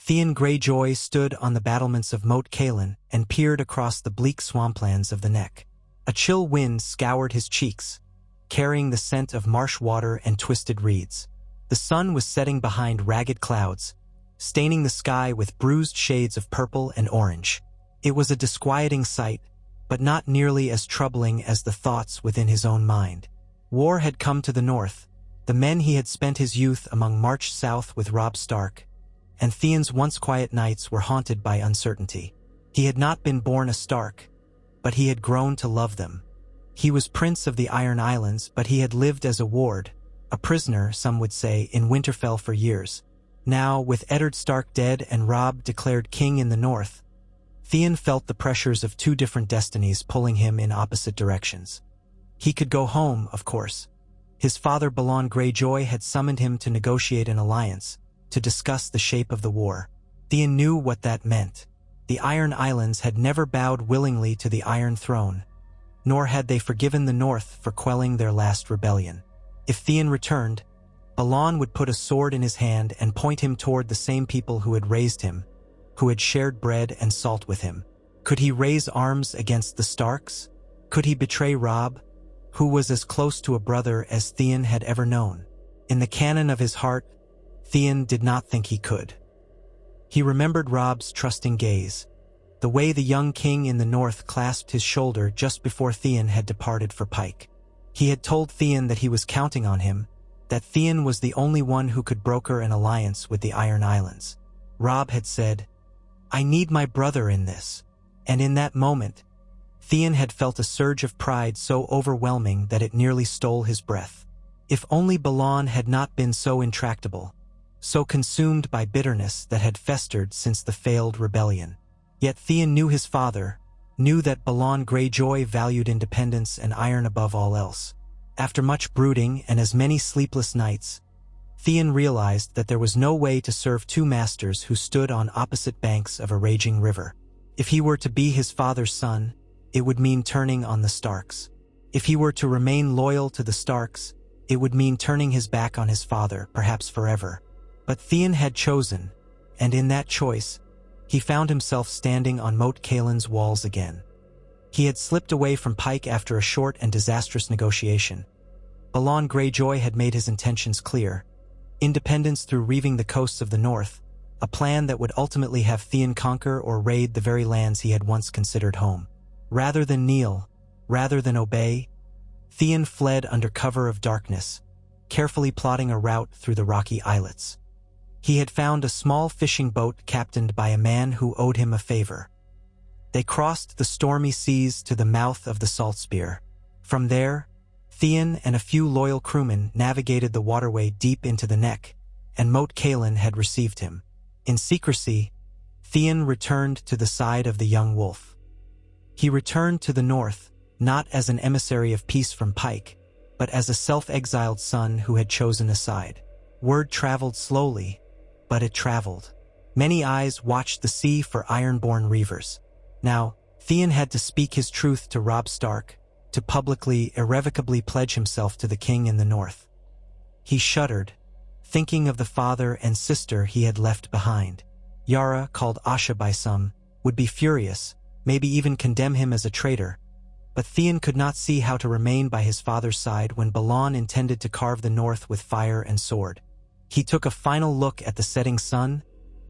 Theon Greyjoy stood on the battlements of Moat Cailin and peered across the bleak swamplands of the Neck. A chill wind scoured his cheeks, carrying the scent of marsh water and twisted reeds. The sun was setting behind ragged clouds, staining the sky with bruised shades of purple and orange. It was a disquieting sight, but not nearly as troubling as the thoughts within his own mind. War had come to the north. The men he had spent his youth among marched south with Robb Stark, and Theon's once quiet nights were haunted by uncertainty. He had not been born a Stark, but he had grown to love them. He was prince of the Iron Islands, but he had lived as a ward, a prisoner, some would say, in Winterfell for years. Now, with Eddard Stark dead and Robb declared king in the north, Theon felt the pressures of two different destinies pulling him in opposite directions. He could go home, of course. His father Balon Greyjoy had summoned him to negotiate an alliance, to discuss the shape of the war. Theon knew what that meant. The Iron Islands had never bowed willingly to the Iron Throne, nor had they forgiven the North for quelling their last rebellion. If Theon returned, Balon would put a sword in his hand and point him toward the same people who had raised him, who had shared bread and salt with him. Could he raise arms against the Starks? Could he betray Robb, who was as close to a brother as Theon had ever known? In the canon of his heart, Theon did not think he could. He remembered Robb's trusting gaze, the way the young king in the north clasped his shoulder just before Theon had departed for Pike. He had told Theon that he was counting on him, that Theon was the only one who could broker an alliance with the Iron Islands. Robb had said, "I need my brother in this," and in that moment, Theon had felt a surge of pride so overwhelming that it nearly stole his breath. If only Balon had not been so intractable, so consumed by bitterness that had festered since the failed rebellion. Yet Theon knew his father, knew that Balon Greyjoy valued independence and iron above all else. After much brooding and as many sleepless nights, Theon realized that there was no way to serve two masters who stood on opposite banks of a raging river. If he were to be his father's son, it would mean turning on the Starks. If he were to remain loyal to the Starks, it would mean turning his back on his father, perhaps forever. But Theon had chosen, and in that choice, he found himself standing on Moat Cailin's walls again. He had slipped away from Pike after a short and disastrous negotiation. Balon Greyjoy had made his intentions clear: independence through reaving the coasts of the north, a plan that would ultimately have Theon conquer or raid the very lands he had once considered home. Rather than kneel, rather than obey, Theon fled under cover of darkness, carefully plotting a route through the rocky islets. He had found a small fishing boat captained by a man who owed him a favor. They crossed the stormy seas to the mouth of the Salt Spear. From there, Theon and a few loyal crewmen navigated the waterway deep into the Neck, and Moat Cailin had received him. In secrecy, Theon returned to the side of the young wolf. He returned to the north, not as an emissary of peace from Pike, but as a self-exiled son who had chosen a side. Word traveled slowly, but it traveled. Many eyes watched the sea for ironborn reavers. Now, Theon had to speak his truth to Robb Stark, to publicly, irrevocably pledge himself to the king in the north. He shuddered, thinking of the father and sister he had left behind. Yara, called Asha by some, would be furious, maybe even condemn him as a traitor. But Theon could not see how to remain by his father's side when Balon intended to carve the north with fire and sword. He took a final look at the setting sun,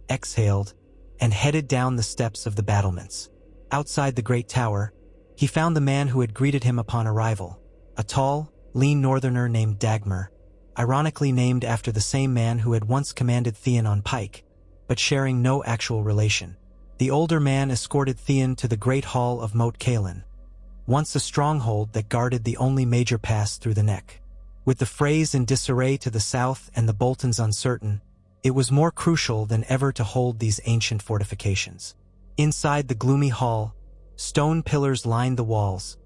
exhaled, and headed down the steps of the battlements. Outside the great tower, he found the man who had greeted him upon arrival, a tall, lean northerner named Dagmar, ironically named after the same man who had once commanded Theon on Pike, but sharing no actual relation. The older man escorted Theon to the great hall of Moat Cailin, once a stronghold that guarded the only major pass through the Neck. With the Freys in disarray to the south and the Boltons uncertain, it was more crucial than ever to hold these ancient fortifications. Inside the gloomy hall, stone pillars lined the walls,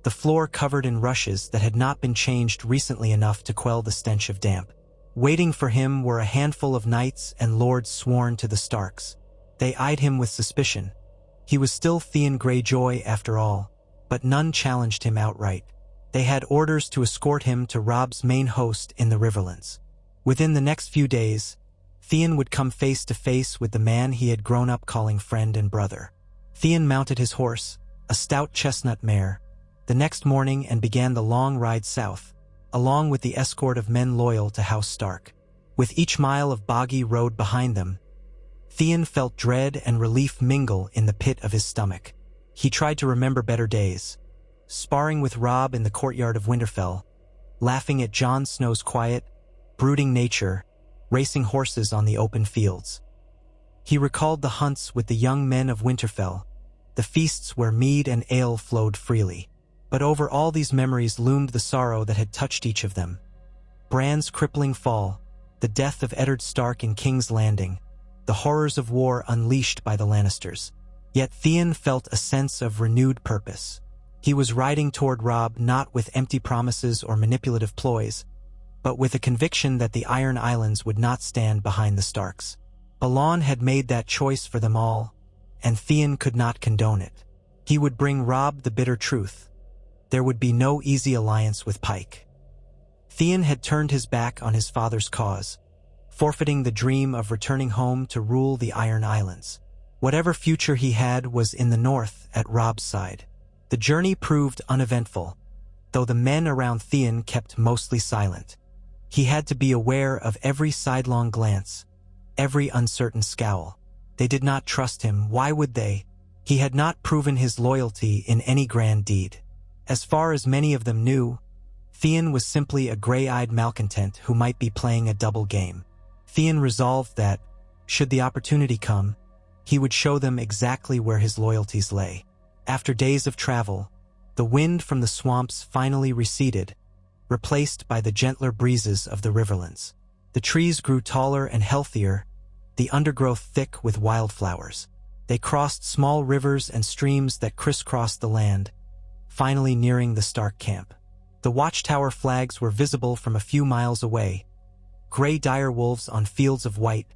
the floor covered in rushes that had not been changed recently enough to quell the stench of damp. Waiting for him were a handful of knights and lords sworn to the Starks. They eyed him with suspicion. He was still Theon Greyjoy after all, but none challenged him outright. They had orders to escort him to Robb's main host in the Riverlands. Within the next few days, Theon would come face to face with the man he had grown up calling friend and brother. Theon mounted his horse, a stout chestnut mare, the next morning and began the long ride south, along with the escort of men loyal to House Stark. With each mile of boggy road behind them, Theon felt dread and relief mingle in the pit of his stomach. He tried to remember better days, sparring with Robb in the courtyard of Winterfell, laughing at Jon Snow's quiet, brooding nature, racing horses on the open fields. He recalled the hunts with the young men of Winterfell, the feasts where mead and ale flowed freely. But over all these memories loomed the sorrow that had touched each of them. Bran's crippling fall, the death of Eddard Stark in King's Landing, the horrors of war unleashed by the Lannisters. Yet Theon felt a sense of renewed purpose. He was riding toward Robb not with empty promises or manipulative ploys, but with a conviction that the Iron Islands would not stand behind the Starks. Balon had made that choice for them all, and Theon could not condone it. He would bring Robb the bitter truth. There would be no easy alliance with Pike. Theon had turned his back on his father's cause, forfeiting the dream of returning home to rule the Iron Islands. Whatever future he had was in the north at Robb's side. The journey proved uneventful, though the men around Theon kept mostly silent. He had to be aware of every sidelong glance, every uncertain scowl. They did not trust him. Why would they? He had not proven his loyalty in any grand deed. As far as many of them knew, Theon was simply a gray-eyed malcontent who might be playing a double game. Theon resolved that, should the opportunity come, he would show them exactly where his loyalties lay. After days of travel, the wind from the swamps finally receded, replaced by the gentler breezes of the riverlands. The trees grew taller and healthier, the undergrowth thick with wildflowers. They crossed small rivers and streams that crisscrossed the land, finally nearing the Stark camp. The watchtower flags were visible from a few miles away, gray direwolves on fields of white,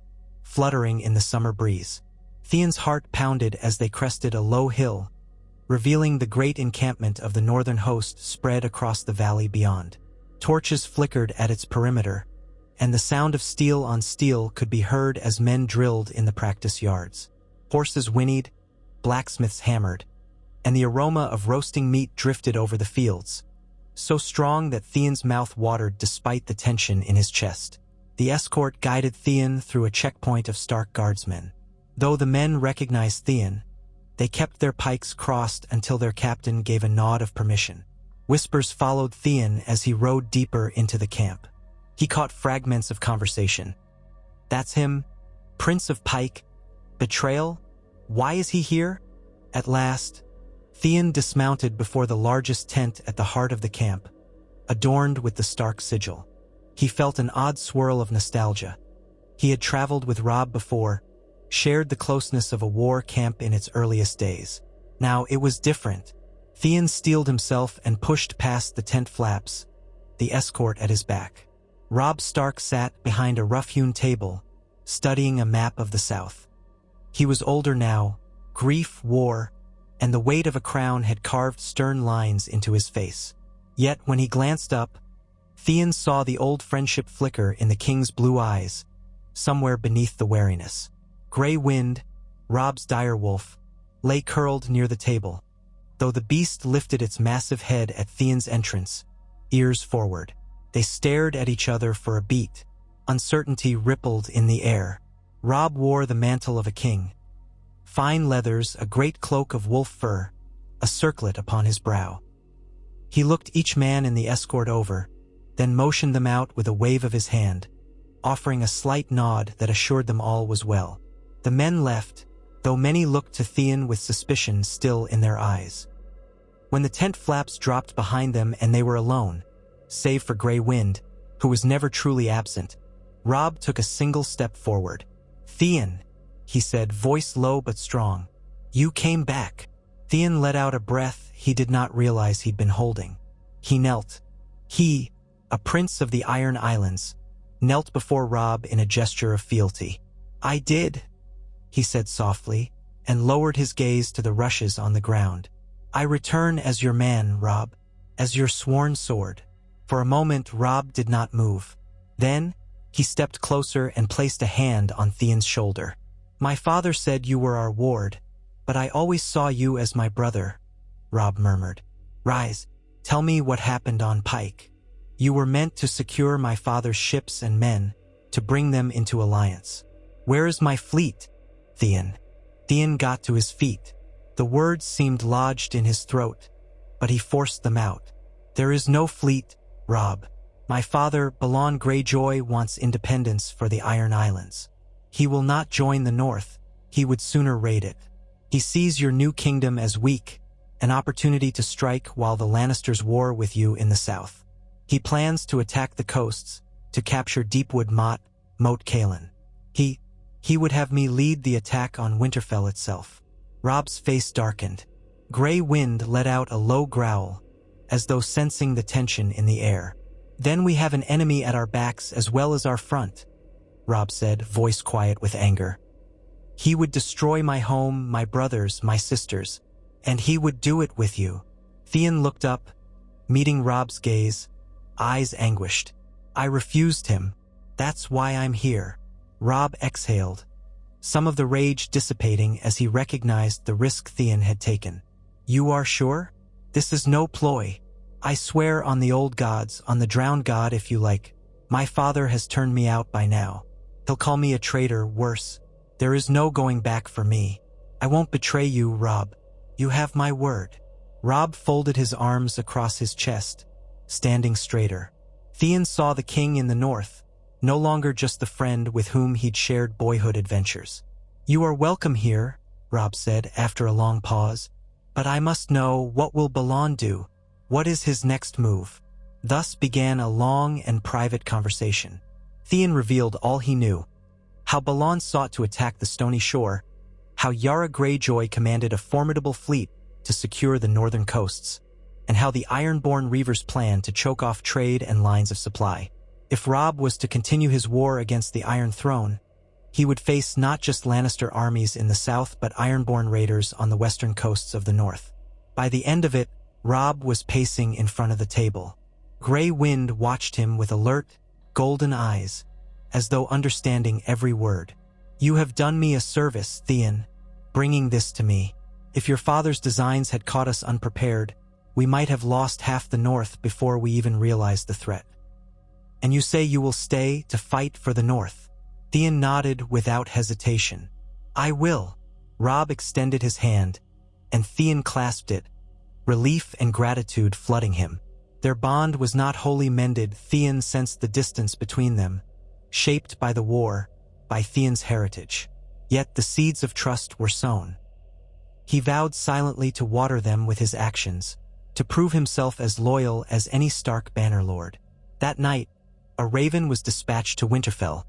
fluttering in the summer breeze. Theon's heart pounded as they crested a low hill, revealing the great encampment of the northern host spread across the valley beyond. Torches flickered at its perimeter, and the sound of steel on steel could be heard as men drilled in the practice yards. Horses whinnied, blacksmiths hammered, and the aroma of roasting meat drifted over the fields, so strong that Theon's mouth watered despite the tension in his chest. The escort guided Theon through a checkpoint of Stark guardsmen. Though the men recognized Theon, they kept their pikes crossed until their captain gave a nod of permission. Whispers followed Theon as he rode deeper into the camp. He caught fragments of conversation. "That's him? Prince of Pike? Betrayal? Why is he here?" At last, Theon dismounted before the largest tent at the heart of the camp, adorned with the Stark sigil. He felt an odd swirl of nostalgia. He had traveled with Robb before, shared the closeness of a war camp in its earliest days. Now it was different. Theon steeled himself and pushed past the tent flaps, the escort at his back. Robb Stark sat behind a rough-hewn table, studying a map of the South. He was older now, grief, war, and the weight of a crown had carved stern lines into his face. Yet when he glanced up, Theon saw the old friendship flicker in the king's blue eyes, somewhere beneath the wariness. Grey Wind, Robb's direwolf, lay curled near the table, though the beast lifted its massive head at Theon's entrance, ears forward. They stared at each other for a beat. Uncertainty rippled in the air. Robb wore the mantle of a king. Fine leathers, a great cloak of wolf fur, a circlet upon his brow. He looked each man in the escort over, then motioned them out with a wave of his hand, offering a slight nod that assured them all was well. The men left, though many looked to Theon with suspicion still in their eyes. When the tent flaps dropped behind them and they were alone, save for Grey Wind, who was never truly absent, Robb took a single step forward. "Theon," he said, voice low but strong. "You came back." Theon let out a breath he did not realize he'd been holding. He knelt. He, a prince of the Iron Islands, knelt before Robb in a gesture of fealty. "I did," he said softly, and lowered his gaze to the rushes on the ground. "I return as your man, Robb, as your sworn sword." For a moment Robb did not move. Then, He stepped closer and placed a hand on Theon's shoulder. "My father said you were our ward, but I always saw you as my brother," Robb murmured. "Rise, tell me what happened on Pike. You were meant to secure my father's ships and men, to bring them into alliance. Where is my fleet, Theon?" Theon got to his feet. The words seemed lodged in his throat, but he forced them out. "There is no fleet, Robb. My father, Balon Greyjoy, wants independence for the Iron Islands. He will not join the North. He would sooner raid it. He sees your new kingdom as weak, an opportunity to strike while the Lannisters war with you in the south. He plans to attack the coasts, to capture Deepwood Mot, Moat Cailin. He would have me lead the attack on Winterfell itself." Robb's face darkened. Grey Wind let out a low growl, as though sensing the tension in the air. "Then we have an enemy at our backs as well as our front," Robb said, voice quiet with anger. "He would destroy my home, my brothers, my sisters, and he would do it with you." Theon looked up, meeting Robb's gaze, eyes anguished. "I refused him. That's why I'm here." Robb exhaled, some of the rage dissipating as he recognized the risk Theon had taken. "You are sure? This is no ploy. I swear on the old gods, on the drowned god if you like. My father has turned me out by now. He'll call me a traitor, worse. There is no going back for me. I won't betray you, Robb. You have my word." Robb folded his arms across his chest, standing straighter. Theon saw the king in the north, no longer just the friend with whom he'd shared boyhood adventures. "You are welcome here," Robb said after a long pause. "But I must know, what will Balon do? What is his next move?" Thus began a long and private conversation. Theon revealed all he knew: how Balon sought to attack the Stony Shore, how Yara Greyjoy commanded a formidable fleet to secure the northern coasts, and how the ironborn reavers planned to choke off trade and lines of supply. If Robb was to continue his war against the Iron Throne, he would face not just Lannister armies in the south but ironborn raiders on the western coasts of the north. By the end of it, Robb was pacing in front of the table. Grey Wind watched him with alert, golden eyes, as though understanding every word. "You have done me a service, Theon, bringing this to me. If your father's designs had caught us unprepared, we might have lost half the north before we even realized the threat. And you say you will stay to fight for the north?" Theon nodded without hesitation. "I will." Robb extended his hand, and Theon clasped it, relief and gratitude flooding him. Their bond was not wholly mended. Theon sensed the distance between them, shaped by the war, by Theon's heritage. Yet the seeds of trust were sown. He vowed silently to water them with his actions, to prove himself as loyal as any Stark bannerlord. That night, a raven was dispatched to Winterfell,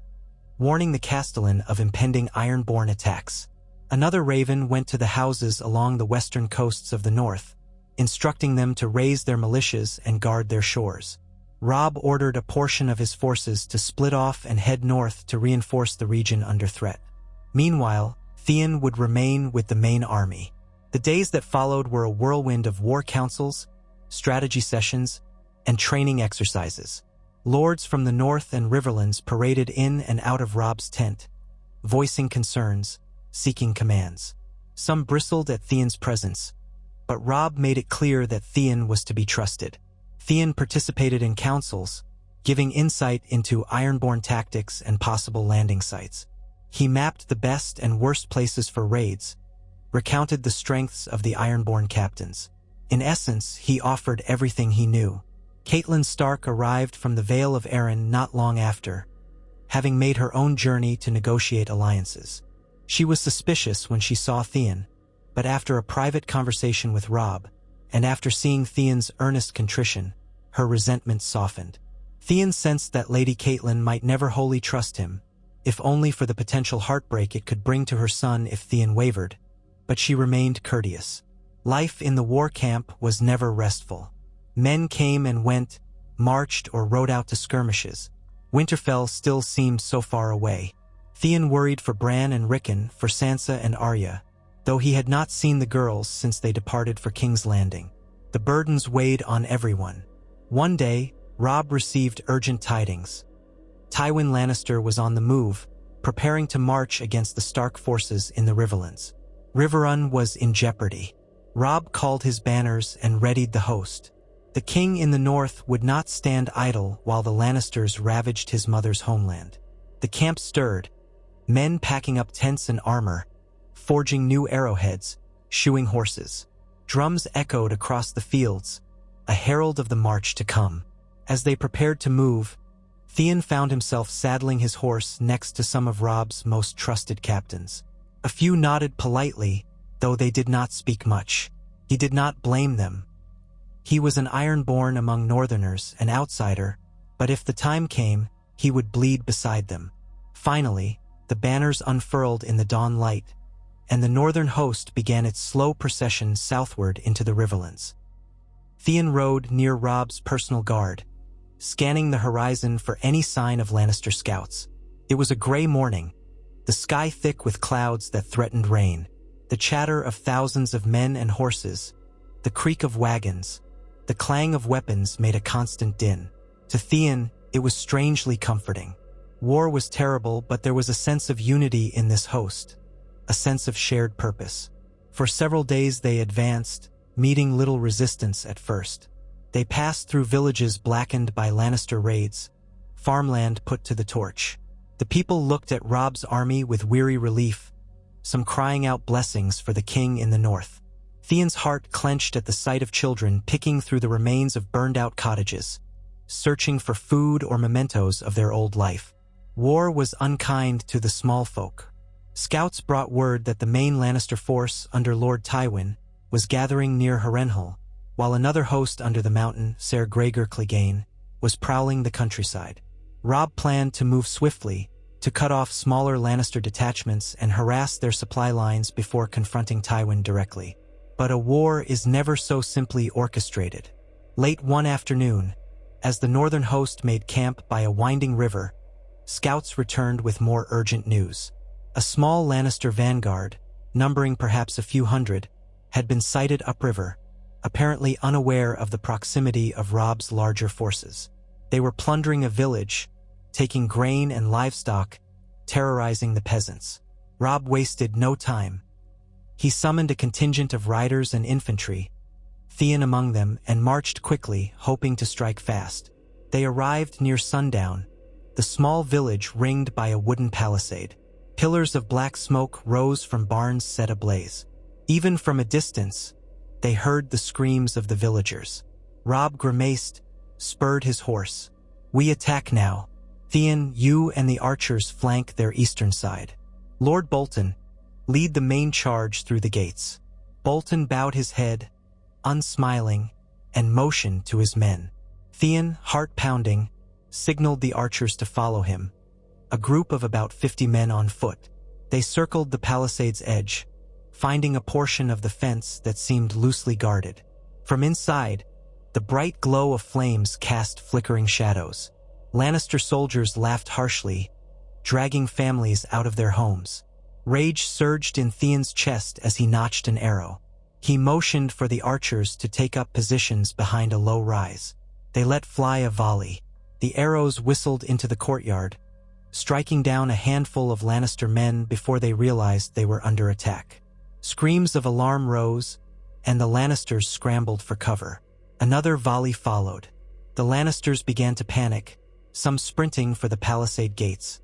warning the Castellan of impending ironborn attacks. Another raven went to the houses along the western coasts of the north, instructing them to raise their militias and guard their shores. Robb ordered a portion of his forces to split off and head north to reinforce the region under threat. Meanwhile, Theon would remain with the main army. The days that followed were a whirlwind of war councils, strategy sessions, and training exercises. Lords from the north and riverlands paraded in and out of Robb's tent, voicing concerns, seeking commands. Some bristled at Theon's presence, but Robb made it clear that Theon was to be trusted. Theon participated in councils, giving insight into ironborn tactics and possible landing sites. He mapped the best and worst places for raids, recounted the strengths of the ironborn captains. In essence, he offered everything he knew. Catelyn Stark arrived from the Vale of Arryn not long after, having made her own journey to negotiate alliances. She was suspicious when she saw Theon, but after a private conversation with Robb, and after seeing Theon's earnest contrition, her resentment softened. Theon sensed that Lady Catelyn might never wholly trust him, if only for the potential heartbreak it could bring to her son if Theon wavered, but she remained courteous. Life in the war camp was never restful. Men came and went, marched or rode out to skirmishes. Winterfell still seemed so far away. Theon worried for Bran and Rickon, for Sansa and Arya, though he had not seen the girls since they departed for King's Landing. The burdens weighed on everyone. One day, Robb received urgent tidings. Tywin Lannister was on the move, preparing to march against the Stark forces in the Riverlands. Riverrun was in jeopardy. Robb called his banners and readied the host. The king in the north would not stand idle while the Lannisters ravaged his mother's homeland. The camp stirred, men packing up tents and armor, forging new arrowheads, shoeing horses. Drums echoed across the fields, a herald of the march to come. As they prepared to move, Theon found himself saddling his horse next to some of Robb's most trusted captains. A few nodded politely, though they did not speak much. He did not blame them. He was an ironborn among northerners, an outsider, but if the time came, he would bleed beside them. Finally, the banners unfurled in the dawn light, and the northern host began its slow procession southward into the Riverlands. Theon rode near Robb's personal guard, scanning the horizon for any sign of Lannister scouts. It was a gray morning, the sky thick with clouds that threatened rain. The chatter of thousands of men and horses, the creak of wagons, the clang of weapons made a constant din. To Theon, it was strangely comforting. War was terrible, but there was a sense of unity in this host, a sense of shared purpose. For several days they advanced, meeting little resistance at first. They passed through villages blackened by Lannister raids, farmland put to the torch. The people looked at Robb's army with weary relief, some crying out blessings for the king in the north. Theon's heart clenched at the sight of children picking through the remains of burned-out cottages, searching for food or mementos of their old life. War was unkind to the small folk. Scouts brought word that the main Lannister force under Lord Tywin was gathering near Harrenhal, while another host under the mountain, Ser Gregor Clegane, was prowling the countryside. Robb planned to move swiftly, to cut off smaller Lannister detachments and harass their supply lines before confronting Tywin directly. But a war is never so simply orchestrated. Late one afternoon, as the northern host made camp by a winding river, scouts returned with more urgent news. A small Lannister vanguard, numbering perhaps a few hundred, had been sighted upriver, apparently unaware of the proximity of Robb's larger forces. They were plundering a village, taking grain and livestock, terrorizing the peasants. Robb wasted no time. He summoned a contingent of riders and infantry, Theon among them, and marched quickly, hoping to strike fast. They arrived near sundown, the small village ringed by a wooden palisade. Pillars of black smoke rose from barns set ablaze. Even from a distance, they heard the screams of the villagers. Robb grimaced, spurred his horse. "We attack now. Theon, you and the archers flank their eastern side. Lord Bolton, lead the main charge through the gates." Bolton bowed his head, unsmiling, and motioned to his men. Theon, heart pounding, signaled the archers to follow him, a group of about 50 men on foot. They circled the palisade's edge, finding a portion of the fence that seemed loosely guarded. From inside, the bright glow of flames cast flickering shadows. Lannister soldiers laughed harshly, dragging families out of their homes. Rage surged in Theon's chest as he notched an arrow. He motioned for the archers to take up positions behind a low rise. They let fly a volley. The arrows whistled into the courtyard, striking down a handful of Lannister men before they realized they were under attack. Screams of alarm rose, and the Lannisters scrambled for cover. Another volley followed. The Lannisters began to panic, some sprinting for the palisade gates,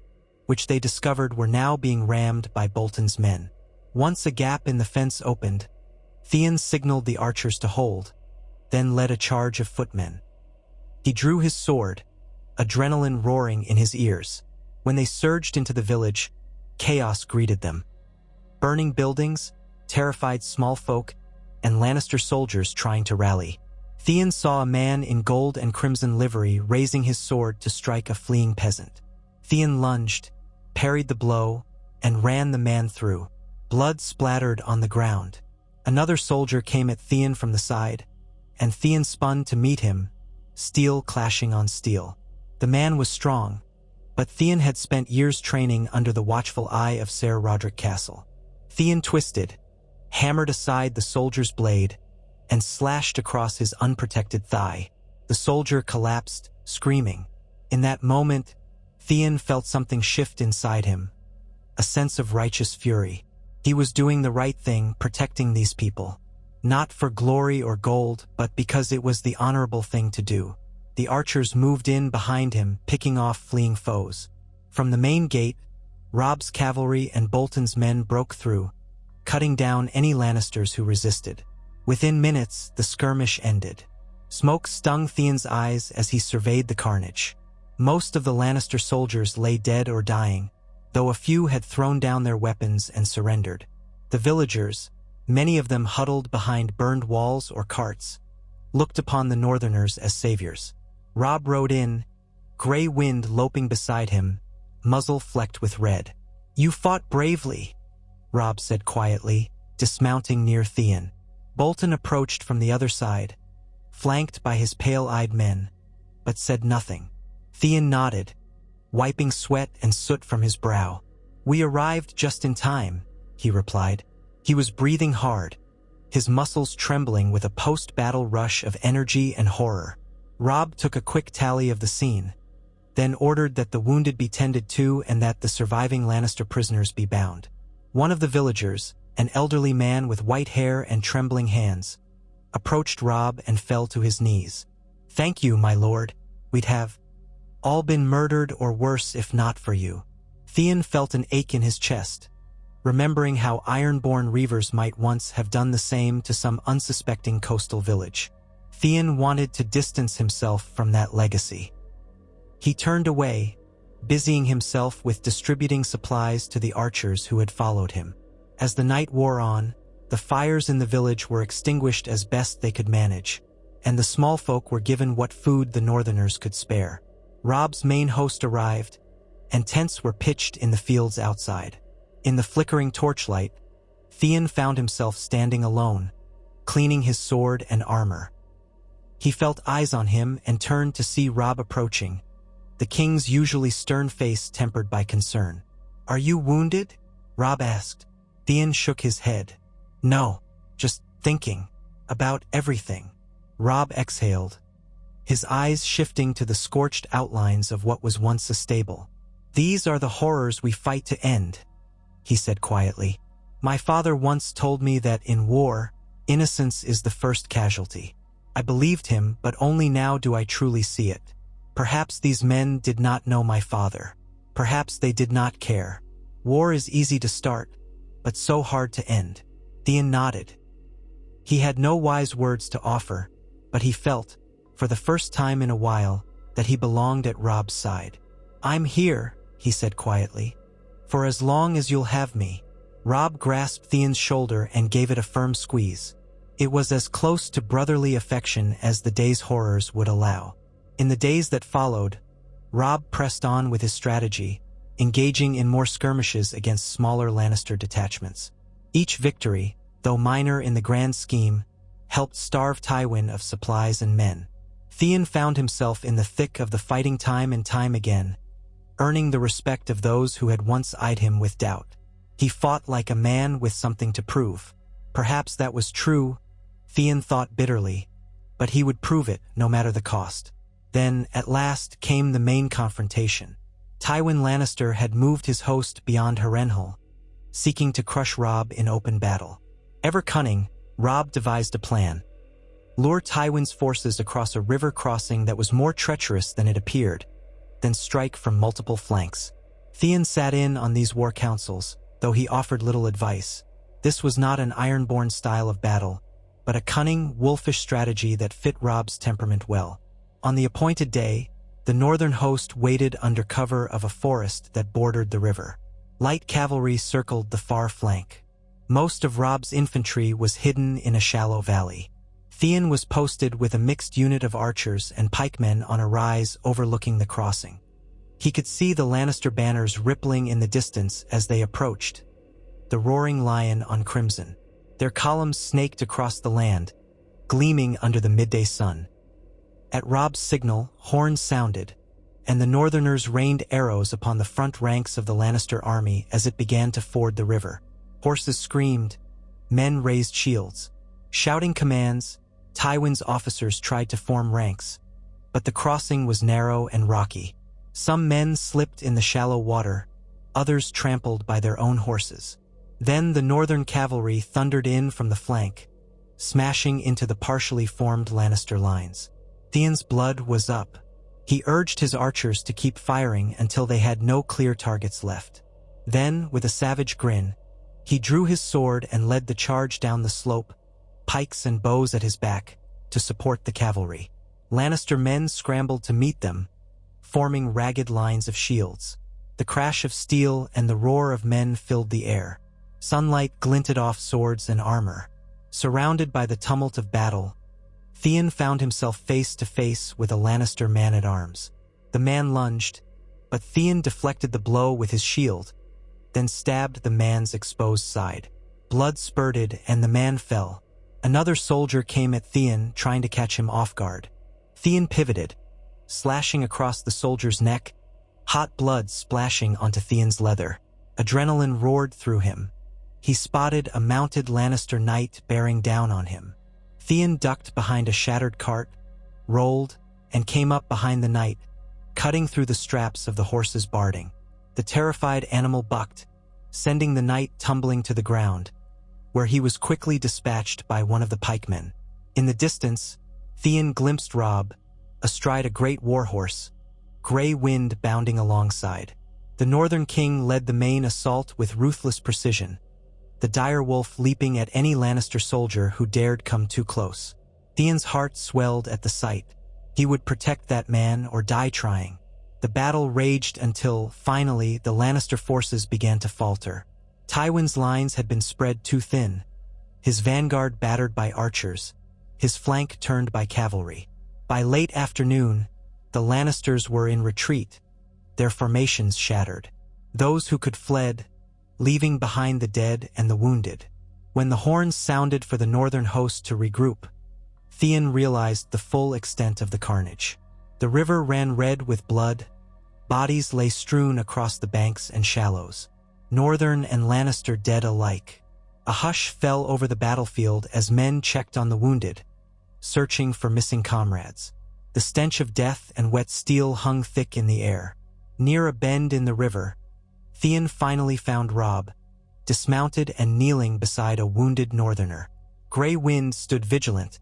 which they discovered were now being rammed by Bolton's men. Once a gap in the fence opened, Theon signaled the archers to hold, then led a charge of footmen. He drew his sword, adrenaline roaring in his ears. When they surged into the village, chaos greeted them. Burning buildings, terrified small folk, and Lannister soldiers trying to rally. Theon saw a man in gold and crimson livery raising his sword to strike a fleeing peasant. Theon lunged, parried the blow, and ran the man through. Blood splattered on the ground. Another soldier came at Theon from the side, and Theon spun to meet him, steel clashing on steel. The man was strong, but Theon had spent years training under the watchful eye of Ser Roderick Castle. Theon twisted, hammered aside the soldier's blade, and slashed across his unprotected thigh. The soldier collapsed, screaming. In that moment, Theon felt something shift inside him, a sense of righteous fury. He was doing the right thing, protecting these people. Not for glory or gold, but because it was the honorable thing to do. The archers moved in behind him, picking off fleeing foes. From the main gate, Robb's cavalry and Bolton's men broke through, cutting down any Lannisters who resisted. Within minutes, the skirmish ended. Smoke stung Theon's eyes as he surveyed the carnage. Most of the Lannister soldiers lay dead or dying, though a few had thrown down their weapons and surrendered. The villagers, many of them huddled behind burned walls or carts, looked upon the Northerners as saviors. Robb rode in, gray wind loping beside him, muzzle flecked with red. "You fought bravely," Robb said quietly, dismounting near Theon. Bolton approached from the other side, flanked by his pale-eyed men, but said nothing. Theon nodded, wiping sweat and soot from his brow. "We arrived just in time," he replied. He was breathing hard, his muscles trembling with a post-battle rush of energy and horror. Robb took a quick tally of the scene, then ordered that the wounded be tended to and that the surviving Lannister prisoners be bound. One of the villagers, an elderly man with white hair and trembling hands, approached Robb and fell to his knees. "Thank you, my lord. We'd have all been murdered or worse if not for you." Theon felt an ache in his chest, remembering how ironborn reavers might once have done the same to some unsuspecting coastal village. Theon wanted to distance himself from that legacy. He turned away, busying himself with distributing supplies to the archers who had followed him. As the night wore on, the fires in the village were extinguished as best they could manage, and the small folk were given what food the Northerners could spare. Robb's main host arrived, and tents were pitched in the fields outside. In the flickering torchlight, Theon found himself standing alone, cleaning his sword and armor. He felt eyes on him and turned to see Robb approaching, the king's usually stern face tempered by concern. "Are you wounded?" Robb asked. Theon shook his head. "No, just thinking about everything." Robb exhaled, his eyes shifting to the scorched outlines of what was once a stable. "These are the horrors we fight to end," he said quietly. "My father once told me that in war, innocence is the first casualty. I believed him, but only now do I truly see it. Perhaps these men did not know my father. Perhaps they did not care. War is easy to start, but so hard to end." Theon nodded. He had no wise words to offer, but he felt, for the first time in a while, that he belonged at Robb's side. "I'm here," he said quietly, "for as long as you'll have me." Robb grasped Theon's shoulder and gave it a firm squeeze. It was as close to brotherly affection as the day's horrors would allow. In the days that followed, Robb pressed on with his strategy, engaging in more skirmishes against smaller Lannister detachments. Each victory, though minor in the grand scheme, helped starve Tywin of supplies and men. Theon found himself in the thick of the fighting time and time again, earning the respect of those who had once eyed him with doubt. He fought like a man with something to prove. Perhaps that was true, Theon thought bitterly, but he would prove it no matter the cost. Then, at last, came the main confrontation. Tywin Lannister had moved his host beyond Harrenhal, seeking to crush Robb in open battle. Ever cunning, Robb devised a plan. Lure Tywin's forces across a river crossing that was more treacherous than it appeared, then strike from multiple flanks. Theon sat in on these war councils, though he offered little advice. This was not an ironborn style of battle, but a cunning, wolfish strategy that fit Robb's temperament well. On the appointed day, the northern host waited under cover of a forest that bordered the river. Light cavalry circled the far flank. Most of Robb's infantry was hidden in a shallow valley. Theon was posted with a mixed unit of archers and pikemen on a rise overlooking the crossing. He could see the Lannister banners rippling in the distance as they approached, the roaring lion on crimson. Their columns snaked across the land, gleaming under the midday sun. At Robb's signal, horns sounded, and the Northerners rained arrows upon the front ranks of the Lannister army as it began to ford the river. Horses screamed, men raised shields. Shouting commands, Tywin's officers tried to form ranks, but the crossing was narrow and rocky. Some men slipped in the shallow water, others trampled by their own horses. Then the northern cavalry thundered in from the flank, smashing into the partially formed Lannister lines. Theon's blood was up. He urged his archers to keep firing until they had no clear targets left. Then, with a savage grin, he drew his sword and led the charge down the slope, pikes and bows at his back, to support the cavalry. Lannister men scrambled to meet them, forming ragged lines of shields. The crash of steel and the roar of men filled the air. Sunlight glinted off swords and armor. Surrounded by the tumult of battle, Theon found himself face to face with a Lannister man-at-arms. The man lunged, but Theon deflected the blow with his shield, then stabbed the man's exposed side. Blood spurted and the man fell. Another soldier came at Theon, trying to catch him off guard. Theon pivoted, slashing across the soldier's neck, hot blood splashing onto Theon's leather. Adrenaline roared through him. He spotted a mounted Lannister knight bearing down on him. Theon ducked behind a shattered cart, rolled, and came up behind the knight, cutting through the straps of the horse's barding. The terrified animal bucked, sending the knight tumbling to the ground, where he was quickly dispatched by one of the pikemen. In the distance, Theon glimpsed Robb, astride a great warhorse, gray wind bounding alongside. The Northern King led the main assault with ruthless precision, the direwolf leaping at any Lannister soldier who dared come too close. Theon's heart swelled at the sight. He would protect that man or die trying. The battle raged until, finally, the Lannister forces began to falter. Tywin's lines had been spread too thin, his vanguard battered by archers, his flank turned by cavalry. By late afternoon, the Lannisters were in retreat, their formations shattered. Those who could fled, leaving behind the dead and the wounded. When the horns sounded for the northern host to regroup, Theon realized the full extent of the carnage. The river ran red with blood, bodies lay strewn across the banks and shallows, Northern and Lannister dead alike. A hush fell over the battlefield as men checked on the wounded, searching for missing comrades. The stench of death and wet steel hung thick in the air. Near a bend in the river, Theon finally found Robb, dismounted and kneeling beside a wounded northerner. Gray Wind stood vigilant,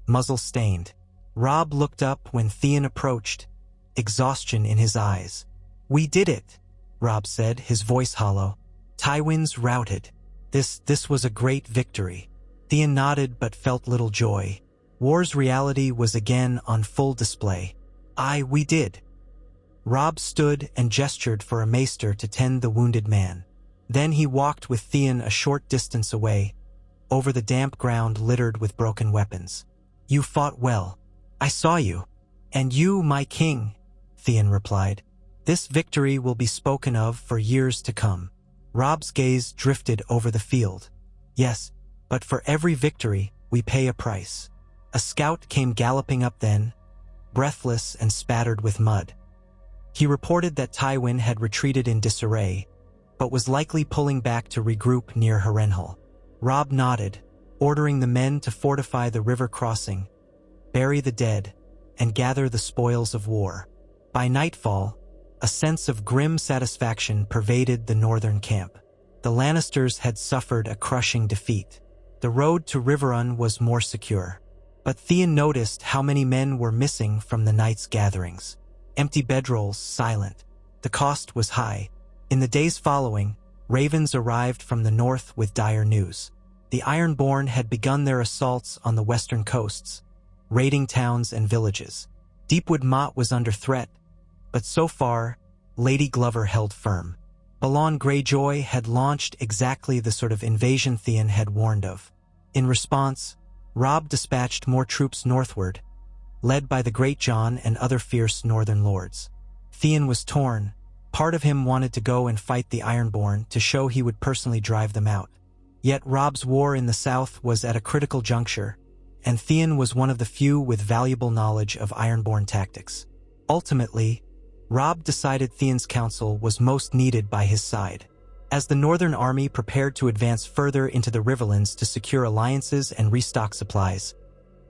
muzzle stained. Robb looked up when Theon approached, exhaustion in his eyes. "We did it," Robb said, his voice hollow. "Tywin's routed. This was a great victory." Theon nodded but felt little joy. War's reality was again on full display. We did." Robb stood and gestured for a maester to tend the wounded man. Then he walked with Theon a short distance away, over the damp ground littered with broken weapons. "You fought well. I saw you." "And you, my king," Theon replied. "This victory will be spoken of for years to come." Robb's gaze drifted over the field. "Yes, but for every victory, we pay a price." A scout came galloping up then, breathless and spattered with mud. He reported that Tywin had retreated in disarray, but was likely pulling back to regroup near Harrenhal. Robb nodded, ordering the men to fortify the river crossing, bury the dead, and gather the spoils of war. By nightfall, a sense of grim satisfaction pervaded the northern camp. The Lannisters had suffered a crushing defeat. The road to Riverrun was more secure. But Theon noticed how many men were missing from the night's gatherings. Empty bedrolls, silent. The cost was high. In the days following, ravens arrived from the north with dire news. The ironborn had begun their assaults on the western coasts, raiding towns and villages. Deepwood Mot was under threat, but so far, Lady Glover held firm. Balon Greyjoy had launched exactly the sort of invasion Theon had warned of. In response, Robb dispatched more troops northward, led by the Great John and other fierce northern lords. Theon was torn. Part of him wanted to go and fight the Ironborn to show he would personally drive them out. Yet Robb's war in the south was at a critical juncture, and Theon was one of the few with valuable knowledge of Ironborn tactics. Ultimately, Robb decided Theon's counsel was most needed by his side. As the Northern Army prepared to advance further into the riverlands to secure alliances and restock supplies,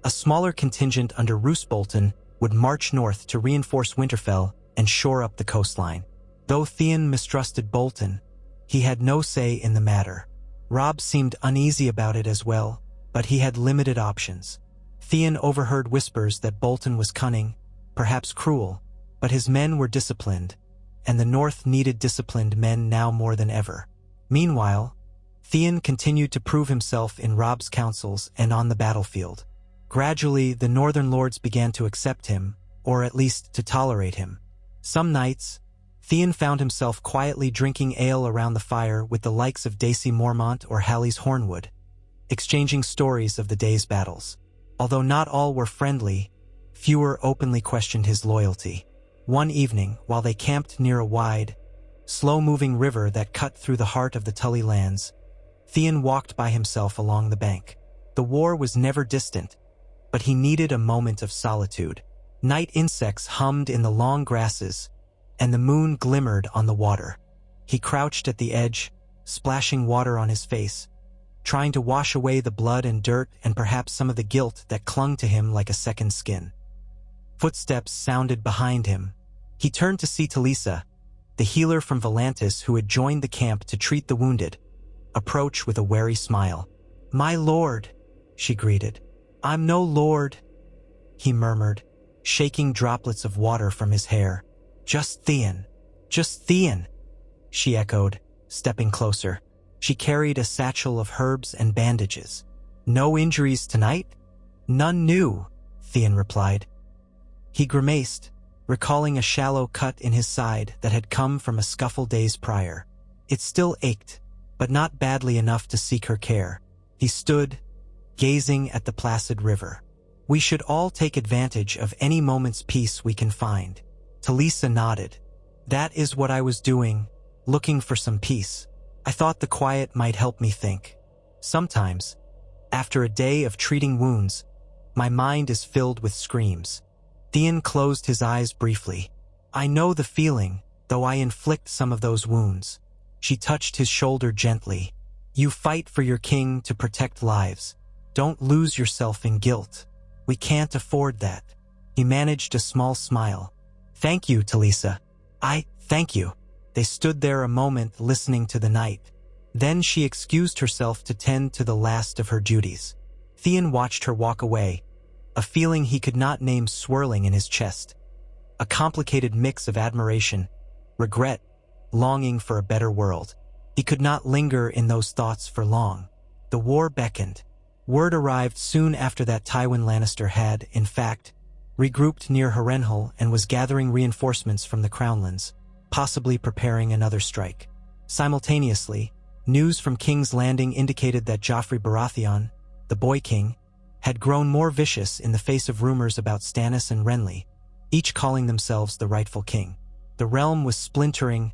a smaller contingent under Roose Bolton would march north to reinforce Winterfell and shore up the coastline. Though Theon mistrusted Bolton, he had no say in the matter. Robb seemed uneasy about it as well, but he had limited options. Theon overheard whispers that Bolton was cunning, perhaps cruel, but his men were disciplined, and the North needed disciplined men now more than ever. Meanwhile, Theon continued to prove himself in Robb's councils and on the battlefield. Gradually, the Northern lords began to accept him, or at least to tolerate him. Some nights, Theon found himself quietly drinking ale around the fire with the likes of Dacey Mormont or Halley's Hornwood, exchanging stories of the day's battles. Although not all were friendly, fewer openly questioned his loyalty. One evening, while they camped near a wide, slow-moving river that cut through the heart of the Tully lands, Theon walked by himself along the bank. The war was never distant, but he needed a moment of solitude. Night insects hummed in the long grasses, and the moon glimmered on the water. He crouched at the edge, splashing water on his face, trying to wash away the blood and dirt and perhaps some of the guilt that clung to him like a second skin. Footsteps sounded behind him. He turned to see Talisa, the healer from Volantis who had joined the camp to treat the wounded, approach with a wary smile. "My lord," she greeted. "I'm no lord," he murmured, shaking droplets of water from his hair. "Just Theon. Just Theon," she echoed, stepping closer. She carried a satchel of herbs and bandages. "No injuries tonight?" "None new," Theon replied. He grimaced, recalling a shallow cut in his side that had come from a scuffle days prior. It still ached, but not badly enough to seek her care. He stood, gazing at the placid river. "We should all take advantage of any moment's peace we can find." Talisa nodded. "That is what I was doing, looking for some peace. I thought the quiet might help me think. Sometimes, after a day of treating wounds, my mind is filled with screams." Theon closed his eyes briefly. "I know the feeling, though I inflict some of those wounds." She touched his shoulder gently. "You fight for your king to protect lives. Don't lose yourself in guilt. We can't afford that." He managed a small smile. "Thank you, Talisa." Thank you." They stood there a moment listening to the night. Then she excused herself to tend to the last of her duties. Theon watched her walk away, a feeling he could not name swirling in his chest. A complicated mix of admiration, regret, longing for a better world. He could not linger in those thoughts for long. The war beckoned. Word arrived soon after that Tywin Lannister had, in fact, regrouped near Harrenhal and was gathering reinforcements from the Crownlands, possibly preparing another strike. Simultaneously, news from King's Landing indicated that Joffrey Baratheon, the Boy King, had grown more vicious in the face of rumors about Stannis and Renly, each calling themselves the rightful king. The realm was splintering,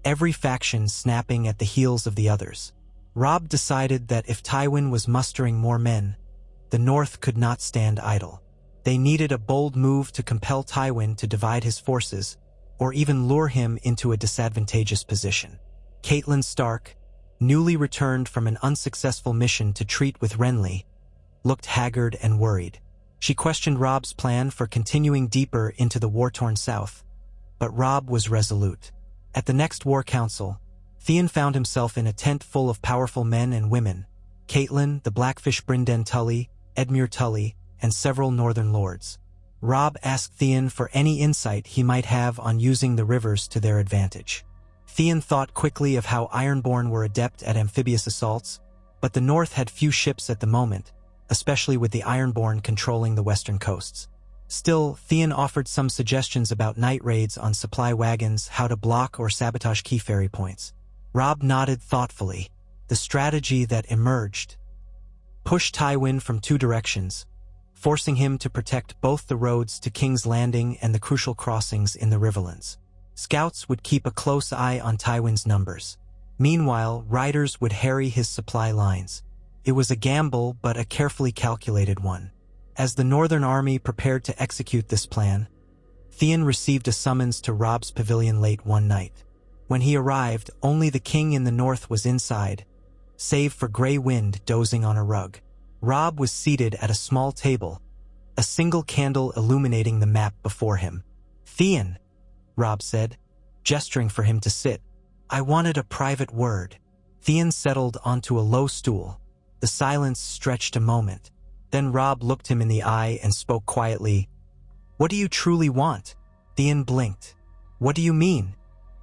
every faction snapping at the heels of the others. Robb decided that if Tywin was mustering more men, the North could not stand idle. They needed a bold move to compel Tywin to divide his forces, or even lure him into a disadvantageous position. Catelyn Stark, newly returned from an unsuccessful mission to treat with Renly, looked haggard and worried. She questioned Robb's plan for continuing deeper into the war-torn south, but Robb was resolute. At the next war council, Theon found himself in a tent full of powerful men and women: Catelyn, the Blackfish Brynden Tully, Edmure Tully, and several northern lords. Robb asked Theon for any insight he might have on using the rivers to their advantage. Theon thought quickly of how ironborn were adept at amphibious assaults, but the North had few ships at the moment, especially with the ironborn controlling the western coasts. Still, Theon offered some suggestions about night raids on supply wagons, how to block or sabotage key ferry points. Robb nodded thoughtfully. The strategy that emerged pushed Tywin from two directions, forcing him to protect both the roads to King's Landing and the crucial crossings in the riverlands. Scouts would keep a close eye on Tywin's numbers. Meanwhile, riders would harry his supply lines. It was a gamble, but a carefully calculated one. As the Northern Army prepared to execute this plan, Theon received a summons to Robb's pavilion late one night. When he arrived, only the king in the north was inside, save for Grey Wind dozing on a rug. Robb was seated at a small table, a single candle illuminating the map before him. "Theon," Robb said, gesturing for him to sit. "I wanted a private word." Theon settled onto a low stool. The silence stretched a moment. Then Robb looked him in the eye and spoke quietly. "What do you truly want?" Theon blinked. "What do you mean?"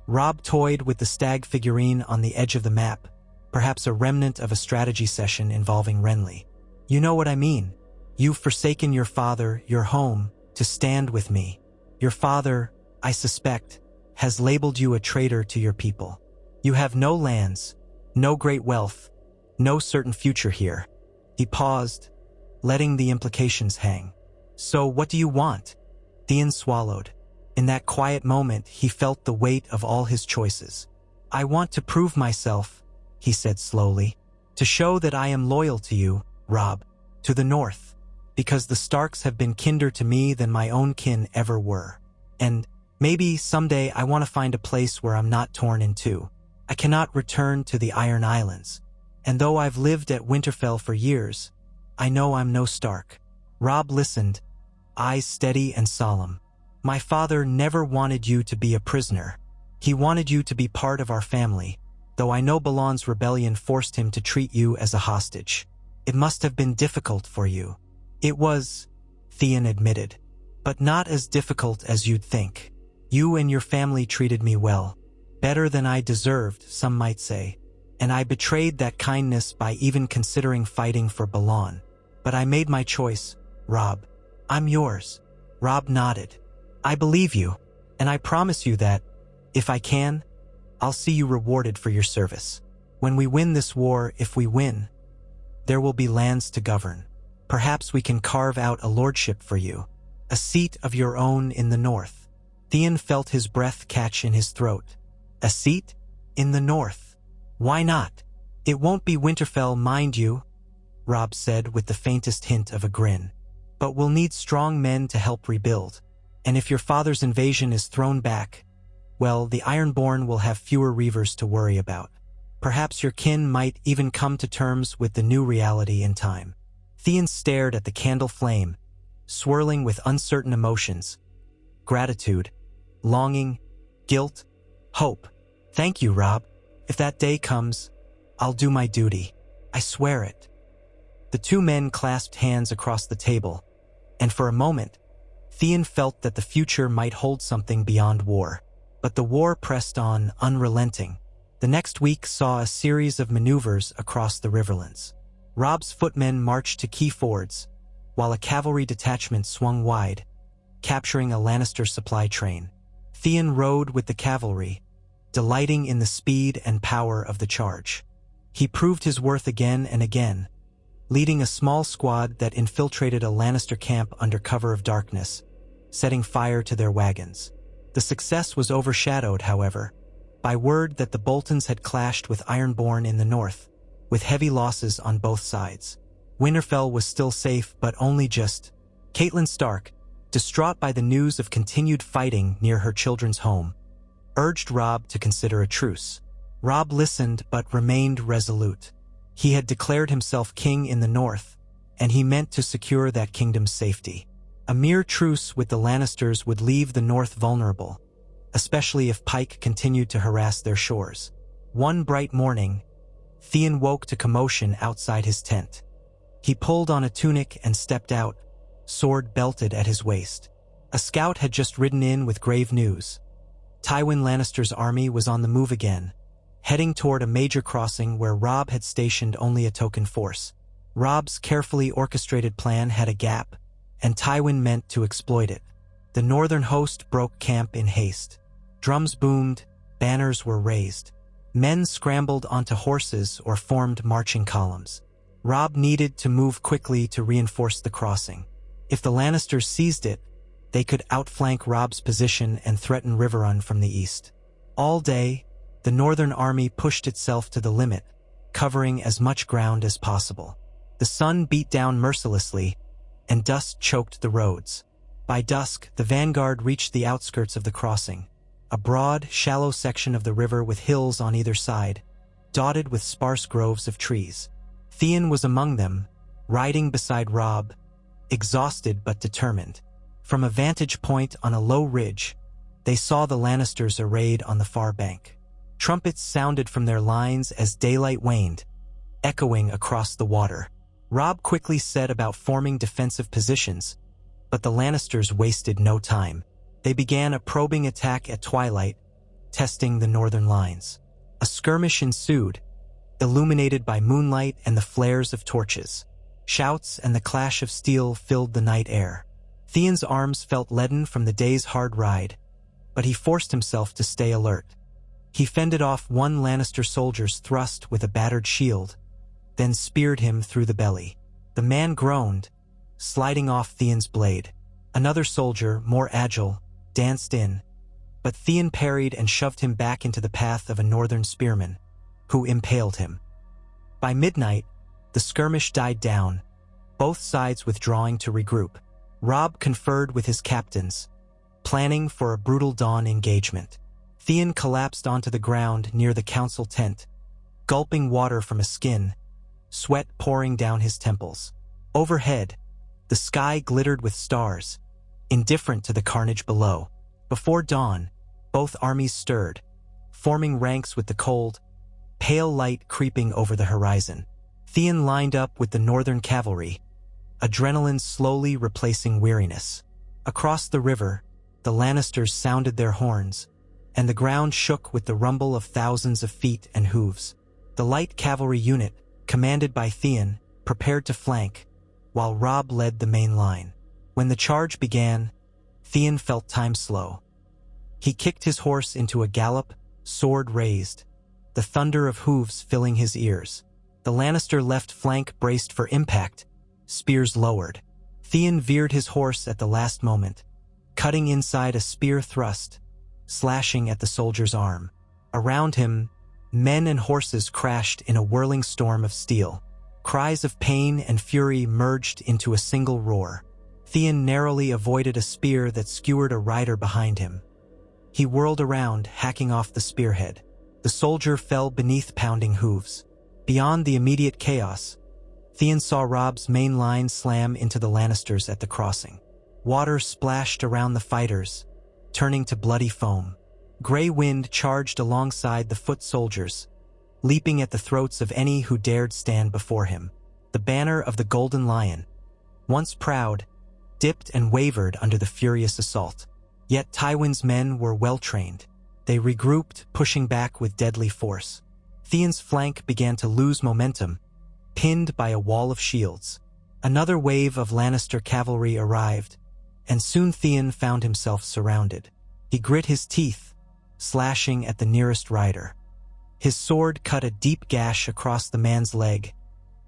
Robb toyed with the stag figurine on the edge of the map, perhaps a remnant of a strategy session involving Renly. "You know what I mean. You've forsaken your father, your home, to stand with me. Your father, I suspect, has labeled you a traitor to your people. You have no lands, no great wealth, no certain future here." He paused, letting the implications hang. "So what do you want?" Theon swallowed. In that quiet moment, he felt the weight of all his choices. "I want to prove myself," he said slowly, "to show that I am loyal to you, Robb, to the north, because the Starks have been kinder to me than my own kin ever were. And maybe someday I want to find a place where I'm not torn in two. I cannot return to the Iron Islands, and though I've lived at Winterfell for years, I know I'm no Stark." Robb listened, eyes steady and solemn. "My father never wanted you to be a prisoner. He wanted you to be part of our family, though I know Balon's rebellion forced him to treat you as a hostage. It must have been difficult for you." "It was," Theon admitted, "but not as difficult as you'd think. You and your family treated me well, better than I deserved, some might say, and I betrayed that kindness by even considering fighting for Balon. But I made my choice, Robb. I'm yours." Robb nodded. "I believe you, and I promise you that, if I can, I'll see you rewarded for your service. When we win this war, if we win, there will be lands to govern. Perhaps we can carve out a lordship for you, a seat of your own in the north." Theon felt his breath catch in his throat. "A seat? In the north? Why not?" "It won't be Winterfell, mind you," Robb said with the faintest hint of a grin. "But we'll need strong men to help rebuild. And if your father's invasion is thrown back, well, the Ironborn will have fewer reavers to worry about. Perhaps your kin might even come to terms with the new reality in time." Theon stared at the candle flame, swirling with uncertain emotions. Gratitude, longing, guilt, hope. "Thank you, Robb. If that day comes, I'll do my duty. I swear it." The two men clasped hands across the table, and for a moment, Theon felt that the future might hold something beyond war. But the war pressed on, unrelenting. The next week saw a series of maneuvers across the riverlands. Robb's footmen marched to key fords, while a cavalry detachment swung wide, capturing a Lannister supply train. Theon rode with the cavalry, delighting in the speed and power of the charge. He proved his worth again and again, leading a small squad that infiltrated a Lannister camp under cover of darkness, setting fire to their wagons. The success was overshadowed, however, by word that the Boltons had clashed with Ironborn in the north, with heavy losses on both sides. Winterfell was still safe, but only just. Caitlin Stark, distraught by the news of continued fighting near her children's home, urged Robb to consider a truce. Robb listened but remained resolute. He had declared himself king in the north, and he meant to secure that kingdom's safety. A mere truce with the Lannisters would leave the north vulnerable, especially if Pike continued to harass their shores. One bright morning, Theon woke to commotion outside his tent. He pulled on a tunic and stepped out, sword belted at his waist. A scout had just ridden in with grave news. Tywin Lannister's army was on the move again, heading toward a major crossing where Robb had stationed only a token force. Robb's carefully orchestrated plan had a gap, and Tywin meant to exploit it. The northern host broke camp in haste. Drums boomed, banners were raised. Men scrambled onto horses or formed marching columns. Robb needed to move quickly to reinforce the crossing. If the Lannisters seized it, they could outflank Robb's position and threaten Riverrun from the east. All day, the northern army pushed itself to the limit, covering as much ground as possible. The sun beat down mercilessly, and dust choked the roads. By dusk, the vanguard reached the outskirts of the crossing, a broad, shallow section of the river with hills on either side, dotted with sparse groves of trees. Theon was among them, riding beside Robb, exhausted but determined. From a vantage point on a low ridge, they saw the Lannisters arrayed on the far bank. Trumpets sounded from their lines as daylight waned, echoing across the water. Robb quickly set about forming defensive positions, but the Lannisters wasted no time. They began a probing attack at twilight, testing the northern lines. A skirmish ensued, illuminated by moonlight and the flares of torches. Shouts and the clash of steel filled the night air. Theon's arms felt leaden from the day's hard ride, but he forced himself to stay alert. He fended off one Lannister soldier's thrust with a battered shield, then speared him through the belly. The man groaned, sliding off Theon's blade. Another soldier, more agile, danced in, but Theon parried and shoved him back into the path of a northern spearman, who impaled him. By midnight, the skirmish died down, both sides withdrawing to regroup. Robb conferred with his captains, planning for a brutal dawn engagement. Theon collapsed onto the ground near the council tent, gulping water from a skin, sweat pouring down his temples. Overhead, the sky glittered with stars, indifferent to the carnage below. Before dawn, both armies stirred, forming ranks with the cold, pale light creeping over the horizon. Theon lined up with the northern cavalry, adrenaline slowly replacing weariness. Across the river, the Lannisters sounded their horns, and the ground shook with the rumble of thousands of feet and hooves. The light cavalry unit, commanded by Theon, prepared to flank, while Robb led the main line. When the charge began, Theon felt time slow. He kicked his horse into a gallop, sword raised, the thunder of hooves filling his ears. The Lannister left flank braced for impact, spears lowered. Theon veered his horse at the last moment, cutting inside a spear thrust, slashing at the soldier's arm. Around him, men and horses crashed in a whirling storm of steel. Cries of pain and fury merged into a single roar. Theon narrowly avoided a spear that skewered a rider behind him. He whirled around, hacking off the spearhead. The soldier fell beneath pounding hooves. Beyond the immediate chaos, Theon saw Robb's main line slam into the Lannisters at the crossing. Water splashed around the fighters, turning to bloody foam. Grey wind charged alongside the foot soldiers, leaping at the throats of any who dared stand before him. The banner of the Golden Lion, once proud, dipped and wavered under the furious assault. Yet Tywin's men were well-trained. They regrouped, pushing back with deadly force. Theon's flank began to lose momentum, pinned by a wall of shields. Another wave of Lannister cavalry arrived, and soon Theon found himself surrounded. He grit his teeth, slashing at the nearest rider. His sword cut a deep gash across the man's leg,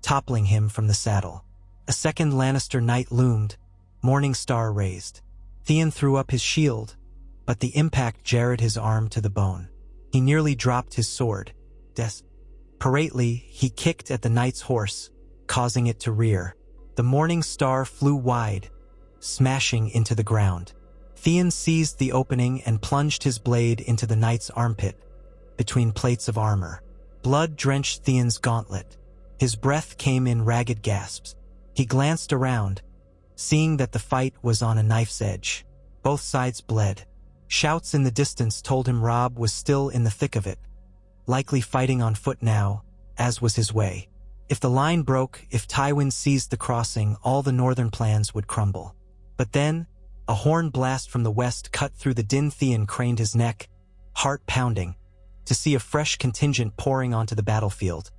toppling him from the saddle. A second Lannister knight loomed, morning star raised. Theon threw up his shield, but the impact jarred his arm to the bone. He nearly dropped his sword. Desperately, he kicked at the knight's horse, causing it to rear. The morning star flew wide, smashing into the ground. Theon seized the opening and plunged his blade into the knight's armpit, between plates of armor. Blood drenched Theon's gauntlet. His breath came in ragged gasps. He glanced around, seeing that the fight was on a knife's edge. Both sides bled. Shouts in the distance told him Robb was still in the thick of it, likely fighting on foot now, as was his way. If the line broke, if Tywin seized the crossing, all the northern plans would crumble. But then, a horn blast from the west cut through the din. Theon craned his neck, heart pounding, to see a fresh contingent pouring onto the battlefield.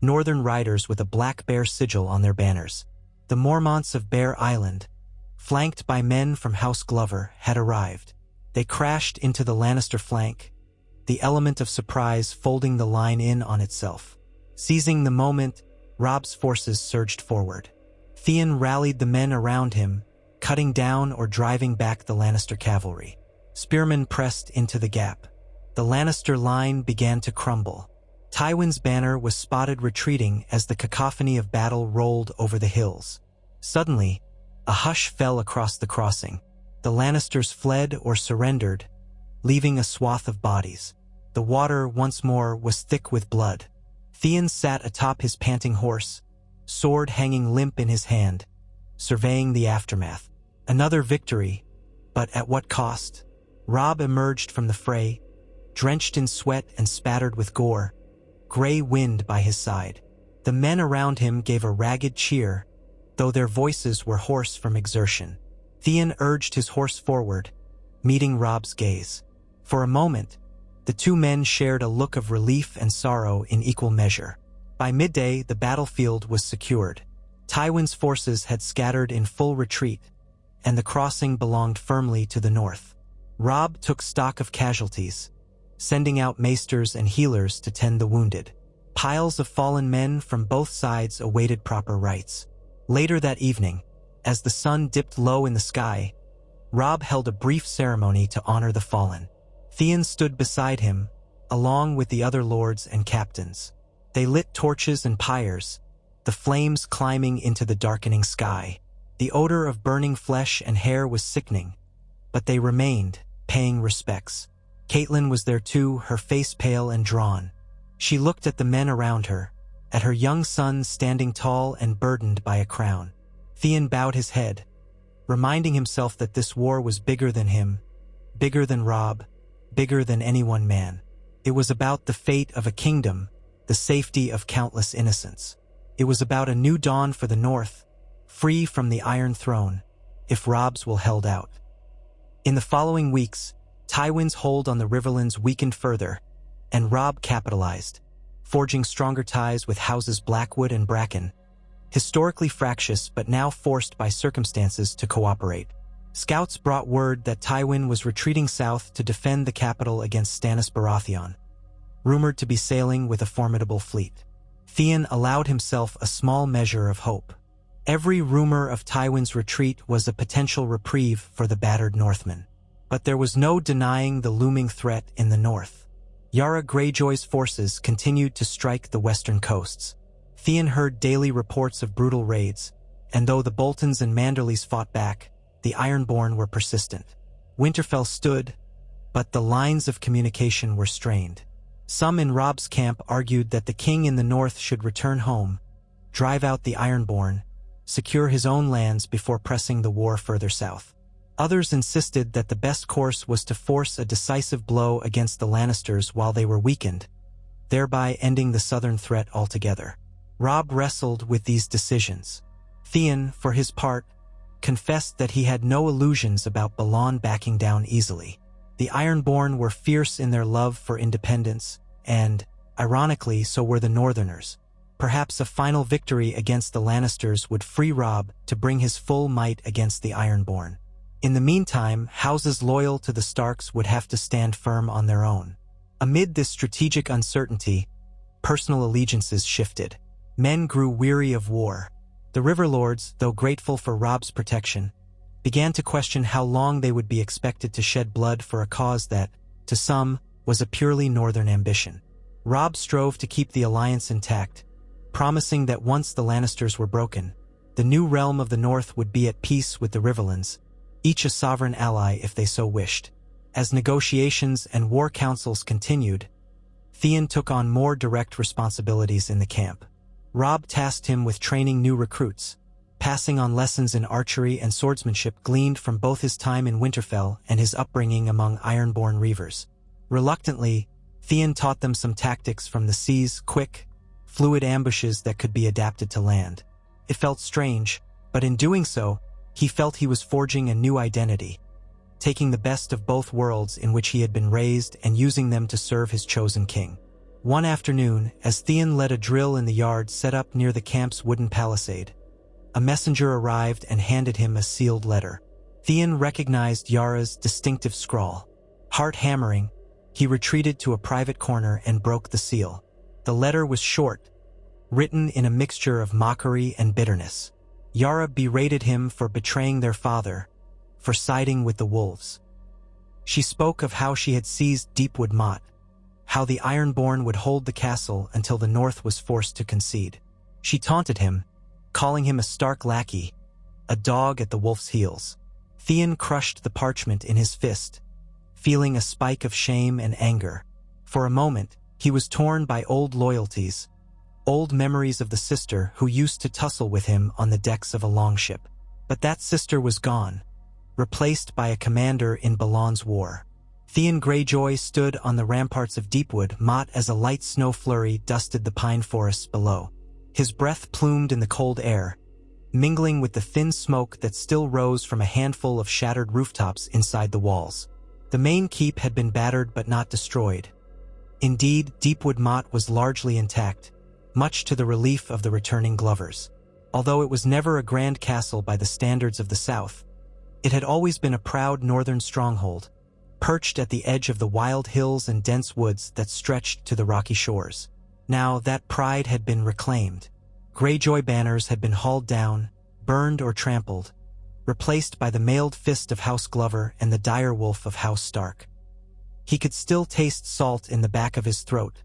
Northern riders with a black bear sigil on their banners. The Mormonts of Bear Island, flanked by men from House Glover, had arrived. They crashed into the Lannister flank, the element of surprise folding the line in on itself. Seizing the moment, Robb's forces surged forward. Theon rallied the men around him, cutting down or driving back the Lannister cavalry. Spearmen pressed into the gap. The Lannister line began to crumble. Tywin's banner was spotted retreating as the cacophony of battle rolled over the hills. Suddenly, a hush fell across the crossing. The Lannisters fled or surrendered, leaving a swath of bodies. The water once more was thick with blood. Theon sat atop his panting horse, sword hanging limp in his hand, surveying the aftermath. Another victory, but at what cost? Robb emerged from the fray, drenched in sweat and spattered with gore, gray wind by his side. The men around him gave a ragged cheer, though their voices were hoarse from exertion. Theon urged his horse forward, meeting Robb's gaze. For a moment, the two men shared a look of relief and sorrow in equal measure. By midday, the battlefield was secured. Tywin's forces had scattered in full retreat, and the crossing belonged firmly to the north. Robb took stock of casualties, sending out maesters and healers to tend the wounded. Piles of fallen men from both sides awaited proper rites. Later that evening, as the sun dipped low in the sky, Robb held a brief ceremony to honor the fallen. Theon stood beside him, along with the other lords and captains. They lit torches and pyres, the flames climbing into the darkening sky. The odor of burning flesh and hair was sickening, but they remained, paying respects. Cailin was there too, her face pale and drawn. She looked at the men around her, at her young son standing tall and burdened by a crown. Theon bowed his head, reminding himself that this war was bigger than him, bigger than Robb, bigger than any one man. It was about the fate of a kingdom, the safety of countless innocents. It was about a new dawn for the North, free from the Iron Throne, if Robb's will held out. In the following weeks, Tywin's hold on the riverlands weakened further, and Robb capitalized, forging stronger ties with houses Blackwood and Bracken, historically fractious but now forced by circumstances to cooperate. Scouts brought word that Tywin was retreating south to defend the capital against Stannis Baratheon, rumored to be sailing with a formidable fleet. Theon allowed himself a small measure of hope. Every rumor of Tywin's retreat was a potential reprieve for the battered Northmen. But there was no denying the looming threat in the north. Yara Greyjoy's forces continued to strike the western coasts. Theon heard daily reports of brutal raids, and though the Boltons and Manderleys fought back, the Ironborn were persistent. Winterfell stood, but the lines of communication were strained. Some in Robb's camp argued that the king in the north should return home, drive out the Ironborn, secure his own lands before pressing the war further south. Others insisted that the best course was to force a decisive blow against the Lannisters while they were weakened, thereby ending the southern threat altogether. Robb wrestled with these decisions. Theon, for his part, confessed that he had no illusions about Balon backing down easily. The Ironborn were fierce in their love for independence, and, ironically, so were the Northerners. Perhaps a final victory against the Lannisters would free Robb to bring his full might against the Ironborn. In the meantime, houses loyal to the Starks would have to stand firm on their own. Amid this strategic uncertainty, personal allegiances shifted. Men grew weary of war. The Riverlords, though grateful for Robb's protection, began to question how long they would be expected to shed blood for a cause that, to some, was a purely northern ambition. Robb strove to keep the alliance intact, promising that once the Lannisters were broken, the new realm of the north would be at peace with the Riverlands, each a sovereign ally if they so wished. As negotiations and war councils continued, Theon took on more direct responsibilities in the camp. Robb tasked him with training new recruits, passing on lessons in archery and swordsmanship gleaned from both his time in Winterfell and his upbringing among Ironborn reavers. Reluctantly, Theon taught them some tactics from the sea's quick, fluid ambushes that could be adapted to land. It felt strange, but in doing so, he felt he was forging a new identity, taking the best of both worlds in which he had been raised and using them to serve his chosen king. One afternoon, as Theon led a drill in the yard set up near the camp's wooden palisade, a messenger arrived and handed him a sealed letter. Theon recognized Yara's distinctive scrawl. Heart hammering, he retreated to a private corner and broke the seal. The letter was short, written in a mixture of mockery and bitterness. Yara berated him for betraying their father, for siding with the wolves. She spoke of how she had seized Deepwood Mot, how the Ironborn would hold the castle until the North was forced to concede. She taunted him, calling him a stark lackey, a dog at the wolf's heels. Theon crushed the parchment in his fist, feeling a spike of shame and anger. For a moment, he was torn by old loyalties, old memories of the sister who used to tussle with him on the decks of a longship. But that sister was gone, replaced by a commander in Balon's war. Theon Greyjoy stood on the ramparts of Deepwood Mot as a light snow flurry dusted the pine forests below. His breath plumed in the cold air, mingling with the thin smoke that still rose from a handful of shattered rooftops inside the walls. The main keep had been battered but not destroyed. Indeed, Deepwood Mot was largely intact, much to the relief of the returning Glovers. Although it was never a grand castle by the standards of the South, it had always been a proud northern stronghold, perched at the edge of the wild hills and dense woods that stretched to the rocky shores. Now that pride had been reclaimed. Greyjoy banners had been hauled down, burned or trampled, replaced by the mailed fist of House Glover and the dire wolf of House Stark. He could still taste salt in the back of his throat,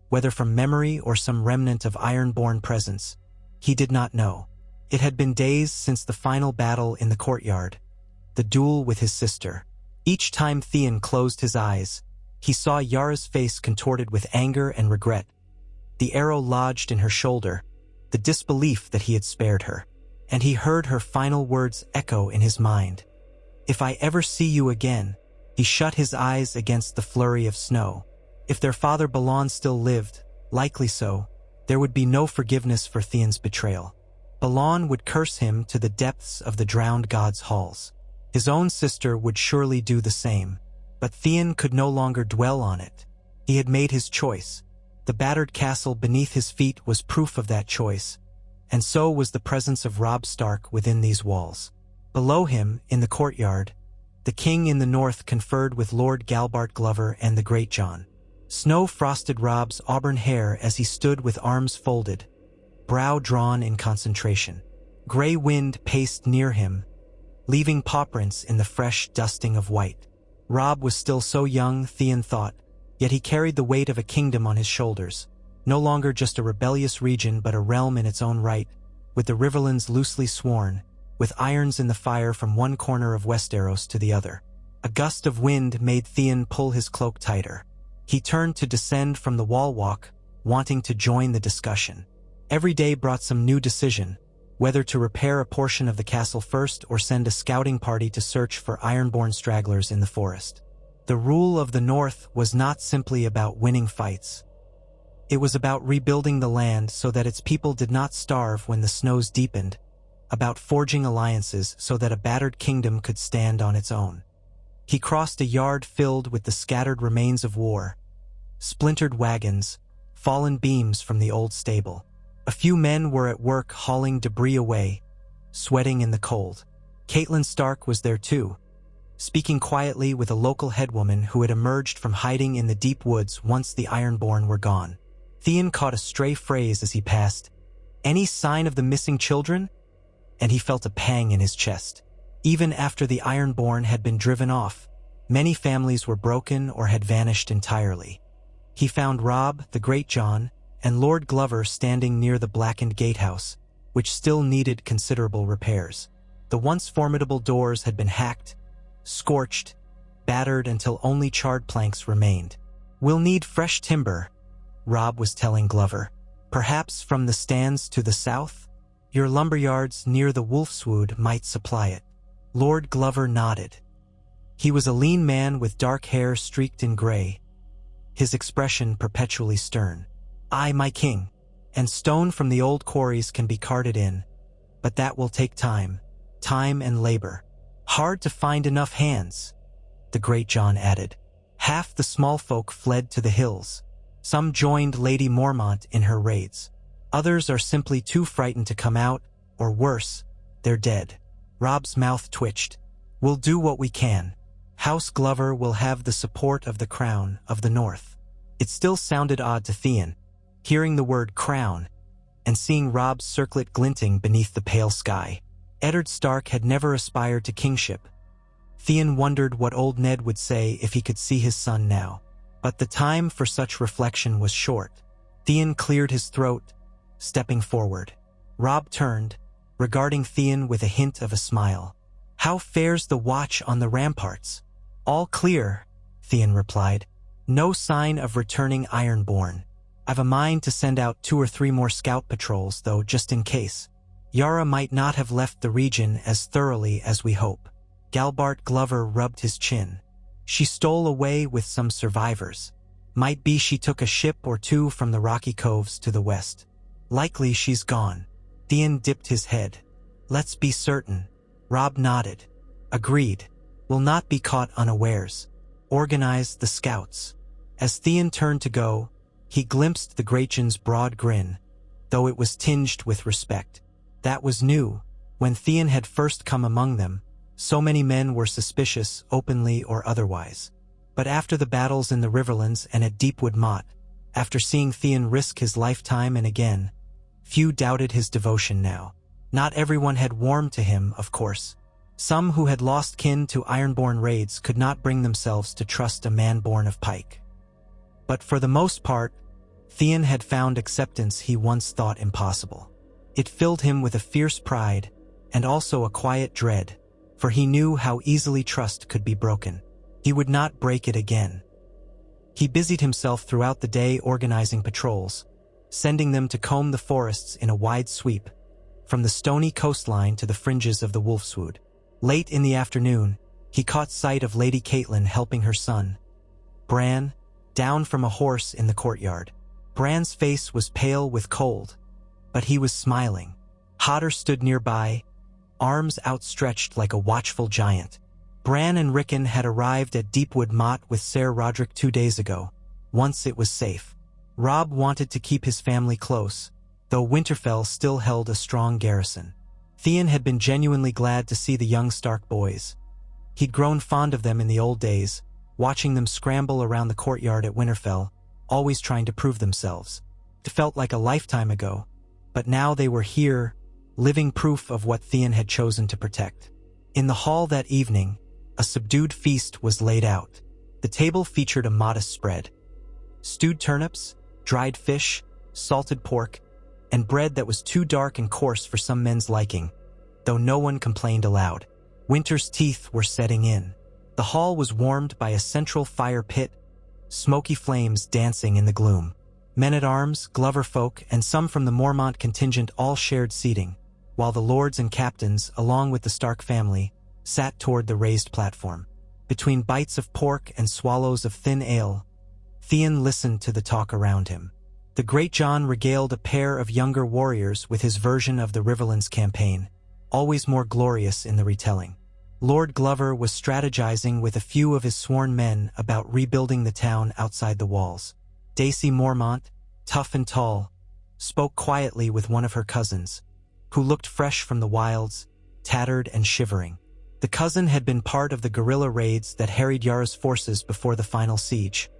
whether from memory or some remnant of ironborn presence. He did not know. It had been days since the final battle in the courtyard, the duel with his sister. Each time Theon closed his eyes, he saw Yara's face contorted with anger and regret, the arrow lodged in her shoulder, the disbelief that he had spared her. And he heard her final words echo in his mind. "If I ever see you again." He shut his eyes against the flurry of snow. If their father Balon still lived, likely so, there would be no forgiveness for Theon's betrayal. Balon would curse him to the depths of the drowned god's halls. His own sister would surely do the same, but Theon could no longer dwell on it. He had made his choice. The battered castle beneath his feet was proof of that choice, and so was the presence of Robb Stark within these walls. Below him, in the courtyard, the king in the north conferred with Lord Galbart Glover and the Great John. Snow frosted Robb's auburn hair as he stood with arms folded, brow drawn in concentration. Grey wind paced near him, leaving pawprints in the fresh dusting of white. Robb was still so young, Theon thought, yet he carried the weight of a kingdom on his shoulders. No longer just a rebellious region but a realm in its own right, with the riverlands loosely sworn, with irons in the fire from one corner of Westeros to the other. A gust of wind made Theon pull his cloak tighter. He turned to descend from the wall walk, wanting to join the discussion. Every day brought some new decision, whether to repair a portion of the castle first or send a scouting party to search for ironborn stragglers in the forest. The rule of the North was not simply about winning fights. It was about rebuilding the land so that its people did not starve when the snows deepened, about forging alliances so that a battered kingdom could stand on its own. He crossed a yard filled with the scattered remains of war, splintered wagons, fallen beams from the old stable. A few men were at work hauling debris away, sweating in the cold. Caitlin Stark was there too, speaking quietly with a local headwoman who had emerged from hiding in the deep woods once the Ironborn were gone. Theon caught a stray phrase as he passed. "Any sign of the missing children?" And he felt a pang in his chest. Even after the Ironborn had been driven off, many families were broken or had vanished entirely. He found Robb, the Great John, and Lord Glover standing near the blackened gatehouse, which still needed considerable repairs. The once formidable doors had been hacked, scorched, battered until only charred planks remained. "We'll need fresh timber," Robb was telling Glover. "Perhaps from the stands to the south? Your lumberyards near the Wolfswood might supply it." Lord Glover nodded. He was a lean man with dark hair streaked in gray, his expression perpetually stern. "Aye, my king, and stone from the old quarries can be carted in, but that will take time and labor. Hard to find enough hands," the Great John added. Half the small folk fled to the hills. Some joined Lady Mormont in her raids. Others are simply too frightened to come out, or worse, they're dead. Robb's mouth twitched. "We'll do what we can. House Glover will have the support of the Crown of the North." It still sounded odd to Theon, hearing the word crown, and seeing Robb's circlet glinting beneath the pale sky. Eddard Stark had never aspired to kingship. Theon wondered what old Ned would say if he could see his son now. But the time for such reflection was short. Theon cleared his throat, stepping forward. Robb turned, regarding Theon with a hint of a smile. "How fares the watch on the ramparts?" "All clear," Theon replied. "No sign of returning Ironborn. I've a mind to send out 2 or 3 more scout patrols, though, just in case. Yara might not have left the region as thoroughly as we hope." Galbart Glover rubbed his chin. She stole away with some survivors. Might be she took a ship or two from the rocky coves to the west. Likely she's gone. Theon dipped his head. Let's be certain. Robb nodded. Agreed. Will not be caught unawares. Organize the scouts. As Theon turned to go, he glimpsed the Greyjoy's broad grin, though it was tinged with respect. That was new. When Theon had first come among them, so many men were suspicious, openly or otherwise. But after the battles in the riverlands and at Deepwood Mot, after seeing Theon risk his life time and again, few doubted his devotion now. Not everyone had warmed to him, of course. Some who had lost kin to ironborn raids could not bring themselves to trust a man born of pike. But for the most part, Theon had found acceptance he once thought impossible. It filled him with a fierce pride and also a quiet dread, for he knew how easily trust could be broken. He would not break it again. He busied himself throughout the day organizing patrols, sending them to comb the forests in a wide sweep, from the stony coastline to the fringes of the Wolfswood. Late in the afternoon, he caught sight of Lady Cailin helping her son, Bran, down from a horse in the courtyard. Bran's face was pale with cold, but he was smiling. Hodder stood nearby, arms outstretched like a watchful giant. Bran and Rickon had arrived at Deepwood Mot with Ser Rodrik 2 days ago, once it was safe. Robb wanted to keep his family close, though Winterfell still held a strong garrison. Theon had been genuinely glad to see the young Stark boys. He'd grown fond of them in the old days, watching them scramble around the courtyard at Winterfell, always trying to prove themselves. It felt like a lifetime ago, but now they were here, living proof of what Theon had chosen to protect. In the hall that evening, a subdued feast was laid out. The table featured a modest spread. Stewed turnips, dried fish, salted pork, and bread that was too dark and coarse for some men's liking, though no one complained aloud. Winter's teeth were setting in. The hall was warmed by a central fire pit, smoky flames dancing in the gloom. Men-at-arms, Glover folk, and some from the Mormont contingent all shared seating, while the lords and captains, along with the Stark family, sat toward the raised platform. Between bites of pork and swallows of thin ale, Theon listened to the talk around him. The Great John regaled a pair of younger warriors with his version of the Riverlands campaign, always more glorious in the retelling. Lord Glover was strategizing with a few of his sworn men about rebuilding the town outside the walls. Daisy Mormont, tough and tall, spoke quietly with one of her cousins, who looked fresh from the wilds, tattered and shivering. The cousin had been part of the guerrilla raids that harried Yara's forces before the final siege,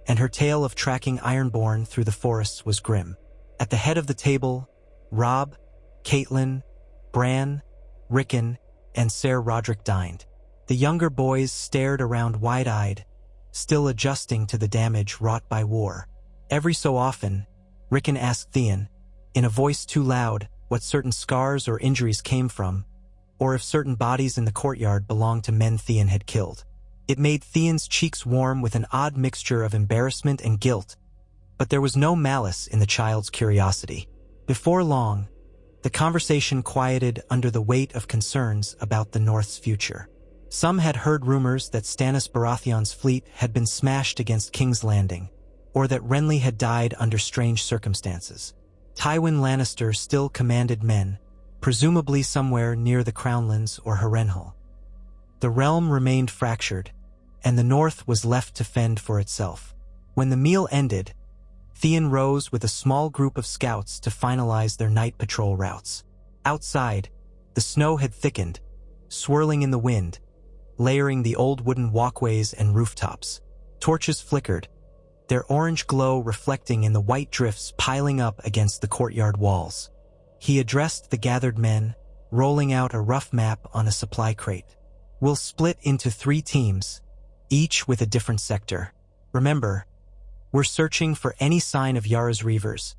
and her tale of tracking ironborn through the forests was grim. At the head of the table, Robb, Cailin, Bran, Rickon, and Ser Rodrik dined. The younger boys stared around wide-eyed, still adjusting to the damage wrought by war. Every so often, Rickon asked Theon, in a voice too loud, what certain scars or injuries came from, or if certain bodies in the courtyard belonged to men Theon had killed. It made Theon's cheeks warm with an odd mixture of embarrassment and guilt, but there was no malice in the child's curiosity. Before long, the conversation quieted under the weight of concerns about the North's future. Some had heard rumors that Stannis Baratheon's fleet had been smashed against King's Landing, or that Renly had died under strange circumstances. Tywin Lannister still commanded men, presumably somewhere near the Crownlands or Harrenhal. The realm remained fractured, and the North was left to fend for itself. When the meal ended, Theon rose with a small group of scouts to finalize their night patrol routes. Outside, the snow had thickened, swirling in the wind, layering the old wooden walkways and rooftops. Torches flickered, their orange glow reflecting in the white drifts piling up against the courtyard walls. He addressed the gathered men, rolling out a rough map on a supply crate. We'll split into 3 teams, each with a different sector. Remember, we're searching for any sign of Yara's Reavers,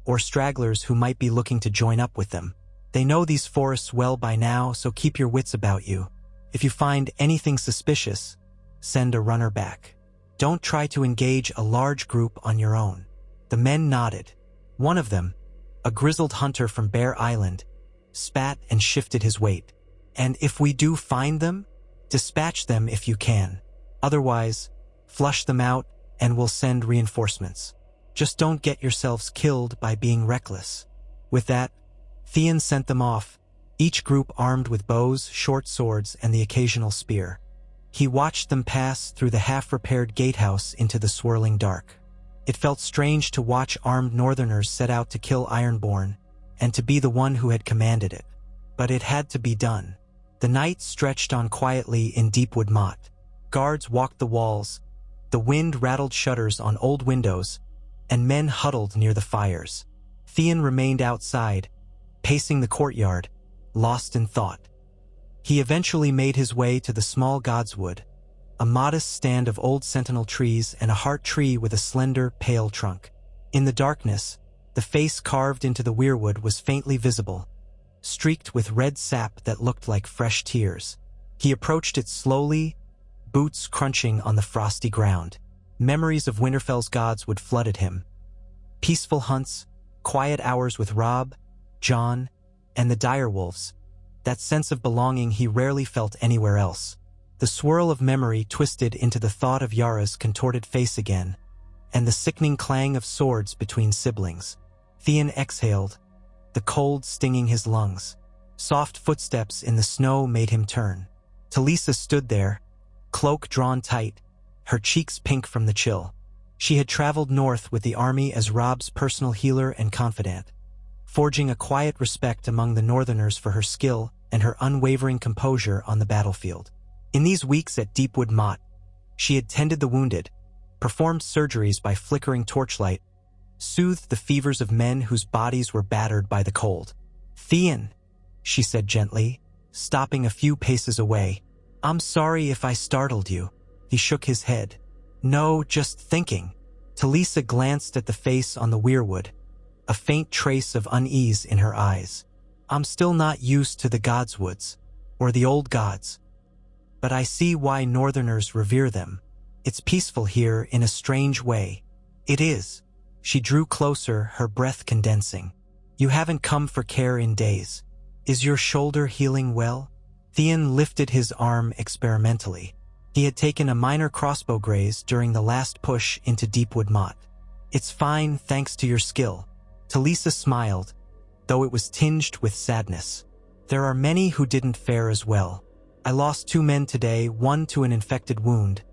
or stragglers who might be looking to join up with them. They know these forests well by now, so keep your wits about you. If you find anything suspicious, send a runner back. Don't try to engage a large group on your own. The men nodded. One of them, a grizzled hunter from Bear Island, spat and shifted his weight. And if we do find them, dispatch them if you can. Otherwise, flush them out and we'll send reinforcements. Just don't get yourselves killed by being reckless." With that, Theon sent them off, each group armed with bows, short swords, and the occasional spear. He watched them pass through the half-repaired gatehouse into the swirling dark. It felt strange to watch armed northerners set out to kill Ironborn, and to be the one who had commanded it. But it had to be done. The night stretched on quietly in Deepwood Mot. Guards walked the walls, the wind rattled shutters on old windows, and men huddled near the fires. Theon remained outside, pacing the courtyard, lost in thought. He eventually made his way to the small godswood, a modest stand of old sentinel trees and a heart tree with a slender, pale trunk. In the darkness, the face carved into the weirwood was faintly visible, streaked with red sap that looked like fresh tears. He approached it slowly, boots crunching on the frosty ground. Memories of Winterfell's godswood flooded him. Peaceful hunts, quiet hours with Robb, Jon, and the direwolves. That sense of belonging he rarely felt anywhere else. The swirl of memory twisted into the thought of Yara's contorted face again, and the sickening clang of swords between siblings. Theon exhaled, the cold stinging his lungs. Soft footsteps in the snow made him turn. Talisa stood there, cloak drawn tight, her cheeks pink from the chill. She had traveled north with the army as Robb's personal healer and confidant, forging a quiet respect among the northerners for her skill and her unwavering composure on the battlefield. In these weeks at Deepwood Mot, she had tended the wounded, performed surgeries by flickering torchlight, soothed the fevers of men whose bodies were battered by the cold. "Theon," she said gently, stopping a few paces away. "I'm sorry if I startled you." He shook his head. "No, just thinking." Talisa glanced at the face on the weirwood, a faint trace of unease in her eyes. "I'm still not used to the godswoods, or the old gods. But I see why northerners revere them. It's peaceful here in a strange way." "It is." She drew closer, her breath condensing. "You haven't come for care in days. Is your shoulder healing well?" Theon lifted his arm experimentally. He had taken a minor crossbow graze during the last push into Deepwood Mot. "It's fine, thanks to your skill." Talisa smiled, though it was tinged with sadness. "There are many who didn't fare as well. I lost 2 men today, one to an infected wound,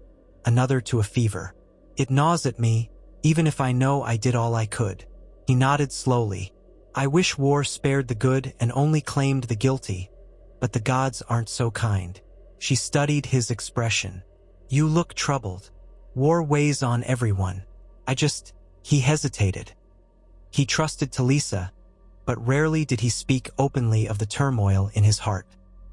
another to a fever. It gnaws at me, even if I know I did all I could." He nodded slowly. "I wish war spared the good and only claimed the guilty, but the gods aren't so kind." She studied his expression. "You look troubled. War weighs on everyone. He hesitated. He trusted Talisa, but rarely did he speak openly of the turmoil in his heart.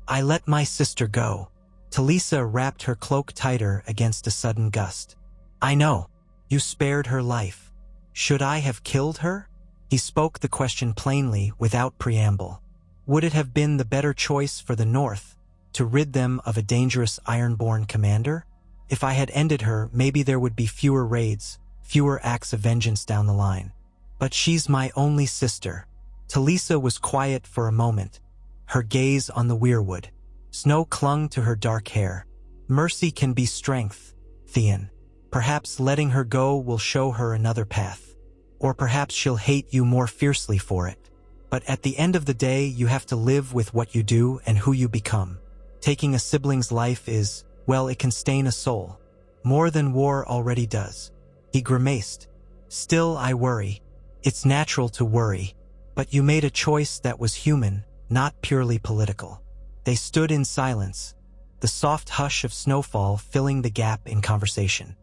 "I let my sister go." Talisa wrapped her cloak tighter against a sudden gust. "I know. You spared her life. Should I have killed her?" He spoke the question plainly, without preamble. Would it have been the better choice for the North to rid them of a dangerous Ironborn commander? If I had ended her, maybe there would be fewer raids, fewer acts of vengeance down the line. But she's my only sister. Talisa was quiet for a moment, her gaze on the weirwood. Snow clung to her dark hair. "Mercy can be strength, Theon. Perhaps letting her go will show her another path. Or perhaps she'll hate you more fiercely for it. But at the end of the day, you have to live with what you do and who you become. Taking a sibling's life is, well, it can stain a soul. More than war already does." He grimaced. "Still, I worry. It's natural to worry. But you made a choice that was human, not purely political." They stood in silence, the soft hush of snowfall filling the gap in conversation.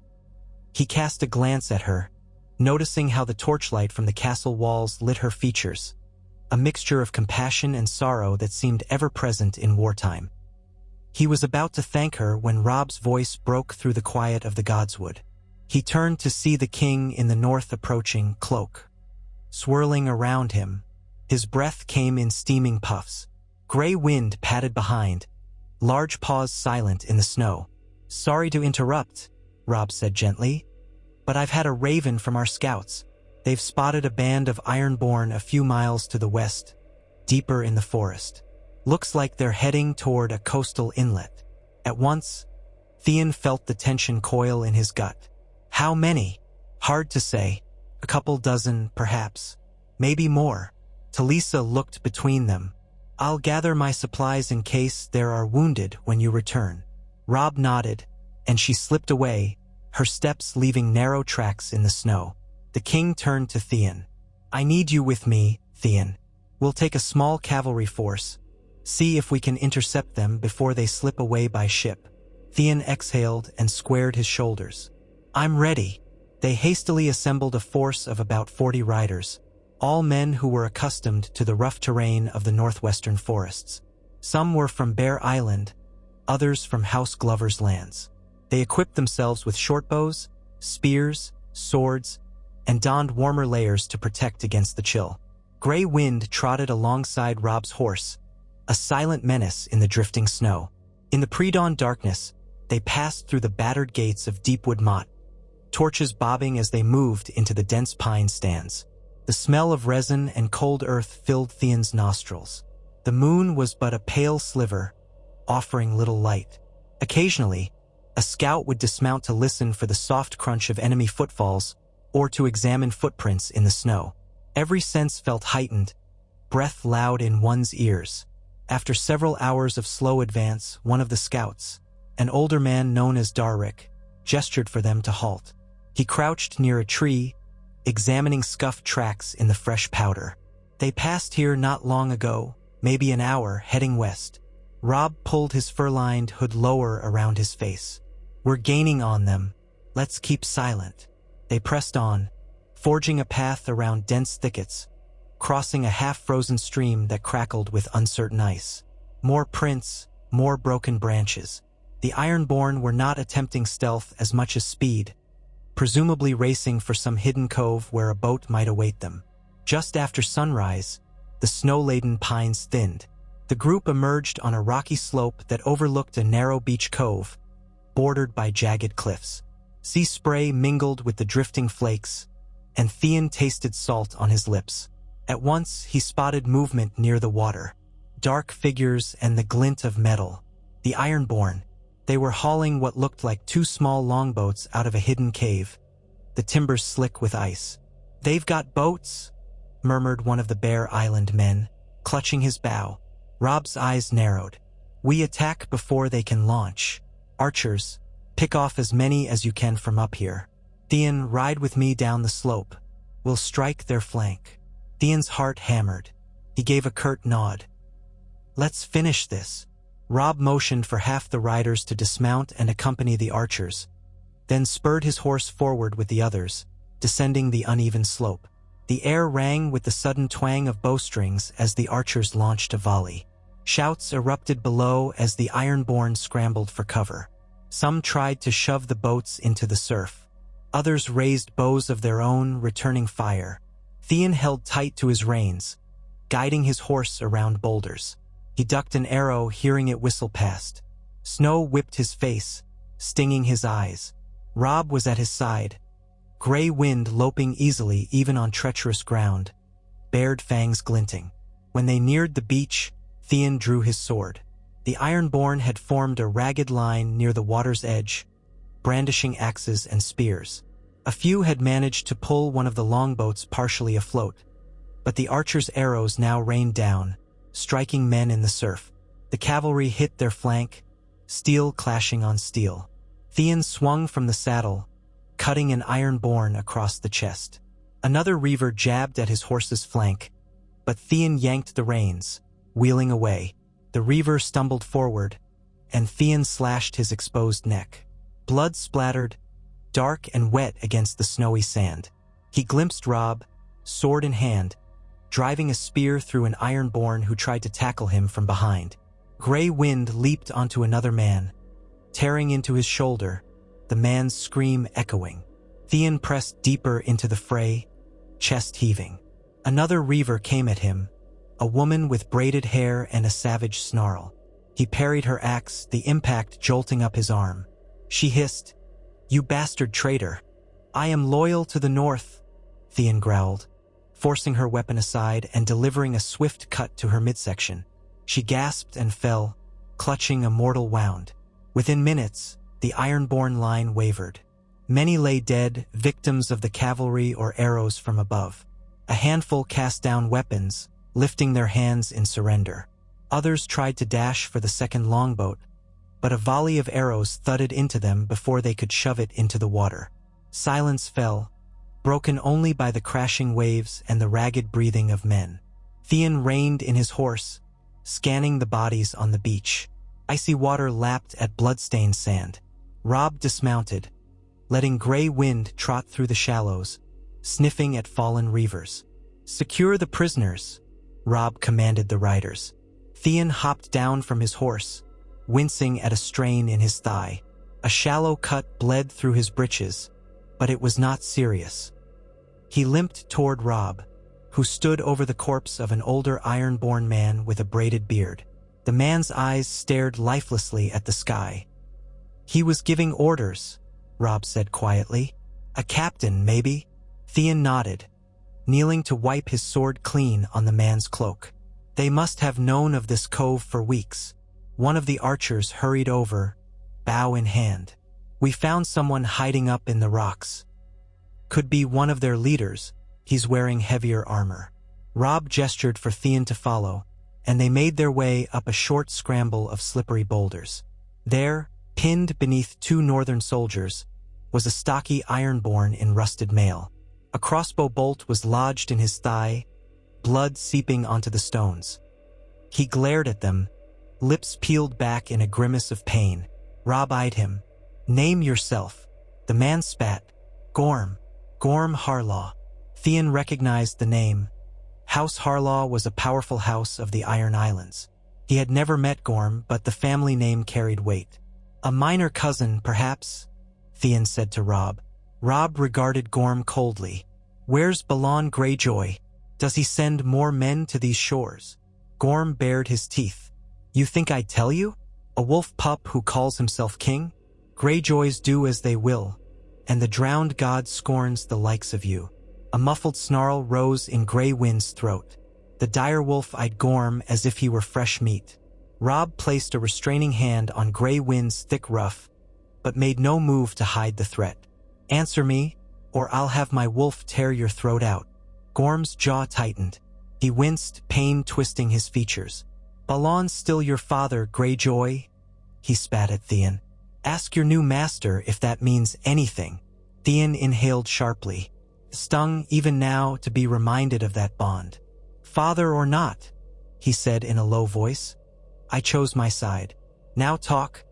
He cast a glance at her, noticing how the torchlight from the castle walls lit her features, a mixture of compassion and sorrow that seemed ever present in wartime. He was about to thank her when Robb's voice broke through the quiet of the godswood. He turned to see the king in the north approaching, cloak swirling around him. His breath came in steaming puffs. Gray wind patted behind, large paws silent in the snow. "Sorry to interrupt," Robb said gently, "but I've had a raven from our scouts. They've spotted a band of Ironborn a few miles to the west, deeper in the forest. Looks like they're heading toward a coastal inlet." At once, Theon felt the tension coil in his gut. How many? Hard to say. A couple dozen, perhaps. Maybe more. Talisa looked between them. I'll gather my supplies in case there are wounded when you return. Robb nodded, and she slipped away, her steps leaving narrow tracks in the snow. The king turned to Theon. I need you with me, Theon. We'll take a small cavalry force. See if we can intercept them before they slip away by ship. Theon exhaled and squared his shoulders. I'm ready. They hastily assembled a force of about 40 riders, all men who were accustomed to the rough terrain of the northwestern forests. Some were from Bear Island, others from House Glover's lands. They equipped themselves with shortbows, spears, swords, and donned warmer layers to protect against the chill. Grey Wind trotted alongside Robb's horse, a silent menace in the drifting snow. In the pre-dawn darkness, they passed through the battered gates of Deepwood Mot, torches bobbing as they moved into the dense pine stands. The smell of resin and cold earth filled Theon's nostrils. The moon was but a pale sliver, offering little light. Occasionally, a scout would dismount to listen for the soft crunch of enemy footfalls or to examine footprints in the snow. Every sense felt heightened, breath loud in one's ears. After several hours of slow advance, one of the scouts, an older man known as Darrick, gestured for them to halt. He crouched near a tree, examining scuffed tracks in the fresh powder. They passed here not long ago, maybe an hour, heading west. Robb pulled his fur-lined hood lower around his face. We're gaining on them. Let's keep silent. They pressed on, forging a path around dense thickets, crossing a half-frozen stream that crackled with uncertain ice. More prints, more broken branches. The ironborn were not attempting stealth as much as speed, presumably racing for some hidden cove where a boat might await them. Just after sunrise, the snow-laden pines thinned. The group emerged on a rocky slope that overlooked a narrow beach cove, bordered by jagged cliffs. Sea spray mingled with the drifting flakes, and Theon tasted salt on his lips. At once, he spotted movement near the water. Dark figures and the glint of metal. The ironborn. They were hauling what looked like two small longboats out of a hidden cave, the timbers slick with ice. They've got boats, murmured one of the Bear Island men, clutching his bow. Robb's eyes narrowed. We attack before they can launch. Archers, pick off as many as you can from up here. Theon, ride with me down the slope. We'll strike their flank. Theon's heart hammered. He gave a curt nod. Let's finish this. Robb motioned for half the riders to dismount and accompany the archers, then spurred his horse forward with the others, descending the uneven slope. The air rang with the sudden twang of bowstrings as the archers launched a volley. Shouts erupted below as the ironborn scrambled for cover. Some tried to shove the boats into the surf. Others raised bows of their own, returning fire. Theon held tight to his reins, guiding his horse around boulders. He ducked an arrow, hearing it whistle past. Snow whipped his face, stinging his eyes. Robb was at his side, Grey Wind loping easily even on treacherous ground, bared fangs glinting. When they neared the beach, Theon drew his sword. The ironborn had formed a ragged line near the water's edge, brandishing axes and spears. A few had managed to pull one of the longboats partially afloat, but the archers' arrows now rained down, striking men in the surf. The cavalry hit their flank, steel clashing on steel. Theon swung from the saddle, cutting an ironborn across the chest. Another reaver jabbed at his horse's flank, but Theon yanked the reins, wheeling away. The reaver stumbled forward, and Theon slashed his exposed neck. Blood splattered, dark and wet against the snowy sand. He glimpsed Robb, sword in hand, driving a spear through an ironborn who tried to tackle him from behind. Grey Wind leaped onto another man, tearing into his shoulder, the man's scream echoing. Theon pressed deeper into the fray, chest heaving. Another reaver came at him, a woman with braided hair and a savage snarl. He parried her axe, the impact jolting up his arm. She hissed, "You bastard traitor! I am loyal to the North," Theon growled, forcing her weapon aside and delivering a swift cut to her midsection. She gasped and fell, clutching a mortal wound. Within minutes, the ironborn line wavered. Many lay dead, victims of the cavalry or arrows from above. A handful cast down weapons, lifting their hands in surrender. Others tried to dash for the second longboat, but a volley of arrows thudded into them before they could shove it into the water. Silence fell, broken only by the crashing waves and the ragged breathing of men. Theon reined in his horse, scanning the bodies on the beach. Icy water lapped at blood-stained sand. Robb dismounted, letting Grey Wind trot through the shallows, sniffing at fallen reavers. "Secure the prisoners," Robb commanded the riders. Theon hopped down from his horse, wincing at a strain in his thigh. A shallow cut bled through his breeches, but it was not serious. He limped toward Robb, who stood over the corpse of an older ironborn man with a braided beard. The man's eyes stared lifelessly at the sky. "He was giving orders," Robb said quietly. "A captain, maybe?" Theon nodded, kneeling to wipe his sword clean on the man's cloak. "They must have known of this cove for weeks." One of the archers hurried over, bow in hand. "We found someone hiding up in the rocks. Could be one of their leaders. He's wearing heavier armor." Robb gestured for Theon to follow, and they made their way up a short scramble of slippery boulders. There, pinned beneath two northern soldiers, was a stocky ironborn in rusted mail. A crossbow bolt was lodged in his thigh, blood seeping onto the stones. He glared at them, lips peeled back in a grimace of pain. Robb eyed him. "Name yourself." The man spat. "Gorm. Gorm Harlaw." Theon recognized the name. House Harlaw was a powerful house of the Iron Islands. He had never met Gorm, but the family name carried weight. "A minor cousin, perhaps," Theon said to Robb. Robb regarded Gorm coldly. "Where's Balon Greyjoy? Does he send more men to these shores?" Gorm bared his teeth. "You think I'd tell you? A wolf pup who calls himself king? Greyjoys do as they will, and the drowned god scorns the likes of you." A muffled snarl rose in Grey Wind's throat. The direwolf eyed Gorm as if he were fresh meat. Robb placed a restraining hand on Grey Wind's thick ruff, but made no move to hide the threat. "Answer me, or I'll have my wolf tear your throat out." Gorm's jaw tightened. He winced, pain twisting his features. "Balon's still your father, Greyjoy," he spat at Theon. "Ask your new master if that means anything." Theon inhaled sharply, stung even now to be reminded of that bond. "Father or not," he said in a low voice, "I chose my side. Now talk,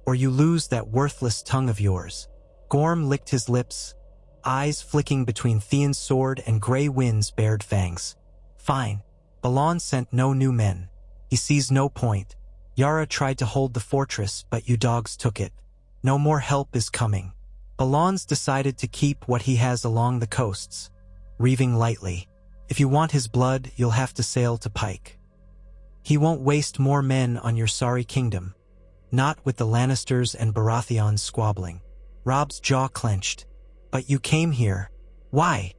or you lose that worthless tongue of yours." Gorm licked his lips, eyes flicking between Theon's sword and Grey Wind's bared fangs. "Fine. Balon sent no new men. He sees no point. Yara tried to hold the fortress, but you dogs took it. No more help is coming. Balon's decided to keep what he has along the coasts, reaving lightly. If you want his blood, you'll have to sail to Pike. He won't waste more men on your sorry kingdom. Not with the Lannisters and Baratheons squabbling." Robb's jaw clenched. "But you came here. Why?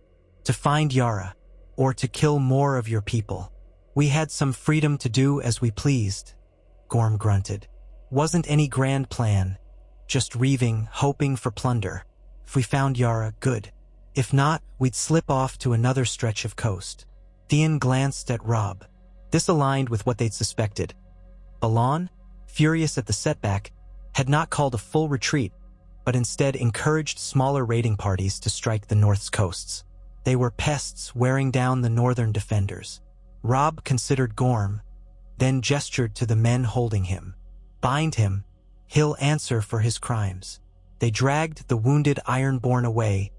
To find Yara, or to kill more of your people?" "We had some freedom to do as we pleased," Gorm grunted. "Wasn't any grand plan. Just reaving, hoping for plunder. If we found Yara, good. If not, we'd slip off to another stretch of coast." Theon glanced at Robb. This aligned with what they'd suspected. Balon, furious at the setback, had not called a full retreat, but instead encouraged smaller raiding parties to strike the North's coasts. They were pests wearing down the northern defenders. Robb considered Gorm, then gestured to the men holding him. "Bind him. He'll answer for his crimes." They dragged the wounded Ironborn away,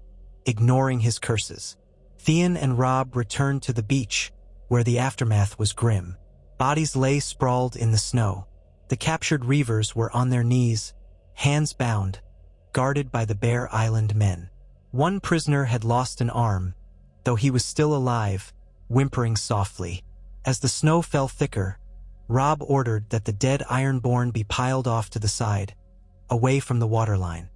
ignoring his curses. Theon and Robb returned to the beach, where the aftermath was grim. Bodies lay sprawled in the snow. The captured reavers were on their knees, hands bound, guarded by the Bear Island men. One prisoner had lost an arm, though he was still alive, whimpering softly. As the snow fell thicker, Robb ordered that the dead Ironborn be piled off to the side, away from the waterline.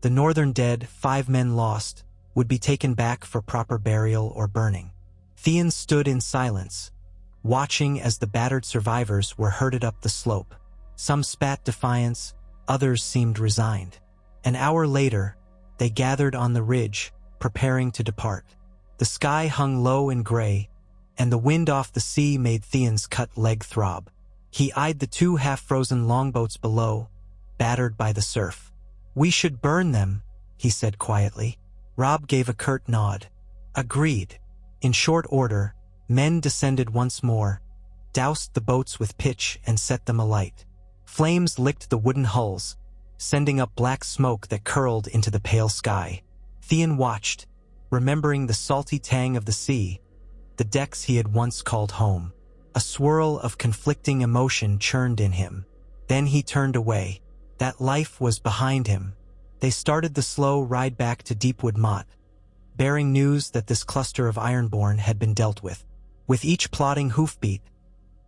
The northern dead, 5 men lost, would be taken back for proper burial or burning. Theon stood in silence, watching as the battered survivors were herded up the slope. Some spat defiance, Others seemed resigned. An hour later, they gathered on the ridge, preparing to depart. The sky hung low and gray, and the wind off the sea made Theon's cut leg throb. He eyed the two half-frozen longboats below, battered by the surf. "We should burn them," he said quietly. Robb gave a curt nod. Agreed. In short order, men descended once more, doused the boats with pitch and set them alight. Flames licked the wooden hulls, sending up black smoke that curled into the pale sky. Theon watched, remembering the salty tang of the sea, the decks he had once called home. A swirl of conflicting emotion churned in him. Then he turned away. That life was behind him. They started the slow ride back to Deepwood Mot, bearing news that this cluster of ironborn had been dealt with. With each plodding hoofbeat,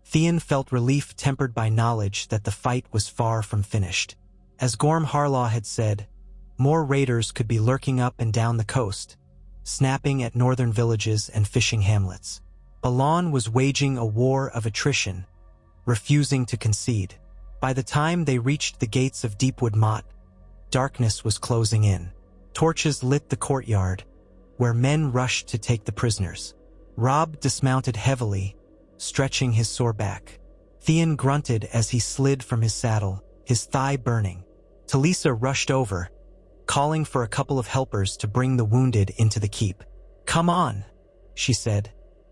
Theon felt relief tempered by knowledge that the fight was far from finished. As Gorm Harlaw had said, more raiders could be lurking up and down the coast, snapping at northern villages and fishing hamlets. Balon was waging a war of attrition, refusing to concede. By the time they reached the gates of Deepwood Mot, darkness was closing in. Torches lit the courtyard, where men rushed to take the prisoners. Robb dismounted heavily, stretching his sore back. Theon grunted as he slid from his saddle, his thigh burning. Talisa rushed over, calling for a couple of helpers to bring the wounded into the keep. "Come on," she said,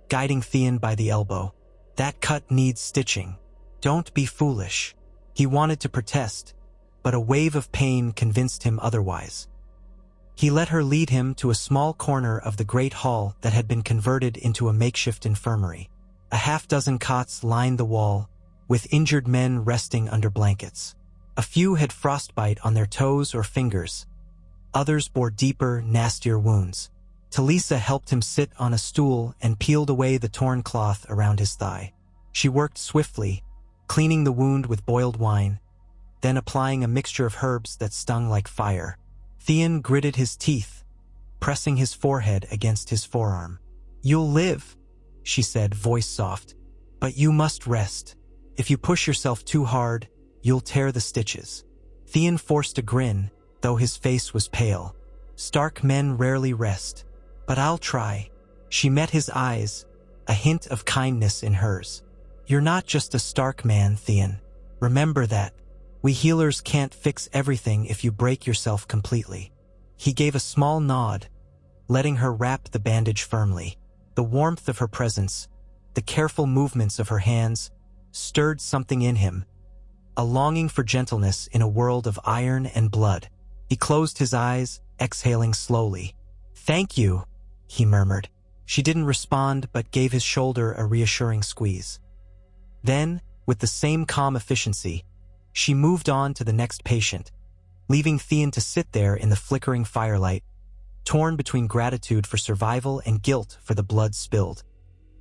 guiding Theon by the elbow. "That cut needs stitching. Don't be foolish." He wanted to protest, but a wave of pain convinced him otherwise. He let her lead him to a small corner of the great hall that had been converted into a makeshift infirmary. A half-dozen cots lined the wall, with injured men resting under blankets. A few had frostbite on their toes or fingers. Others bore deeper, nastier wounds. Talisa helped him sit on a stool and peeled away the torn cloth around his thigh. She worked swiftly, cleaning the wound with boiled wine, then applying a mixture of herbs that stung like fire. Theon gritted his teeth, pressing his forehead against his forearm. "You'll live," she said, voice soft, "but you must rest. If you push yourself too hard, you'll tear the stitches." Theon forced a grin, though his face was pale. Stark men rarely rest. "But I'll try." She met his eyes, a hint of kindness in hers. "You're not just a Stark man, Theon. Remember that. We healers can't fix everything if you break yourself completely." He gave a small nod, letting her wrap the bandage firmly. The warmth of her presence, the careful movements of her hands, stirred something in him, a longing for gentleness in a world of iron and blood. He closed his eyes, exhaling slowly. "Thank you," he murmured. She didn't respond but gave his shoulder a reassuring squeeze. Then, with the same calm efficiency, she moved on to the next patient, leaving Theon to sit there in the flickering firelight, torn between gratitude for survival and guilt for the blood spilled.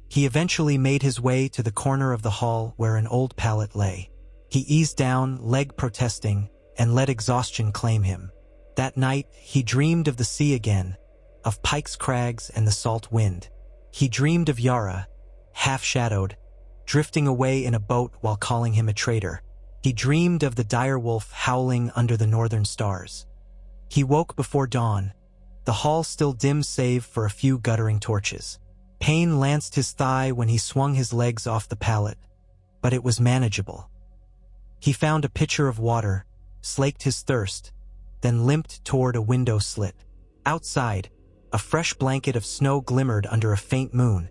He eventually made his way to the corner of the hall where an old pallet lay. He eased down, leg protesting, and let exhaustion claim him. That night, he dreamed of the sea again, of Pike's Crags and the salt wind. He dreamed of Yara, half-shadowed, drifting away in a boat while calling him a traitor. He dreamed of the direwolf howling under the northern stars. He woke before dawn, the hall still dim save for a few guttering torches. Pain lanced his thigh when he swung his legs off the pallet, but it was manageable. He found a pitcher of water, slaked his thirst, then limped toward a window slit. Outside, a fresh blanket of snow glimmered under a faint moon,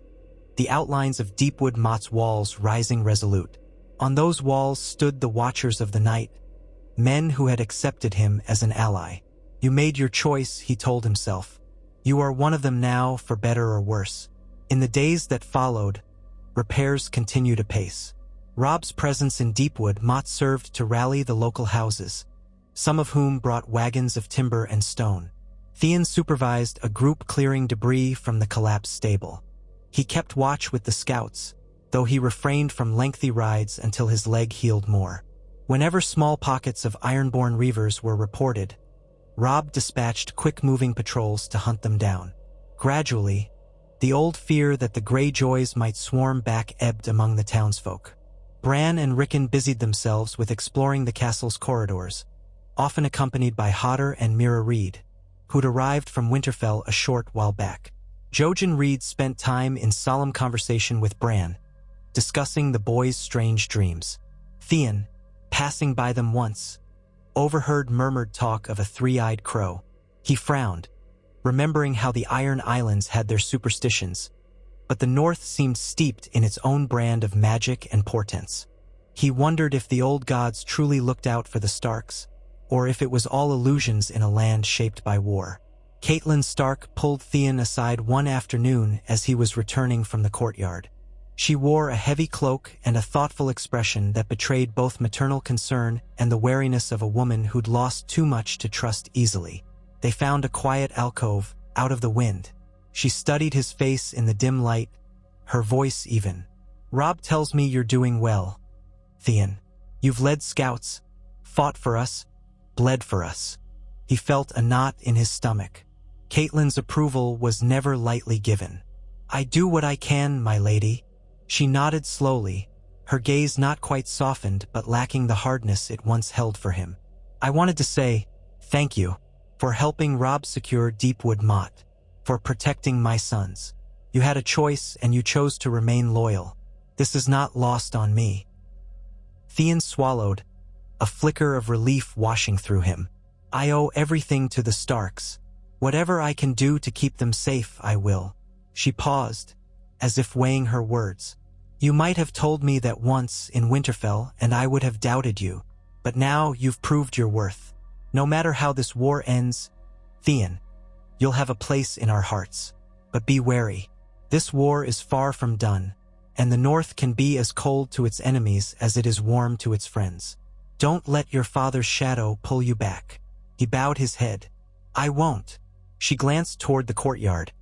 the outlines of Deepwood Mot's walls rising resolute. On those walls stood the Watchers of the Night, men who had accepted him as an ally. "You made your choice," he told himself. "You are one of them now, for better or worse." In the days that followed, repairs continued apace. Robb's presence in Deepwood Mot served to rally the local houses, some of whom brought wagons of timber and stone. Theon supervised a group clearing debris from the collapsed stable. He kept watch with the scouts, though he refrained from lengthy rides until his leg healed more. Whenever small pockets of ironborn reavers were reported, Robb dispatched quick-moving patrols to hunt them down. Gradually, the old fear that the Greyjoys might swarm back ebbed among the townsfolk. Bran and Rickon busied themselves with exploring the castle's corridors, often accompanied by Hodder and Mira Reed, who'd arrived from Winterfell a short while back. Jojen Reed spent time in solemn conversation with Bran, discussing the boys' strange dreams. Theon, passing by them once, overheard murmured talk of a three-eyed crow. He frowned, remembering how the Iron Islands had their superstitions, but the North seemed steeped in its own brand of magic and portents. He wondered if the old gods truly looked out for the Starks, or if it was all illusions in a land shaped by war. Catelyn Stark pulled Theon aside one afternoon as he was returning from the courtyard. She wore a heavy cloak and a thoughtful expression that betrayed both maternal concern and the wariness of a woman who'd lost too much to trust easily. They found a quiet alcove, out of the wind. She studied his face in the dim light, her voice even. "Robb tells me you're doing well, Theon. You've led scouts, fought for us, bled for us." He felt a knot in his stomach. Catelyn's approval was never lightly given. "I do what I can, my lady." She nodded slowly, her gaze not quite softened but lacking the hardness it once held for him. "I wanted to say thank you for helping Robb secure Deepwood Mot, for protecting my sons. You had a choice and you chose to remain loyal. This is not lost on me." Theon swallowed, a flicker of relief washing through him. "I owe everything to the Starks. Whatever I can do to keep them safe, I will." She paused, as if weighing her words. "You might have told me that once in Winterfell and I would have doubted you, but now you've proved your worth. No matter how this war ends, Theon, you'll have a place in our hearts. But be wary. This war is far from done, and the North can be as cold to its enemies as it is warm to its friends. Don't let your father's shadow pull you back." He bowed his head. "I won't." She glanced toward the courtyard,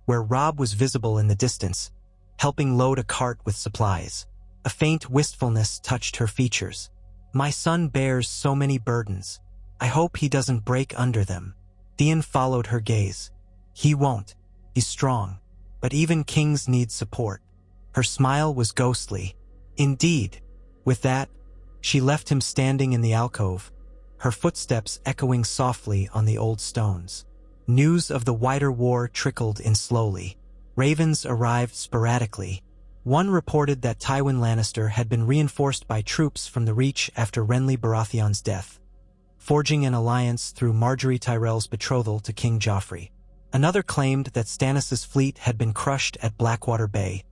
where Robb was visible in the distance, helping load a cart with supplies. A faint wistfulness touched her features. "My son bears so many burdens. I hope he doesn't break under them." Theon followed her gaze. "He won't. He's strong. But even kings need support." Her smile was ghostly. "Indeed." With that, she left him standing in the alcove, her footsteps echoing softly on the old stones. News of the wider war trickled in slowly. Ravens arrived sporadically. One reported that Tywin Lannister had been reinforced by troops from the Reach after Renly Baratheon's death, forging an alliance through Margaery Tyrell's betrothal to King Joffrey. Another claimed that Stannis' fleet had been crushed at Blackwater Bay,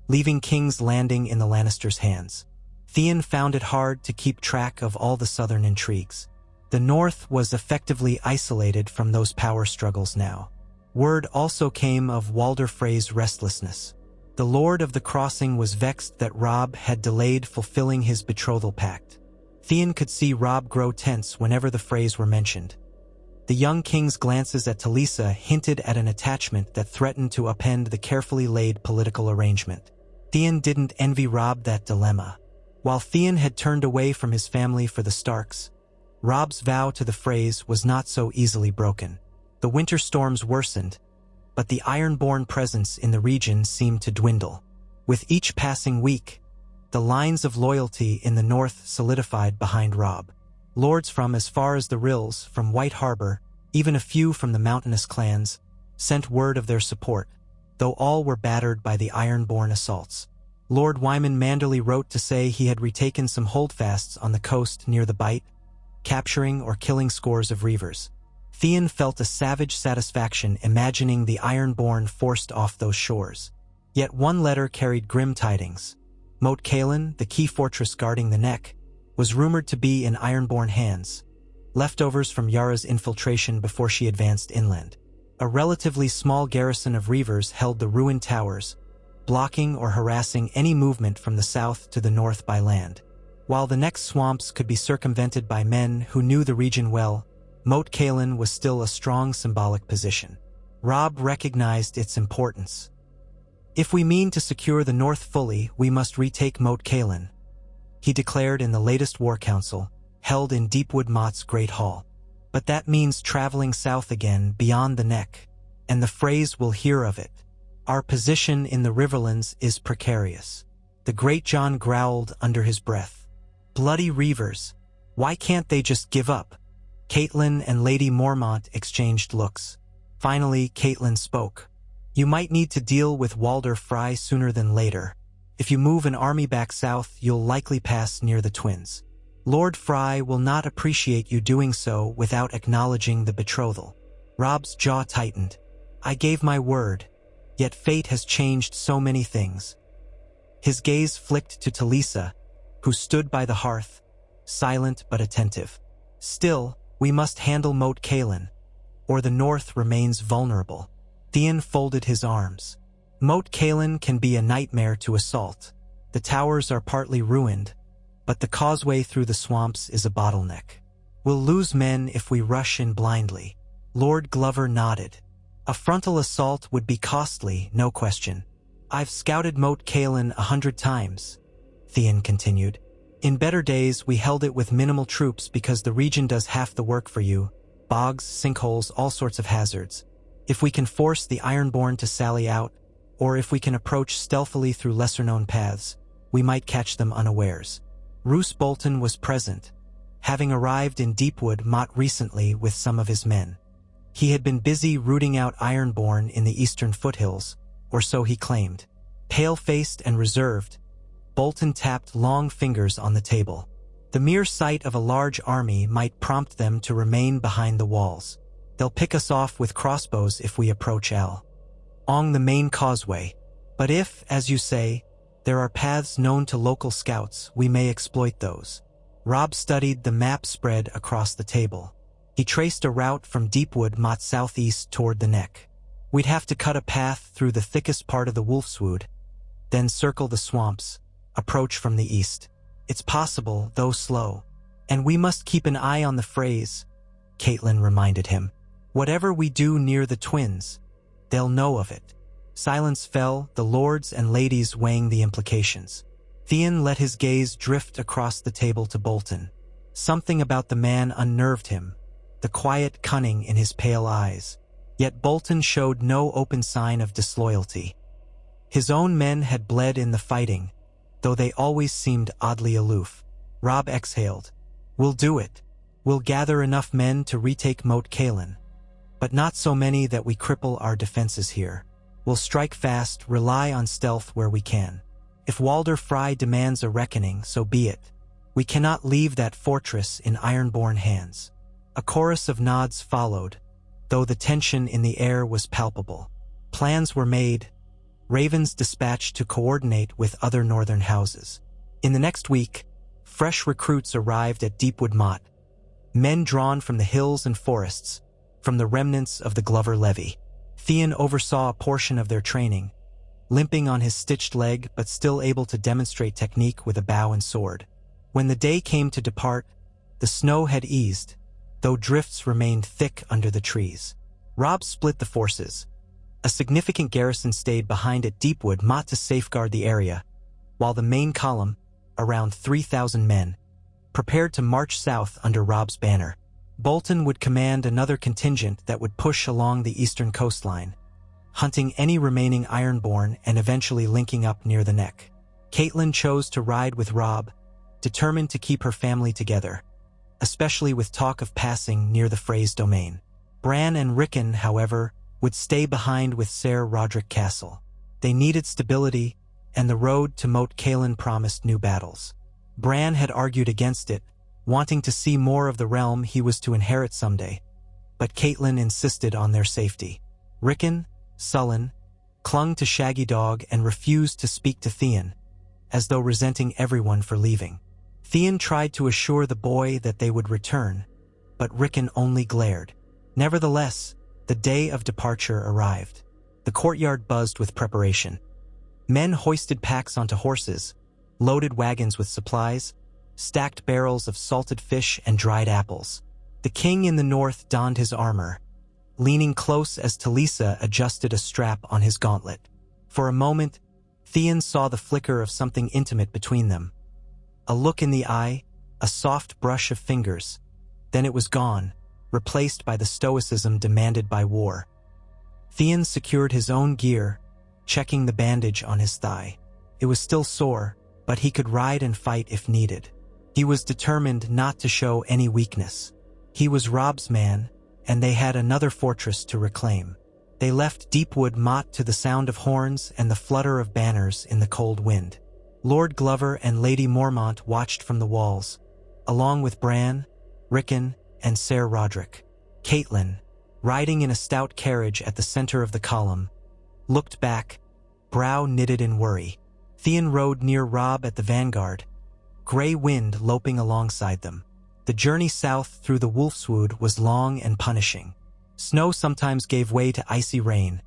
leaving King's Landing in the Lannisters' hands. Theon found it hard to keep track of all the southern intrigues. The North was effectively isolated from those power struggles now. Word also came of Walder Frey's restlessness. The Lord of the Crossing was vexed that Robb had delayed fulfilling his betrothal pact. Theon could see Robb grow tense whenever the Freys were mentioned. The young king's glances at Talisa hinted at an attachment that threatened to upend the carefully laid political arrangement. Theon didn't envy Robb that dilemma. While Theon had turned away from his family for the Starks, Robb's vow to the Freys was not so easily broken. The winter storms worsened, but the ironborn presence in the region seemed to dwindle. With each passing week, the lines of loyalty in the north solidified behind Robb. Lords from as far as the Rills, from White Harbor, even a few from the mountainous clans, sent word of their support, though all were battered by the ironborn assaults. Lord Wyman Manderley wrote to say he had retaken some holdfasts on the coast near the Bight, capturing or killing scores of reavers. Theon felt a savage satisfaction imagining the ironborn forced off those shores. Yet one letter carried grim tidings. Moat Cailin, the key fortress guarding the Neck, was rumored to be in ironborn hands, leftovers from Yara's infiltration before she advanced inland. A relatively small garrison of reavers held the ruined towers, blocking or harassing any movement from the south to the north by land. While the Neck's swamps could be circumvented by men who knew the region well, Moat Cailin was still a strong symbolic position. Robb recognized its importance. "If we mean to secure the north fully, we must retake Moat Cailin," he declared in the latest war council, held in Deepwood Mot's Great Hall. "But that means traveling south again beyond the Neck, and the Freys will hear of it. Our position in the riverlands is precarious." The Great John growled under his breath. "Bloody reavers. Why can't they just give up?" Caitlin and Lady Mormont exchanged looks. Finally, Caitlin spoke. You might need to deal with Walder Frey sooner than later. If you move an army back south, you'll likely pass near the twins. Lord Frey will not appreciate you doing so without acknowledging the betrothal. Robb's jaw tightened. I gave my word, yet fate has changed so many things. His gaze flicked to Talisa, who stood by the hearth, silent but attentive. Still, we must handle Moat Cailin, or the north remains vulnerable. Theon folded his arms. Moat Cailin can be a nightmare to assault. The towers are partly ruined, but the causeway through the swamps is a bottleneck. We'll lose men if we rush in blindly. Lord Glover nodded. A frontal assault would be costly, no question. I've scouted Moat Cailin 100 times, Theon continued. In better days, we held it with minimal troops because the region does half the work for you. Bogs, sinkholes, all sorts of hazards. If we can force the ironborn to sally out, or if we can approach stealthily through lesser-known paths, we might catch them unawares. Roose Bolton was present, having arrived in Deepwood Mot recently with some of his men. He had been busy rooting out ironborn in the eastern foothills, or so he claimed. Pale-faced and reserved, Bolton tapped long fingers on the table. The mere sight of a large army might prompt them to remain behind the walls. They'll pick us off with crossbows if we approach along the main causeway. But if, as you say, there are paths known to local scouts, we may exploit those. Robb studied the map spread across the table. He traced a route from Deepwood Mot southeast toward the neck. We'd have to cut a path through the thickest part of the Wolfswood, then circle the swamps, approach from the east. It's possible, though slow. And we must keep an eye on the Freys, Caitlin reminded him. Whatever we do near the twins, they'll know of it. Silence fell, the lords and ladies weighing the implications. Theon let his gaze drift across the table to Bolton. Something about the man unnerved him, the quiet cunning in his pale eyes. Yet Bolton showed no open sign of disloyalty. His own men had bled in the fighting, though they always seemed oddly aloof. Robb exhaled. We'll do it. We'll gather enough men to retake Moat Cailin. But not so many that we cripple our defenses here. We'll strike fast, rely on stealth where we can. If Walder Frey demands a reckoning, so be it. We cannot leave that fortress in ironborn hands. A chorus of nods followed, though the tension in the air was palpable. Plans were made, ravens dispatched to coordinate with other northern houses. In the next week, fresh recruits arrived at Deepwood Mot, men drawn from the hills and forests, from the remnants of the Glover levy. Theon oversaw a portion of their training, limping on his stitched leg but still able to demonstrate technique with a bow and sword. When the day came to depart, the snow had eased, though drifts remained thick under the trees. Robb split the forces. A significant garrison stayed behind at Deepwood Mot to safeguard the area, while the main column, around 3,000 men, prepared to march south under Robb's banner. Bolton would command another contingent that would push along the eastern coastline, hunting any remaining ironborn and eventually linking up near the neck. Caitlin chose to ride with Robb, determined to keep her family together, especially with talk of passing near the Freys' domain. Bran and Rickon, however, would stay behind with Ser Roderick Castle. They needed stability, and the road to Moat Cailin promised new battles. Bran had argued against it, wanting to see more of the realm he was to inherit someday, but Caitlin insisted on their safety. Rickon, sullen, clung to Shaggy Dog and refused to speak to Theon, as though resenting everyone for leaving. Theon tried to assure the boy that they would return, but Rickon only glared. Nevertheless, the day of departure arrived. The courtyard buzzed with preparation. Men hoisted packs onto horses, loaded wagons with supplies, stacked barrels of salted fish and dried apples. The king in the north donned his armor, leaning close as Talisa adjusted a strap on his gauntlet. For a moment, Theon saw the flicker of something intimate between them. A look in the eye, a soft brush of fingers. Then it was gone, replaced by the stoicism demanded by war. Theon secured his own gear, checking the bandage on his thigh. It was still sore, but he could ride and fight if needed. He was determined not to show any weakness. He was Robb's man, and they had another fortress to reclaim. They left Deepwood Mot to the sound of horns and the flutter of banners in the cold wind. Lord Glover and Lady Mormont watched from the walls, along with Bran, Rickon, and Ser Roderick. Cailin, riding in a stout carriage at the center of the column, looked back, brow knitted in worry. Theon rode near Robb at the vanguard, gray wind loping alongside them. The journey south through the Wolfswood was long and punishing. Snow sometimes gave way to icy rain,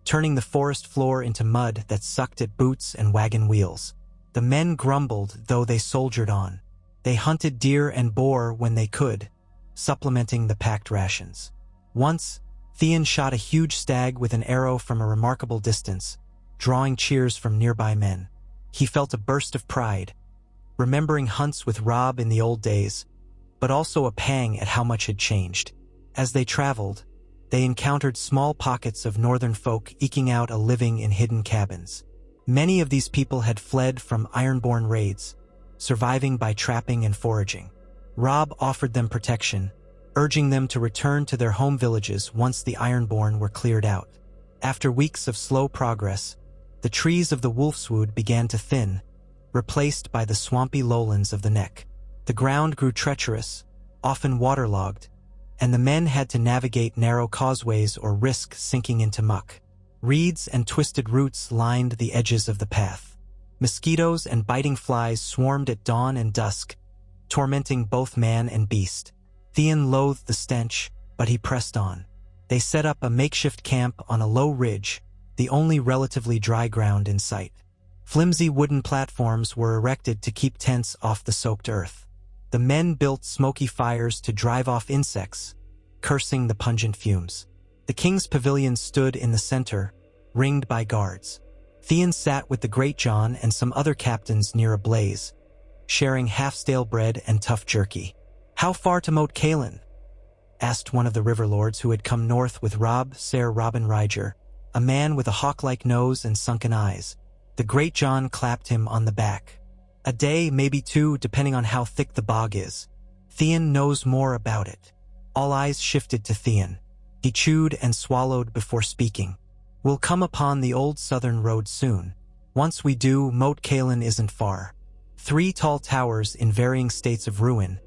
turning the forest floor into mud that sucked at boots and wagon wheels. The men grumbled, though they soldiered on. They hunted deer and boar when they could, supplementing the packed rations. Once, Theon shot a huge stag with an arrow from a remarkable distance, drawing cheers from nearby men. He felt a burst of pride, remembering hunts with Robb in the old days, but also a pang at how much had changed. As they traveled, they encountered small pockets of northern folk eking out a living in hidden cabins. Many of these people had fled from ironborn raids, surviving by trapping and foraging. Robb offered them protection, urging them to return to their home villages once the ironborn were cleared out. After weeks of slow progress, the trees of the Wolfswood began to thin, replaced by the swampy lowlands of the Neck. The ground grew treacherous, often waterlogged, and the men had to navigate narrow causeways or risk sinking into muck. Reeds and twisted roots lined the edges of the path. Mosquitoes and biting flies swarmed at dawn and dusk, tormenting both man and beast. Theon loathed the stench, but he pressed on. They set up a makeshift camp on a low ridge, the only relatively dry ground in sight. Flimsy wooden platforms were erected to keep tents off the soaked earth. The men built smoky fires to drive off insects, cursing the pungent fumes. The king's pavilion stood in the center, ringed by guards. Theon sat with the Great John and some other captains near a blaze, sharing half-stale bread and tough jerky. "How far to Moat Cailin?" asked one of the river lords who had come north with Robb, Ser Robin Ryger, a man with a hawk-like nose and sunken eyes. The Great John clapped him on the back. "A day, maybe two, depending on how thick the bog is. Theon knows more about it." All eyes shifted to Theon. He chewed and swallowed before speaking. "We'll come upon the old southern road soon. Once we do, Moat Cailin isn't far. 3 tall towers in varying states of ruin,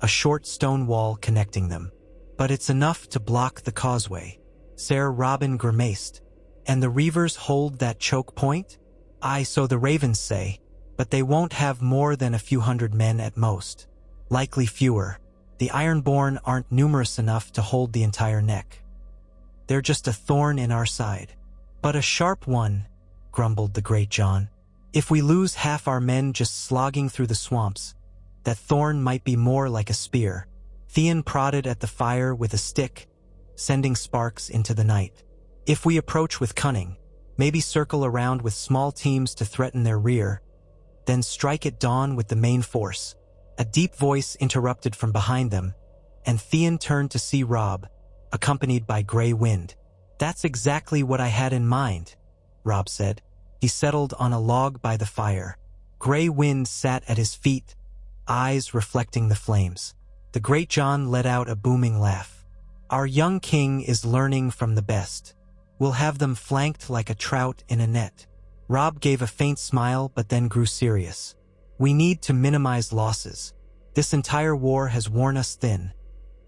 a short stone wall connecting them. But it's enough to block the causeway." Ser Robin grimaced. "And the reavers hold that choke point?" "Aye, so the ravens say, but they won't have more than a few hundred men at most. Likely fewer. The ironborn aren't numerous enough to hold the entire Neck. They're just a thorn in our side." "But a sharp one," grumbled the Great John. "If we lose half our men just slogging through the swamps, that thorn might be more like a spear." Theon prodded at the fire with a stick, sending sparks into the night. "If we approach with cunning, maybe circle around with small teams to threaten their rear, then strike at dawn with the main force." A deep voice interrupted from behind them, and Theon turned to see Robb, accompanied by Grey Wind. "That's exactly what I had in mind," Robb said. He settled on a log by the fire. Grey Wind sat at his feet, eyes reflecting the flames. The Great John let out a booming laugh. "Our young king is learning from the best. We'll have them flanked like a trout in a net." Robb gave a faint smile but then grew serious. "We need to minimize losses. This entire war has worn us thin,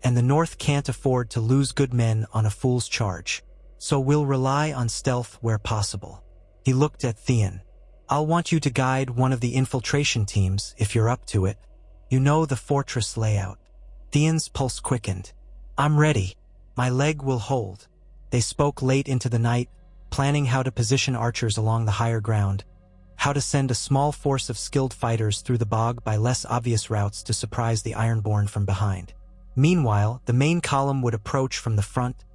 and the North can't afford to lose good men on a fool's charge. So we'll rely on stealth where possible." He looked at Theon. "I'll want you to guide one of the infiltration teams if you're up to it. You know the fortress layout." Theon's pulse quickened. "I'm ready. My leg will hold." They spoke late into the night, planning how to position archers along the higher ground, how to send a small force of skilled fighters through the bog by less obvious routes to surprise the ironborn from behind. Meanwhile, the main column would approach from the front,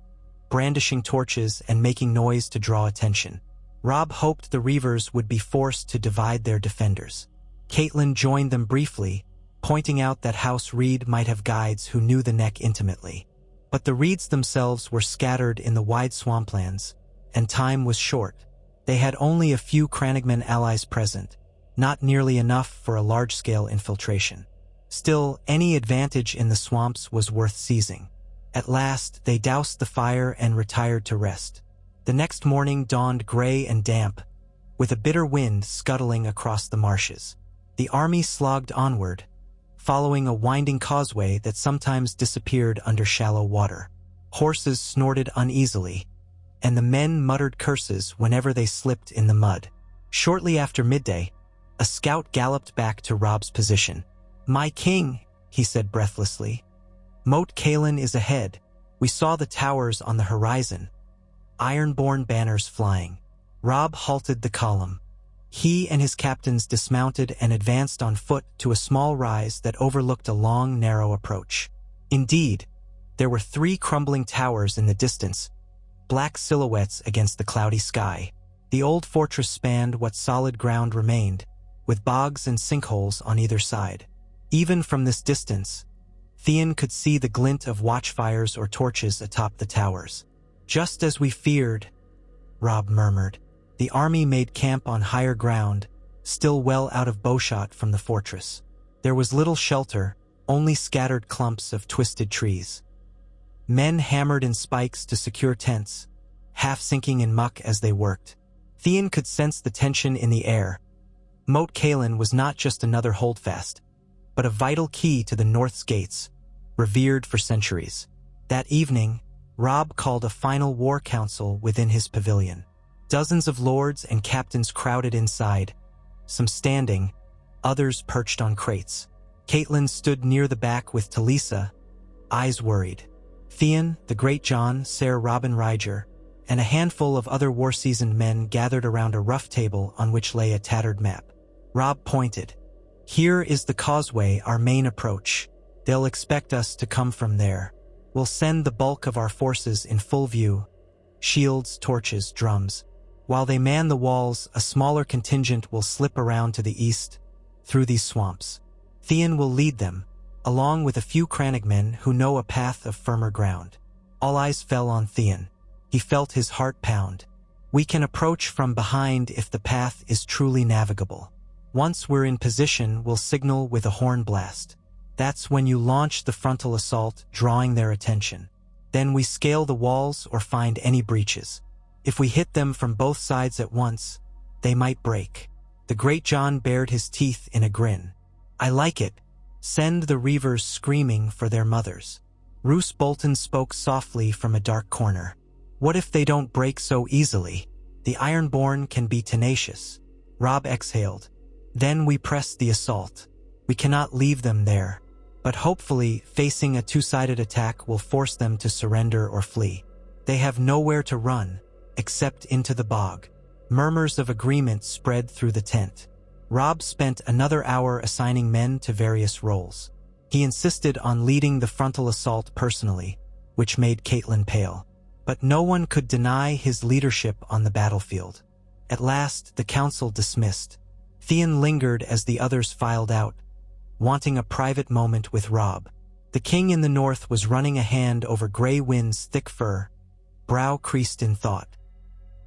brandishing torches and making noise to draw attention. Robb hoped the reavers would be forced to divide their defenders. Cailin joined them briefly, pointing out that House Reed might have guides who knew the Neck intimately. But the Reeds themselves were scattered in the wide swamplands, and time was short. They had only a few Crannogman allies present, not nearly enough for a large-scale infiltration. Still, any advantage in the swamps was worth seizing. At last, they doused the fire and retired to rest. The next morning dawned gray and damp, with a bitter wind scuttling across the marshes. The army slogged onward, following a winding causeway that sometimes disappeared under shallow water. Horses snorted uneasily, and the men muttered curses whenever they slipped in the mud. Shortly after midday, a scout galloped back to Robb's position. "My king," he said breathlessly. "Moat Cailin is ahead. We saw the towers on the horizon, ironborn banners flying." Robb halted the column. He and his captains dismounted and advanced on foot to a small rise that overlooked a long, narrow approach. Indeed, there were 3 crumbling towers in the distance, black silhouettes against the cloudy sky. The old fortress spanned what solid ground remained, with bogs and sinkholes on either side. Even from this distance, Theon could see the glint of watchfires or torches atop the towers. "Just as we feared," Robb murmured. The army made camp on higher ground, still well out of bowshot from the fortress. There was little shelter, only scattered clumps of twisted trees. Men hammered in spikes to secure tents, half sinking in muck as they worked. Theon could sense the tension in the air. Moat Cailin was not just another holdfast, but a vital key to the North's gates, revered for centuries. That evening, Robb called a final war council within his pavilion. Dozens of lords and captains crowded inside, some standing, others perched on crates. Caitlin stood near the back with Talisa, eyes worried. Theon, the Great John, Ser Robin Ryger, and a handful of other war-seasoned men gathered around a rough table on which lay a tattered map. Robb pointed. "Here is the causeway, our main approach. They'll expect us to come from there. We'll send the bulk of our forces in full view, shields, torches, drums. While they man the walls, a smaller contingent will slip around to the east, through these swamps. Theon will lead them, along with a few crannogmen who know a path of firmer ground." All eyes fell on Theon. He felt his heart pound. "We can approach from behind if the path is truly navigable. Once we're in position, we'll signal with a horn blast. That's when you launch the frontal assault, drawing their attention. Then we scale the walls or find any breaches. If we hit them from both sides at once, they might break." The Great John bared his teeth in a grin. "I like it. Send the reavers screaming for their mothers." Roose Bolton spoke softly from a dark corner. "What if they don't break so easily? The ironborn can be tenacious." Robb exhaled. "Then we press the assault. We cannot leave them there. But hopefully, facing a two-sided attack will force them to surrender or flee. They have nowhere to run, except into the bog." Murmurs of agreement spread through the tent. Robb spent another hour assigning men to various roles. He insisted on leading the frontal assault personally, which made Caitlin pale. But no one could deny his leadership on the battlefield. At last, the council dismissed. Theon lingered as the others filed out, wanting a private moment with Robb. The king in the north was running a hand over Grey Wind's thick fur, brow creased in thought.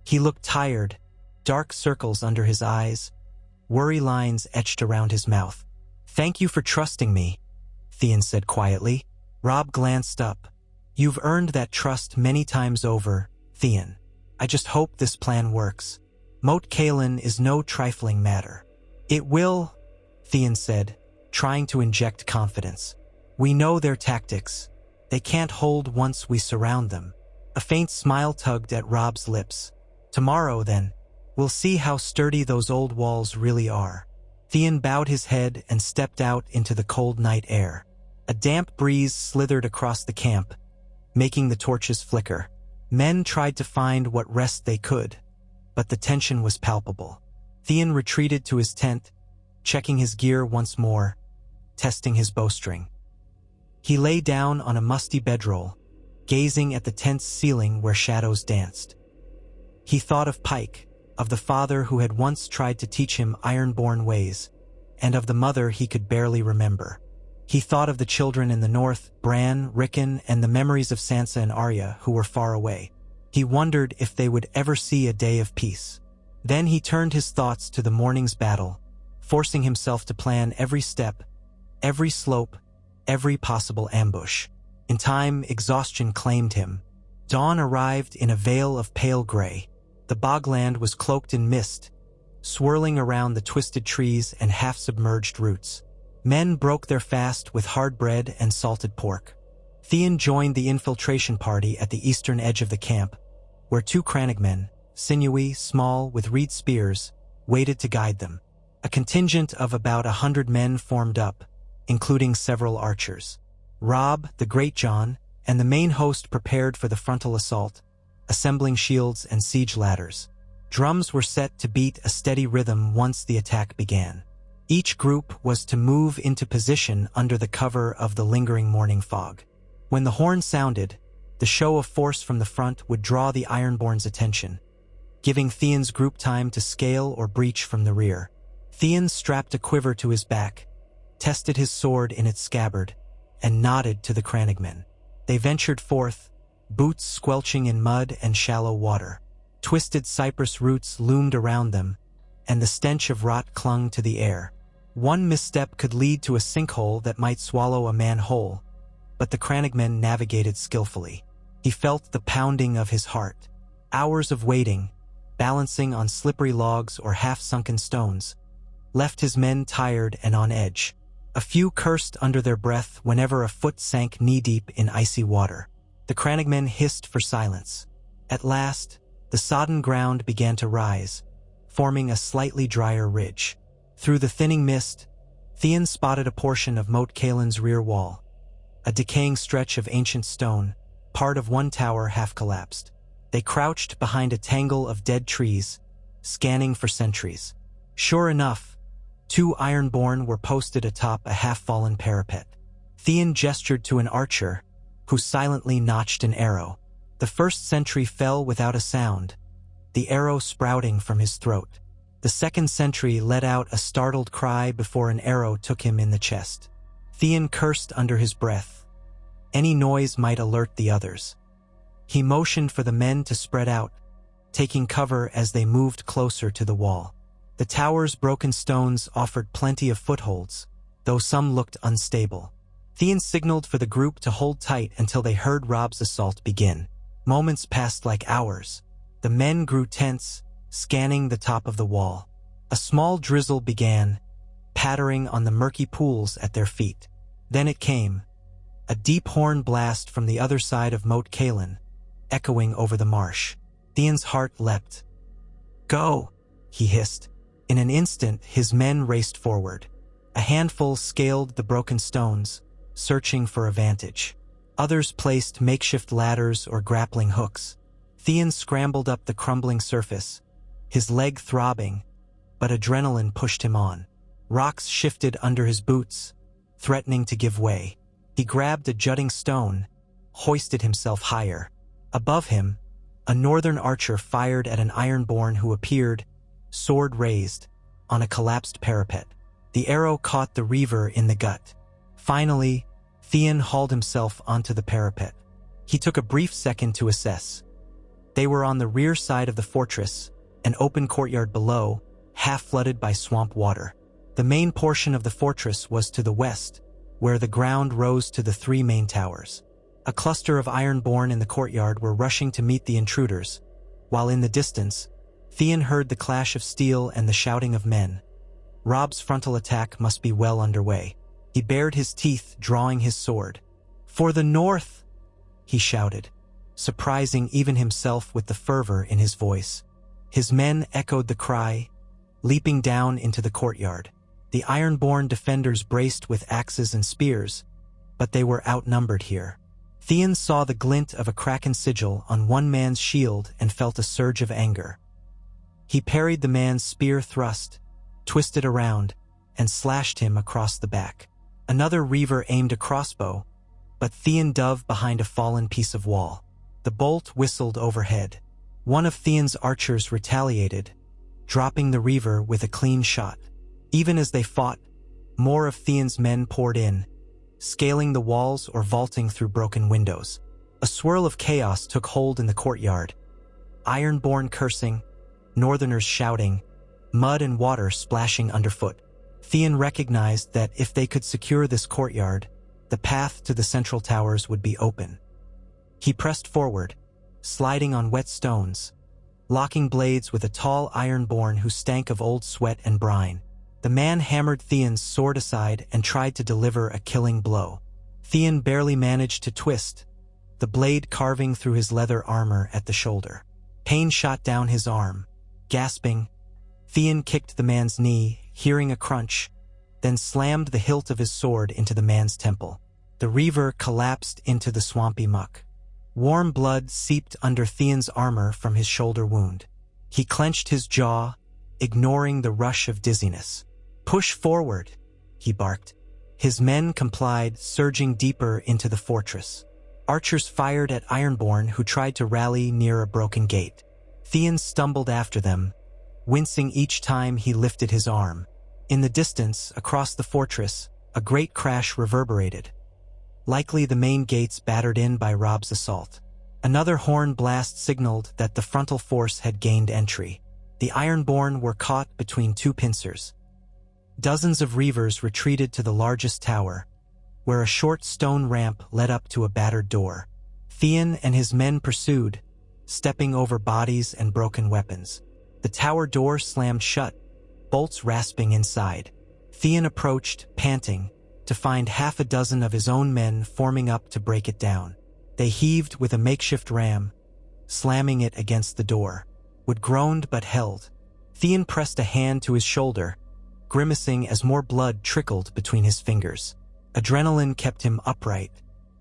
He looked tired, dark circles under his eyes, worry lines etched around his mouth. "Thank you for trusting me," Theon said quietly. Robb glanced up. "You've earned that trust many times over, Theon. I just hope this plan works. Moat Cailin is no trifling matter." "It will," Theon said, trying to inject confidence. "We know their tactics. They can't hold once we surround them." A faint smile tugged at Robb's lips. "Tomorrow, then, we'll see how sturdy those old walls really are." Theon bowed his head and stepped out into the cold night air. A damp breeze slithered across the camp, making the torches flicker. Men tried to find what rest they could, but the tension was palpable. Theon retreated to his tent, checking his gear once more, testing his bowstring. He lay down on a musty bedroll, gazing at the tent's ceiling where shadows danced. He thought of Pike, of the father who had once tried to teach him ironborn ways, and of the mother he could barely remember. He thought of the children in the north, Bran, Rickon, and the memories of Sansa and Arya who were far away. He wondered if they would ever see a day of peace. Then he turned his thoughts to the morning's battle, forcing himself to plan every step, Every slope, every possible ambush. In time, exhaustion claimed him. Dawn arrived in a veil of pale gray. The bogland was cloaked in mist, swirling around the twisted trees and half-submerged roots. Men broke their fast with hard bread and salted pork. Theon joined the infiltration party at the eastern edge of the camp, where 2 crannogmen, sinewy, small, with reed spears, waited to guide them. A contingent of about 100 men formed up, including several archers. Robb, the Greyjoy, and the main host prepared for the frontal assault, assembling shields and siege ladders. Drums were set to beat a steady rhythm once the attack began. Each group was to move into position under the cover of the lingering morning fog. When the horn sounded, the show of force from the front would draw the Ironborn's attention, giving Theon's group time to scale or breach from the rear. Theon strapped a quiver to his back, tested his sword in its scabbard, and nodded to the crannogmen. They ventured forth, boots squelching in mud and shallow water. Twisted cypress roots loomed around them, and the stench of rot clung to the air. One misstep could lead to a sinkhole that might swallow a man whole, but the crannogmen navigated skillfully. He felt the pounding of his heart. Hours of waiting, balancing on slippery logs or half-sunken stones, left his men tired and on edge. A few cursed under their breath whenever a foot sank knee-deep in icy water. The crannogmen hissed for silence. At last, the sodden ground began to rise, forming a slightly drier ridge. Through the thinning mist, Theon spotted a portion of Moat Cailin's rear wall, a decaying stretch of ancient stone, part of one tower half-collapsed. They crouched behind a tangle of dead trees, scanning for sentries. Sure enough, 2 ironborn were posted atop a half-fallen parapet. Theon gestured to an archer, who silently notched an arrow. The first sentry fell without a sound, the arrow sprouting from his throat. The second sentry let out a startled cry before an arrow took him in the chest. Theon cursed under his breath. Any noise might alert the others. He motioned for the men to spread out, taking cover as they moved closer to the wall. The tower's broken stones offered plenty of footholds, though some looked unstable. Theon signaled for the group to hold tight until they heard Robb's assault begin. Moments passed like hours. The men grew tense, scanning the top of the wall. A small drizzle began, pattering on the murky pools at their feet. Then it came, a deep horn blast from the other side of Moat Cailin, echoing over the marsh. Theon's heart leapt. "Go!" he hissed. In an instant, his men raced forward. A handful scaled the broken stones, searching for a vantage. Others placed makeshift ladders or grappling hooks. Theon scrambled up the crumbling surface, his leg throbbing, but adrenaline pushed him on. Rocks shifted under his boots, threatening to give way. He grabbed a jutting stone, hoisted himself higher. Above him, a northern archer fired at an ironborn who appeared, sword raised, on a collapsed parapet. The arrow caught the reaver in the gut. Finally, Theon hauled himself onto the parapet. He took a brief second to assess. They were on the rear side of the fortress, an open courtyard below, half flooded by swamp water. The main portion of the fortress was to the west, where the ground rose to the 3 main towers. A cluster of ironborn in the courtyard were rushing to meet the intruders, while in the distance, Theon heard the clash of steel and the shouting of men. Robb's frontal attack must be well underway. He bared his teeth, drawing his sword. "For the north!" he shouted, surprising even himself with the fervor in his voice. His men echoed the cry, leaping down into the courtyard. The ironborn defenders braced with axes and spears, but they were outnumbered here. Theon saw the glint of a kraken sigil on one man's shield and felt a surge of anger. He parried the man's spear thrust, twisted around, and slashed him across the back. Another reaver aimed a crossbow, but Theon dove behind a fallen piece of wall. The bolt whistled overhead. One of Theon's archers retaliated, dropping the reaver with a clean shot. Even as they fought, more of Theon's men poured in, scaling the walls or vaulting through broken windows. A swirl of chaos took hold in the courtyard. Ironborn cursing, northerners shouting, mud and water splashing underfoot. Theon recognized that if they could secure this courtyard, the path to the central towers would be open. He pressed forward, sliding on wet stones, locking blades with a tall ironborn who stank of old sweat and brine. The man hammered Theon's sword aside and tried to deliver a killing blow. Theon barely managed to twist, the blade carving through his leather armor at the shoulder. Pain shot down his arm. Gasping, Theon kicked the man's knee, hearing a crunch, then slammed the hilt of his sword into the man's temple. The reaver collapsed into the swampy muck. Warm blood seeped under Theon's armor from his shoulder wound. He clenched his jaw, ignoring the rush of dizziness. "Push forward," he barked. His men complied, surging deeper into the fortress. Archers fired at Ironborn, who tried to rally near a broken gate. Theon stumbled after them, wincing each time he lifted his arm. In the distance, across the fortress, a great crash reverberated. Likely the main gates battered in by Robb's assault. Another horn blast signaled that the frontal force had gained entry. The Ironborn were caught between two pincers. Dozens of reavers retreated to the largest tower, where a short stone ramp led up to a battered door. Theon and his men pursued, stepping over bodies and broken weapons. The tower door slammed shut, bolts rasping inside. Theon approached, panting, to find half a dozen of his own men forming up to break it down. They heaved with a makeshift ram, slamming it against the door. Wood groaned but held. Theon pressed a hand to his shoulder, grimacing as more blood trickled between his fingers. Adrenaline kept him upright.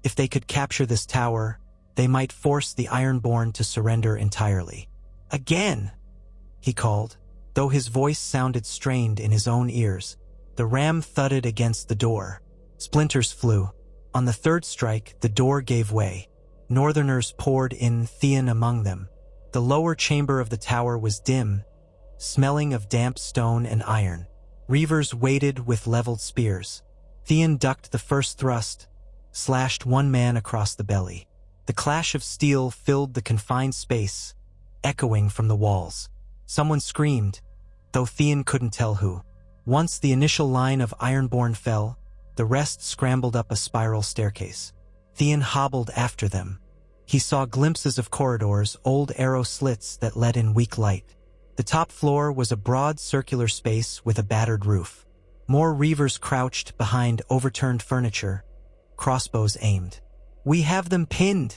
If they could capture this tower, they might force the Ironborn to surrender entirely. "Again!" he called, though his voice sounded strained in his own ears. The ram thudded against the door. Splinters flew. On the third strike, the door gave way. Northerners poured in, Theon among them. The lower chamber of the tower was dim, smelling of damp stone and iron. Reavers waited with leveled spears. Theon ducked the first thrust, slashed one man across the belly. The clash of steel filled the confined space, echoing from the walls. Someone screamed, though Theon couldn't tell who. Once the initial line of Ironborn fell, the rest scrambled up a spiral staircase. Theon hobbled after them. He saw glimpses of corridors, old arrow slits that let in weak light. The top floor was a broad circular space with a battered roof. More reavers crouched behind overturned furniture, crossbows aimed. "We have them pinned!"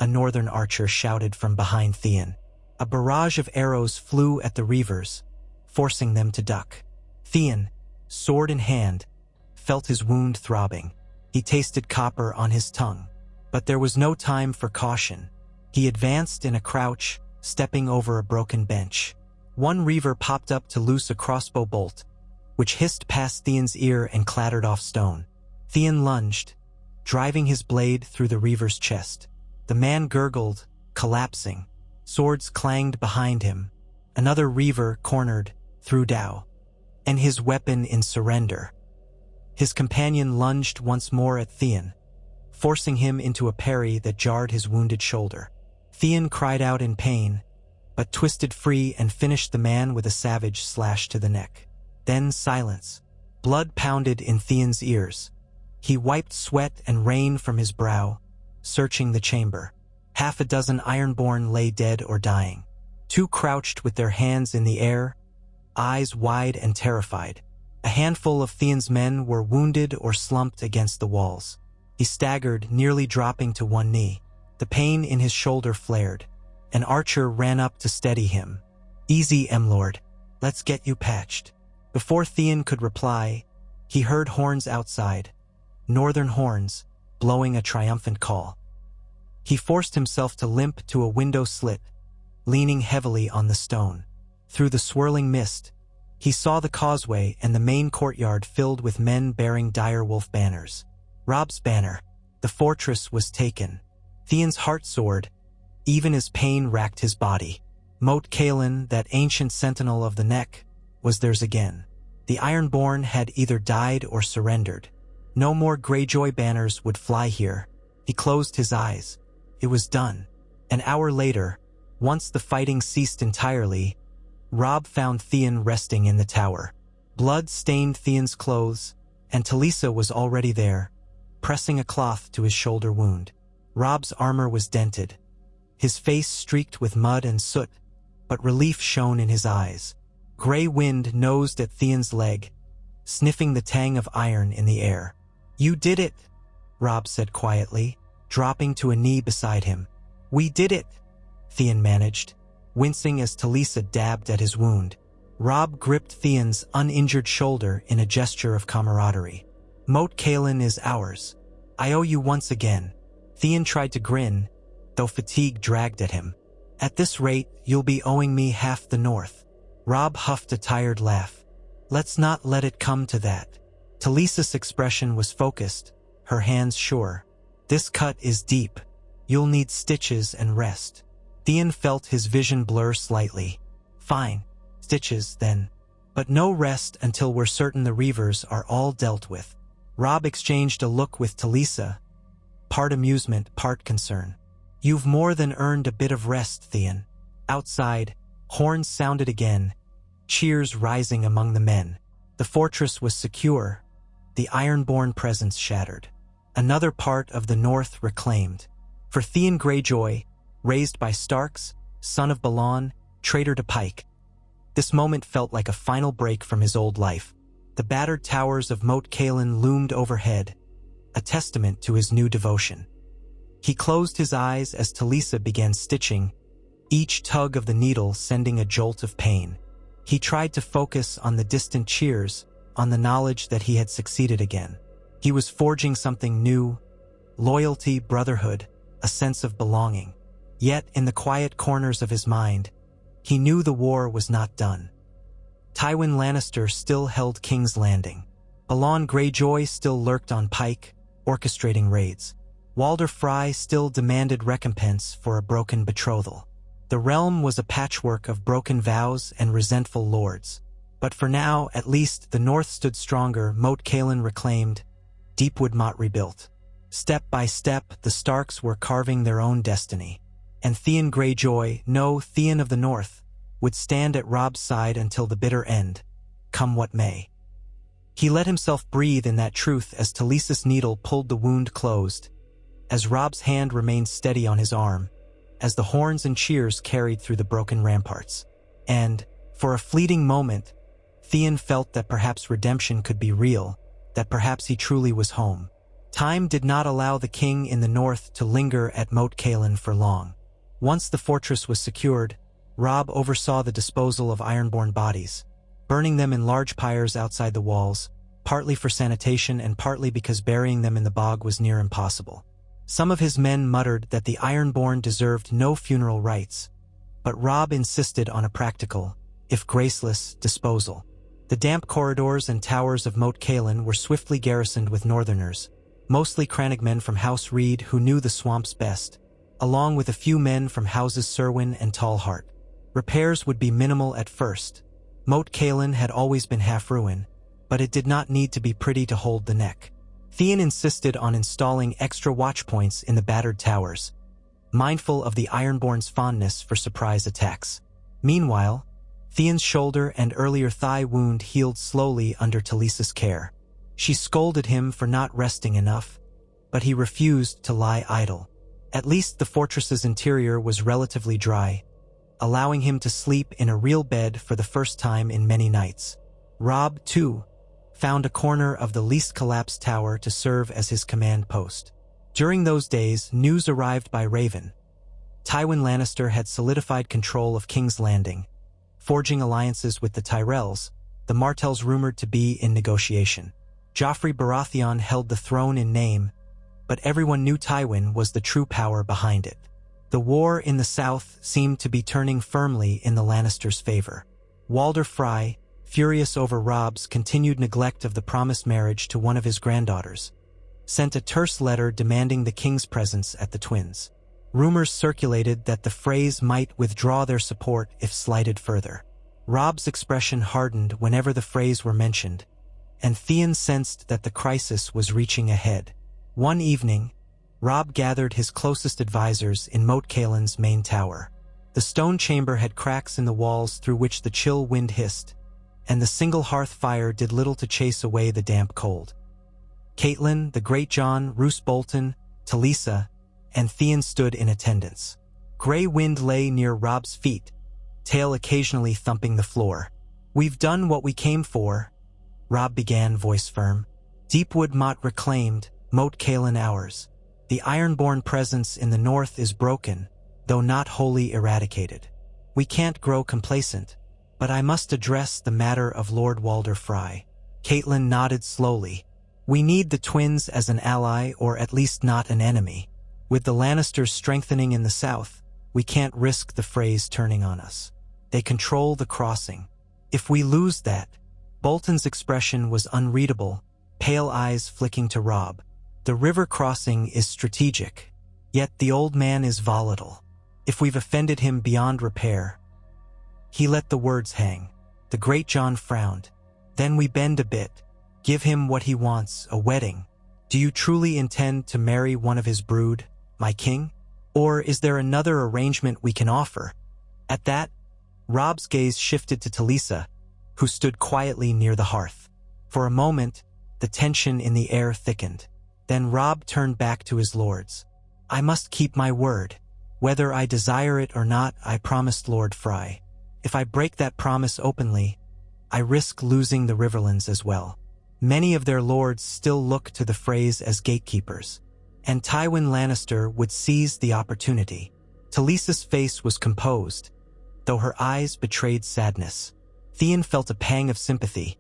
a northern archer shouted from behind Theon. A barrage of arrows flew at the reavers, forcing them to duck. Theon, sword in hand, felt his wound throbbing. He tasted copper on his tongue. But there was no time for caution. He advanced in a crouch, stepping over a broken bench. One reaver popped up to loose a crossbow bolt, which hissed past Theon's ear and clattered off stone. Theon lunged, driving his blade through the reaver's chest. The man gurgled, collapsing. Swords clanged behind him. Another reaver cornered, threw down, and his weapon in surrender. His companion lunged once more at Theon, forcing him into a parry that jarred his wounded shoulder. Theon cried out in pain, but twisted free and finished the man with a savage slash to the neck. Then silence. Blood pounded in Theon's ears. He wiped sweat and rain from his brow, searching the chamber. Half a dozen Ironborn lay dead or dying. Two crouched with their hands in the air, eyes wide and terrified. A handful of Theon's men were wounded or slumped against the walls. He staggered, nearly dropping to one knee. The pain in his shoulder flared. An archer ran up to steady him. "Easy, M-Lord. Let's get you patched." Before Theon could reply, he heard horns outside. Northern horns, blowing a triumphant call. He forced himself to limp to a window slit, leaning heavily on the stone. Through the swirling mist, he saw the causeway and the main courtyard filled with men bearing direwolf banners. Robb's banner. The fortress was taken. Theon's heart soared, even as pain racked his body. Moat Cailin, that ancient sentinel of the neck, was theirs again. The Ironborn had either died or surrendered. No more Greyjoy banners would fly here. He closed his eyes. It was done. An hour later, once the fighting ceased entirely, Robb found Theon resting in the tower. Blood stained Theon's clothes, and Talisa was already there, pressing a cloth to his shoulder wound. Robb's armor was dented, his face streaked with mud and soot, but relief shone in his eyes. Grey wind nosed at Theon's leg, sniffing the tang of iron in the air. "You did it," Robb said quietly, dropping to a knee beside him. "We did it," Theon managed, wincing as Talisa dabbed at his wound. Robb gripped Theon's uninjured shoulder in a gesture of camaraderie. "Moat Cailin is ours. I owe you once again." Theon tried to grin, though fatigue dragged at him. "At this rate, you'll be owing me half the north." Robb huffed a tired laugh. "Let's not let it come to that." Talisa's expression was focused, her hands sure. "This cut is deep. You'll need stitches and rest." Theon felt his vision blur slightly. "Fine. Stitches, then. But no rest until we're certain the Reavers are all dealt with." Robb exchanged a look with Talisa, part amusement, part concern. "You've more than earned a bit of rest, Theon." Outside, horns sounded again, cheers rising among the men. The fortress was secure, the ironborn presence shattered. Another part of the north reclaimed. For Theon Greyjoy, raised by Starks, son of Balon, traitor to Pike, this moment felt like a final break from his old life. The battered towers of Moat Cailin loomed overhead, a testament to his new devotion. He closed his eyes as Talisa began stitching, each tug of the needle sending a jolt of pain. He tried to focus on the distant cheers, on the knowledge that he had succeeded again. He was forging something new, loyalty, brotherhood, a sense of belonging. Yet, in the quiet corners of his mind, he knew the war was not done. Tywin Lannister still held King's Landing. Balon Greyjoy still lurked on Pike, orchestrating raids. Walder Frey still demanded recompense for a broken betrothal. The realm was a patchwork of broken vows and resentful lords. But for now, at least, the north stood stronger, Moat Cailin reclaimed, Deepwood Mot rebuilt. Step by step, the Starks were carving their own destiny. And Theon Greyjoy, no Theon of the North, would stand at Robb's side until the bitter end, come what may. He let himself breathe in that truth as Talisa's needle pulled the wound closed, as Robb's hand remained steady on his arm, as the horns and cheers carried through the broken ramparts. And, for a fleeting moment, Theon felt that perhaps redemption could be real, that perhaps he truly was home. Time did not allow the king in the north to linger at Moat Cailin for long. Once the fortress was secured, Robb oversaw the disposal of ironborn bodies, burning them in large pyres outside the walls, partly for sanitation and partly because burying them in the bog was near impossible. Some of his men muttered that the ironborn deserved no funeral rites, but Robb insisted on a practical, if graceless, disposal. The damp corridors and towers of Moat Cailin were swiftly garrisoned with northerners, mostly crannogmen from House Reed who knew the swamps best, along with a few men from Houses Serwyn and Tallheart. Repairs would be minimal at first. Moat Cailin had always been half-ruin, but it did not need to be pretty to hold the neck. Theon insisted on installing extra watchpoints in the battered towers, mindful of the Ironborn's fondness for surprise attacks. Meanwhile, Theon's shoulder and earlier thigh wound healed slowly under Talisa's care. She scolded him for not resting enough, but he refused to lie idle. At least the fortress's interior was relatively dry, allowing him to sleep in a real bed for the first time in many nights. Robb, too, found a corner of the least collapsed tower to serve as his command post. During those days, news arrived by Raven. Tywin Lannister had solidified control of King's Landing, forging alliances with the Tyrells, the Martells rumored to be in negotiation. Joffrey Baratheon held the throne in name, but everyone knew Tywin was the true power behind it. The war in the south seemed to be turning firmly in the Lannisters' favor. Walder Frey, furious over Robb's continued neglect of the promised marriage to one of his granddaughters, sent a terse letter demanding the king's presence at the twins. Rumors circulated that the Freys might withdraw their support if slighted further. Robb's expression hardened whenever the Freys were mentioned, and Theon sensed that the crisis was reaching a head. One evening, Robb gathered his closest advisors in Moat Cailin's main tower. The stone chamber had cracks in the walls through which the chill wind hissed, and the single hearth fire did little to chase away the damp cold. Caitlin, the Greatjon, Roose Bolton, Talisa, and Theon stood in attendance. Grey Wind lay near Robb's feet, tail occasionally thumping the floor. "We've done what we came for," Robb began, voice firm. "Deepwood Mot reclaimed, Moat Cailin ours. The ironborn presence in the north is broken, though not wholly eradicated. We can't grow complacent, but I must address the matter of Lord Walder Frey." Caitlin nodded slowly. "We need the twins as an ally, or at least not an enemy. With the Lannisters strengthening in the south, we can't risk the Freys turning on us. They control the crossing. If we lose that—" Bolton's expression was unreadable, pale eyes flicking to Robb. "The river crossing is strategic, yet the old man is volatile. If we've offended him beyond repair—" He let the words hang. The Greatjon frowned. "Then we bend a bit. Give him what he wants, a wedding. Do you truly intend to marry one of his brood, my king? Or is there another arrangement we can offer?" At that, Robb's gaze shifted to Talisa, who stood quietly near the hearth. For a moment, the tension in the air thickened. Then Robb turned back to his lords. "I must keep my word. Whether I desire it or not, I promised Lord Frey. If I break that promise openly, I risk losing the riverlands as well. Many of their lords still look to the Freys as gatekeepers, and Tywin Lannister would seize the opportunity." Talisa's face was composed, though her eyes betrayed sadness. Theon felt a pang of sympathy.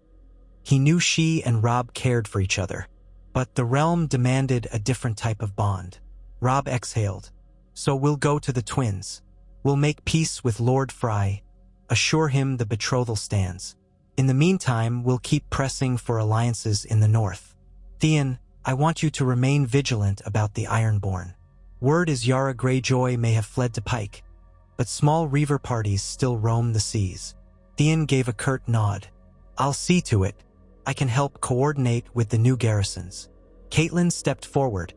He knew she and Robb cared for each other, but the realm demanded a different type of bond. Robb exhaled. "So we'll go to the twins. We'll make peace with Lord Frey, assure him the betrothal stands. In the meantime, we'll keep pressing for alliances in the north. Theon, I want you to remain vigilant about the Ironborn. Word is Yara Greyjoy may have fled to Pike, but small reaver parties still roam the seas." Theon gave a curt nod. "I'll see to it. I can help coordinate with the new garrisons." Caitlin stepped forward,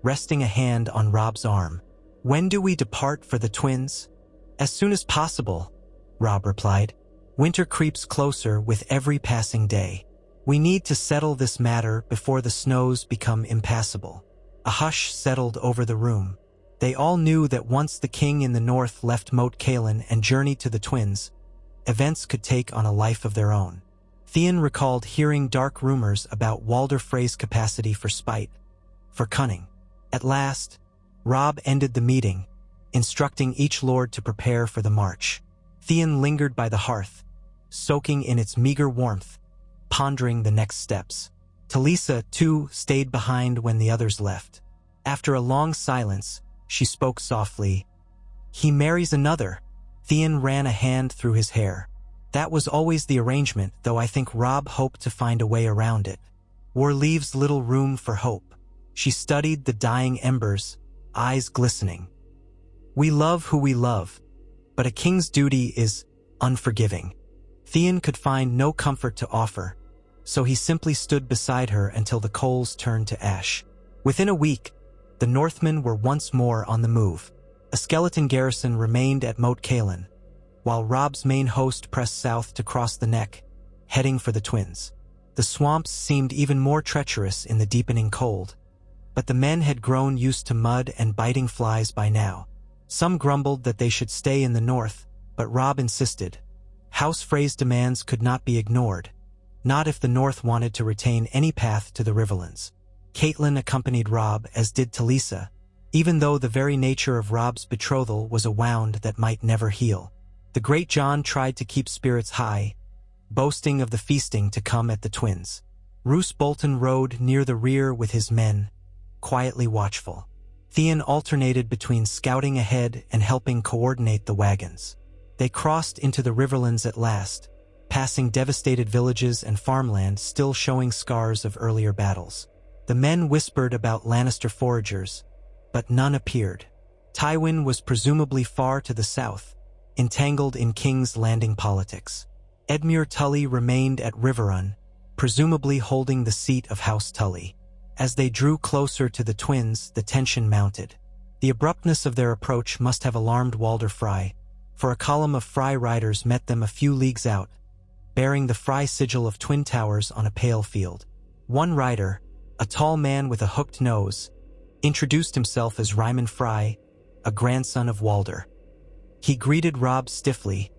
resting a hand on Robb's arm. "When do we depart for the twins?" "As soon as possible," Robb replied. "Winter creeps closer with every passing day. We need to settle this matter before the snows become impassable." A hush settled over the room. They all knew that once the king in the north left Moat Cailin and journeyed to the twins, events could take on a life of their own. Theon recalled hearing dark rumors about Walder Frey's capacity for spite, for cunning. At last, Robb ended the meeting, instructing each lord to prepare for the march. Theon lingered by the hearth, soaking in its meager warmth, pondering the next steps. Talisa, too, stayed behind when the others left. After a long silence, she spoke softly. "He marries another." Theon ran a hand through his hair. "That was always the arrangement, though I think Robb hoped to find a way around it. War leaves little room for hope." She studied the dying embers, eyes glistening. "We love who we love, but a king's duty is unforgiving." Theon could find no comfort to offer, so he simply stood beside her until the coals turned to ash. Within a week, the Northmen were once more on the move. A skeleton garrison remained at Moat Cailin, while Robb's main host pressed south to cross the neck, heading for the twins. The swamps seemed even more treacherous in the deepening cold, but the men had grown used to mud and biting flies by now. Some grumbled that they should stay in the north, but Robb insisted. House Frey's demands could not be ignored, not if the north wanted to retain any path to the riverlands. Caitlin accompanied Robb, as did Talisa, even though the very nature of Robb's betrothal was a wound that might never heal. The Greatjon tried to keep spirits high, boasting of the feasting to come at the twins. Roose Bolton rode near the rear with his men, quietly watchful. Theon alternated between scouting ahead and helping coordinate the wagons. They crossed into the riverlands at last, passing devastated villages and farmland still showing scars of earlier battles. The men whispered about Lannister foragers, but none appeared. Tywin was presumably far to the south, entangled in King's Landing politics. Edmure Tully remained at Riverrun, presumably holding the seat of House Tully. As they drew closer to the twins, the tension mounted. The abruptness of their approach must have alarmed Walder Frey, for a column of Frey riders met them a few leagues out, bearing the Frey sigil of twin towers on a pale field. One rider, a tall man with a hooked nose, introduced himself as Ryman Frey, a grandson of Walder. He greeted Robb stiffly,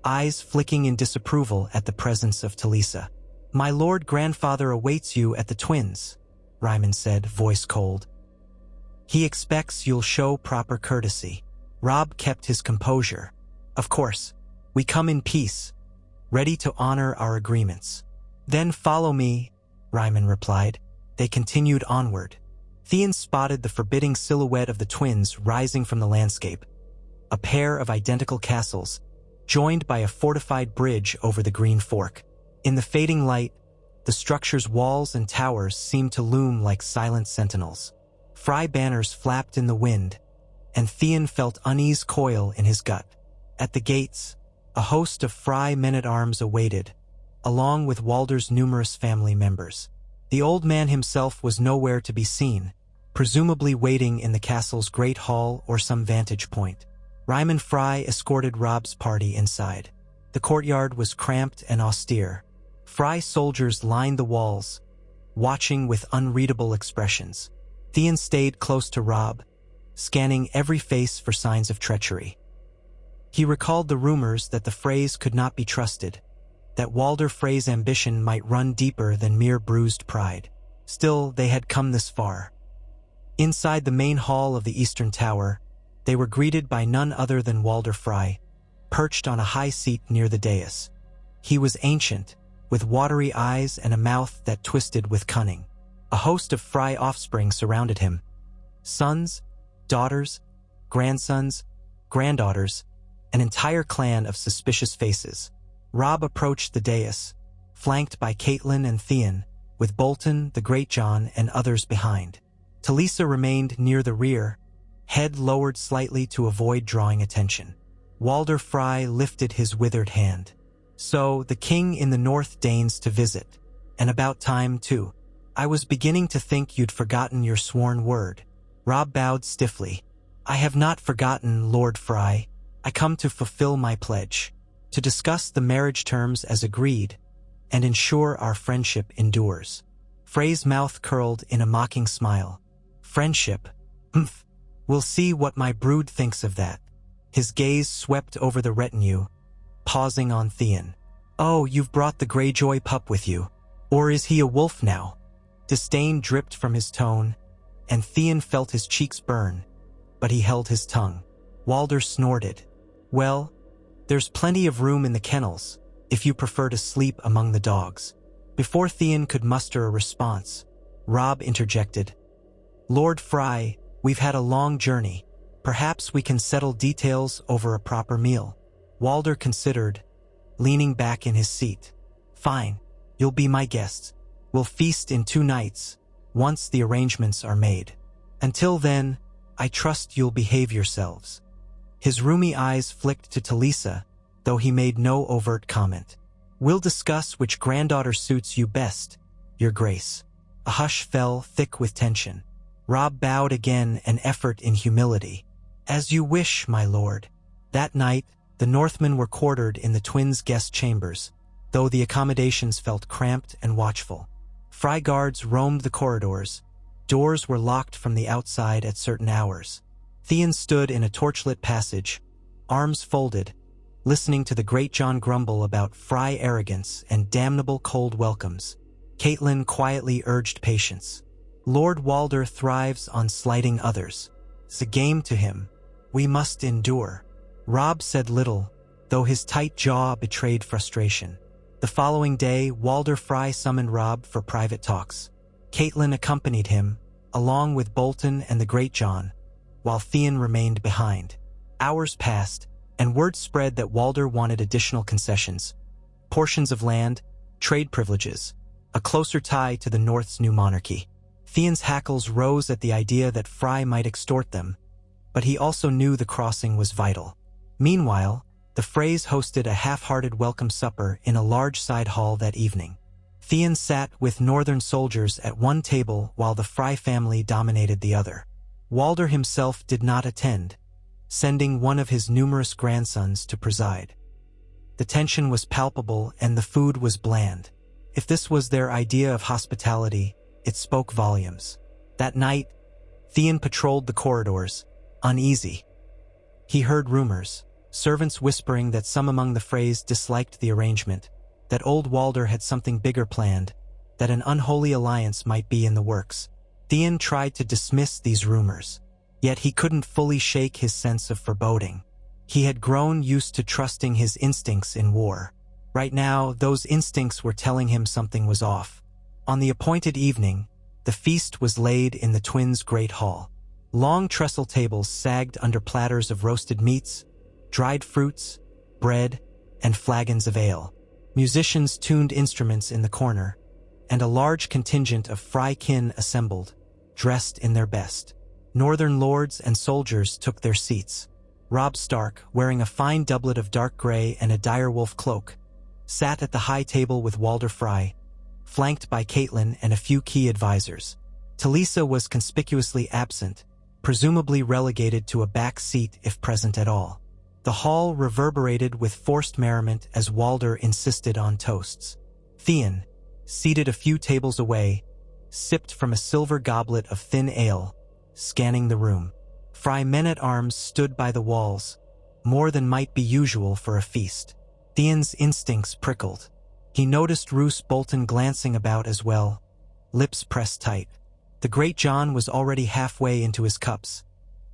eyes flicking in disapproval at the presence of Talisa. "My lord grandfather awaits you at the Twins," Ryman said, voice cold. "He expects you'll show proper courtesy." Robb kept his composure. "Of course, we come in peace, ready to honor our agreements." "Then follow me," Ryman replied. They continued onward. Theon spotted the forbidding silhouette of the Twins rising from the landscape, a pair of identical castles, joined by a fortified bridge over the Green Fork. In the fading light, the structure's walls and towers seemed to loom like silent sentinels. Frey banners flapped in the wind, and Theon felt unease coil in his gut. At the gates, a host of Frey men-at-arms awaited, along with Walder's numerous family members. The old man himself was nowhere to be seen, presumably waiting in the castle's great hall or some vantage point. Ryman Frey escorted Robb's party inside. The courtyard was cramped and austere. Frey soldiers lined the walls, watching with unreadable expressions. Theon stayed close to Robb, scanning every face for signs of treachery. He recalled the rumors that the Freys could not be trusted, that Walder Frey's ambition might run deeper than mere bruised pride. Still, they had come this far. Inside the main hall of the Eastern Tower, they were greeted by none other than Walder Frey, perched on a high seat near the dais. He was ancient, with watery eyes and a mouth that twisted with cunning. A host of Frey offspring surrounded him. Sons, daughters, grandsons, granddaughters, an entire clan of suspicious faces. Robb approached the dais, flanked by Cailin and Theon, with Bolton, the Greatjon, and others behind. Talisa remained near the rear, head lowered slightly to avoid drawing attention. Walder Frey lifted his withered hand. "So, the king in the north deigns to visit. And about time, too. I was beginning to think you'd forgotten your sworn word." Robb bowed stiffly. "I have not forgotten, Lord Frey. I come to fulfill my pledge, to discuss the marriage terms as agreed, and ensure our friendship endures." Frey's mouth curled in a mocking smile. "Friendship? Humph. We'll see what my brood thinks of that." His gaze swept over the retinue, pausing on Theon. "Oh, you've brought the Greyjoy pup with you. Or is he a wolf now?" Disdain dripped from his tone, and Theon felt his cheeks burn, but he held his tongue. Walder snorted. "Well, there's plenty of room in the kennels, if you prefer to sleep among the dogs." Before Theon could muster a response, Robb interjected. "Lord Frey, we've had a long journey. Perhaps we can settle details over a proper meal." Walder considered, leaning back in his seat. "Fine, you'll be my guest. We'll feast in 2 nights, once the arrangements are made. Until then, I trust you'll behave yourselves." His rheumy eyes flicked to Talisa, though he made no overt comment. "We'll discuss which granddaughter suits you best, Your Grace." A hush fell, thick with tension. Robb bowed again, an effort in humility. "As you wish, my lord." That night, the Northmen were quartered in the Twins' guest chambers, though the accommodations felt cramped and watchful. Frey guards roamed the corridors. Doors were locked from the outside at certain hours. Theon stood in a torchlit passage, arms folded, listening to the Greatjon grumble about Frey arrogance and damnable cold welcomes. Cailin quietly urged patience. "Lord Walder thrives on slighting others. It's a game to him. We must endure." Robb said little, though his tight jaw betrayed frustration. The following day, Walder Frey summoned Robb for private talks. Cailin accompanied him, along with Bolton and the Greatjon, while Theon remained behind. Hours passed, and word spread that Walder wanted additional concessions, portions of land, trade privileges, a closer tie to the North's new monarchy. Theon's hackles rose at the idea that Frey might extort them, but he also knew the crossing was vital. Meanwhile, the Freys hosted a half-hearted welcome supper in a large side hall that evening. Theon sat with northern soldiers at one table while the Frey family dominated the other. Walder himself did not attend, sending one of his numerous grandsons to preside. The tension was palpable and the food was bland. If this was their idea of hospitality, it spoke volumes. That night, Theon patrolled the corridors, uneasy. He heard rumors, servants whispering that some among the Freys disliked the arrangement, that old Walder had something bigger planned, that an unholy alliance might be in the works. Theon tried to dismiss these rumors, yet he couldn't fully shake his sense of foreboding. He had grown used to trusting his instincts in war. Right now, those instincts were telling him something was off. On the appointed evening, the feast was laid in the twins' great hall. Long trestle tables sagged under platters of roasted meats, dried fruits, bread, and flagons of ale. Musicians tuned instruments in the corner, and a large contingent of Fry-kin assembled, dressed in their best. Northern lords and soldiers took their seats. Robb Stark, wearing a fine doublet of dark gray and a direwolf cloak, sat at the high table with Walder Frey, flanked by Cailin and a few key advisors. Talisa was conspicuously absent, presumably relegated to a back seat if present at all. The hall reverberated with forced merriment as Walder insisted on toasts. Theon, seated a few tables away, sipped from a silver goblet of thin ale, scanning the room. Frey men-at-arms stood by the walls, more than might be usual for a feast. Theon's instincts prickled. He noticed Roose Bolton glancing about as well, lips pressed tight. The Great John was already halfway into his cups,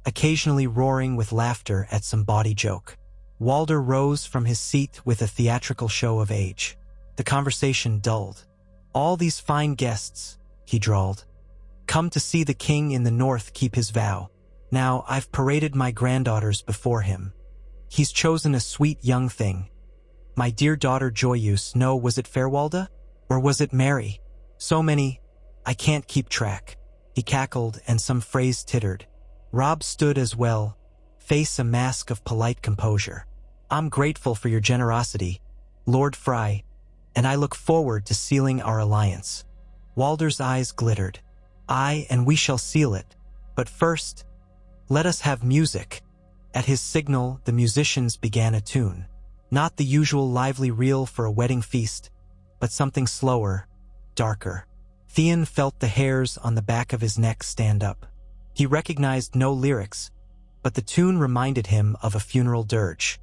occasionally roaring with laughter at some bawdy joke. Walder rose from his seat with a theatrical show of age. The conversation dulled. "All these fine guests," he drawled, "come to see the king in the north keep his vow. Now, I've paraded my granddaughters before him. He's chosen a sweet young thing. My dear daughter Joyous, no, was it Fairwalda? Or was it Mary? So many, I can't keep track." He cackled and some phrase tittered. Robb stood as well, face a mask of polite composure. "I'm grateful for your generosity, Lord Frey, and I look forward to sealing our alliance." Walder's eyes glittered. "Aye, and we shall seal it. But first, let us have music." At his signal, the musicians began a tune. Not the usual lively reel for a wedding feast, but something slower, darker. Theon felt the hairs on the back of his neck stand up. He recognized no lyrics, but the tune reminded him of a funeral dirge.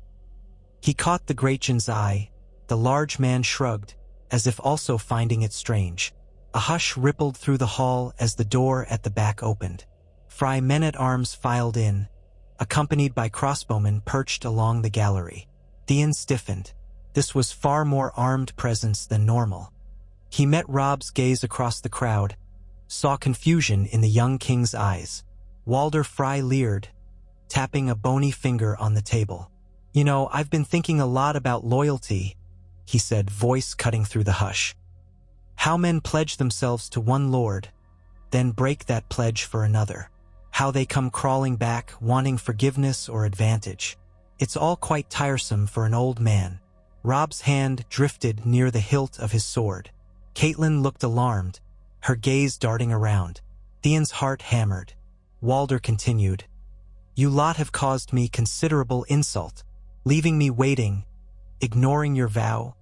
He caught the Greyjoy's eye. The large man shrugged, as if also finding it strange. A hush rippled through the hall as the door at the back opened. Frey men-at-arms filed in, accompanied by crossbowmen perched along the gallery. Theon stiffened. This was far more armed presence than normal. He met Robb's gaze across the crowd, saw confusion in the young king's eyes. Walder Frey leered, tapping a bony finger on the table. "You know, I've been thinking a lot about loyalty," he said, voice cutting through the hush. "How men pledge themselves to one lord, then break that pledge for another. How they come crawling back, wanting forgiveness or advantage. It's all quite tiresome for an old man." Robb's hand drifted near the hilt of his sword. Cailin looked alarmed, her gaze darting around. Theon's heart hammered. Walder continued, "You lot have caused me considerable insult, leaving me waiting, ignoring your vow,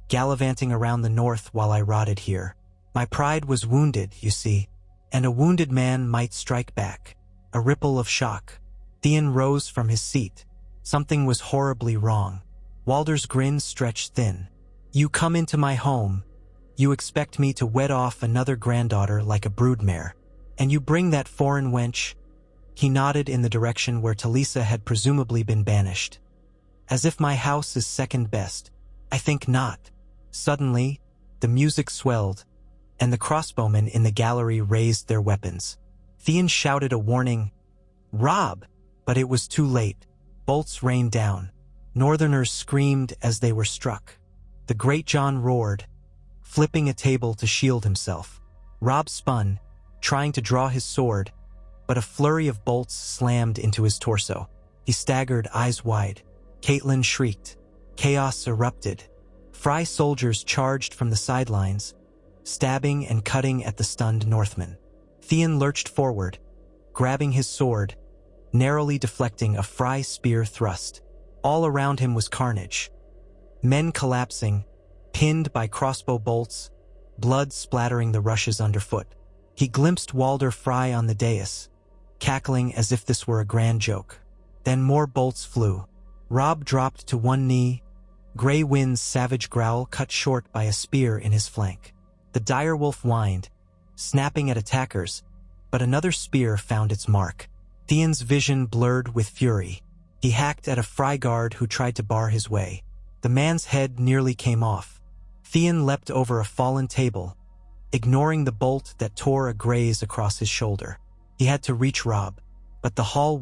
gallivanting around the north while I rotted here. My pride was wounded, you see, and a wounded man might strike back." A ripple of shock. Theon rose from his seat. Something was horribly wrong. Walder's grin stretched thin. "You come into my home. You expect me to wed off another granddaughter like a broodmare. And you bring that foreign wench?" He nodded in the direction where Talisa had presumably been banished. "As if my house is second best. I think not." Suddenly, the music swelled, and the crossbowmen in the gallery raised their weapons. Theon shouted a warning, "Robb!" but it was too late. Bolts rained down. Northerners screamed as they were struck. The Great John roared, flipping a table to shield himself. Robb spun, trying to draw his sword, but a flurry of bolts slammed into his torso. He staggered, eyes wide. Cailin shrieked. Chaos erupted. Frey soldiers charged from the sidelines, stabbing and cutting at the stunned Northmen. Theon lurched forward, grabbing his sword, narrowly deflecting a Frey spear thrust. All around him was carnage. Men collapsing, pinned by crossbow bolts, blood splattering the rushes underfoot. He glimpsed Walder Frey on the dais, cackling as if this were a grand joke. Then more bolts flew. Robb dropped to one knee, Grey Wind's savage growl cut short by a spear in his flank. The direwolf whined, snapping at attackers, but another spear found its mark. Theon's vision blurred with fury. He hacked at a Freyguard who tried to bar his way. The man's head nearly came off. Theon leapt over a fallen table, ignoring the bolt that tore a graze across his shoulder. He had to reach Robb, but the hall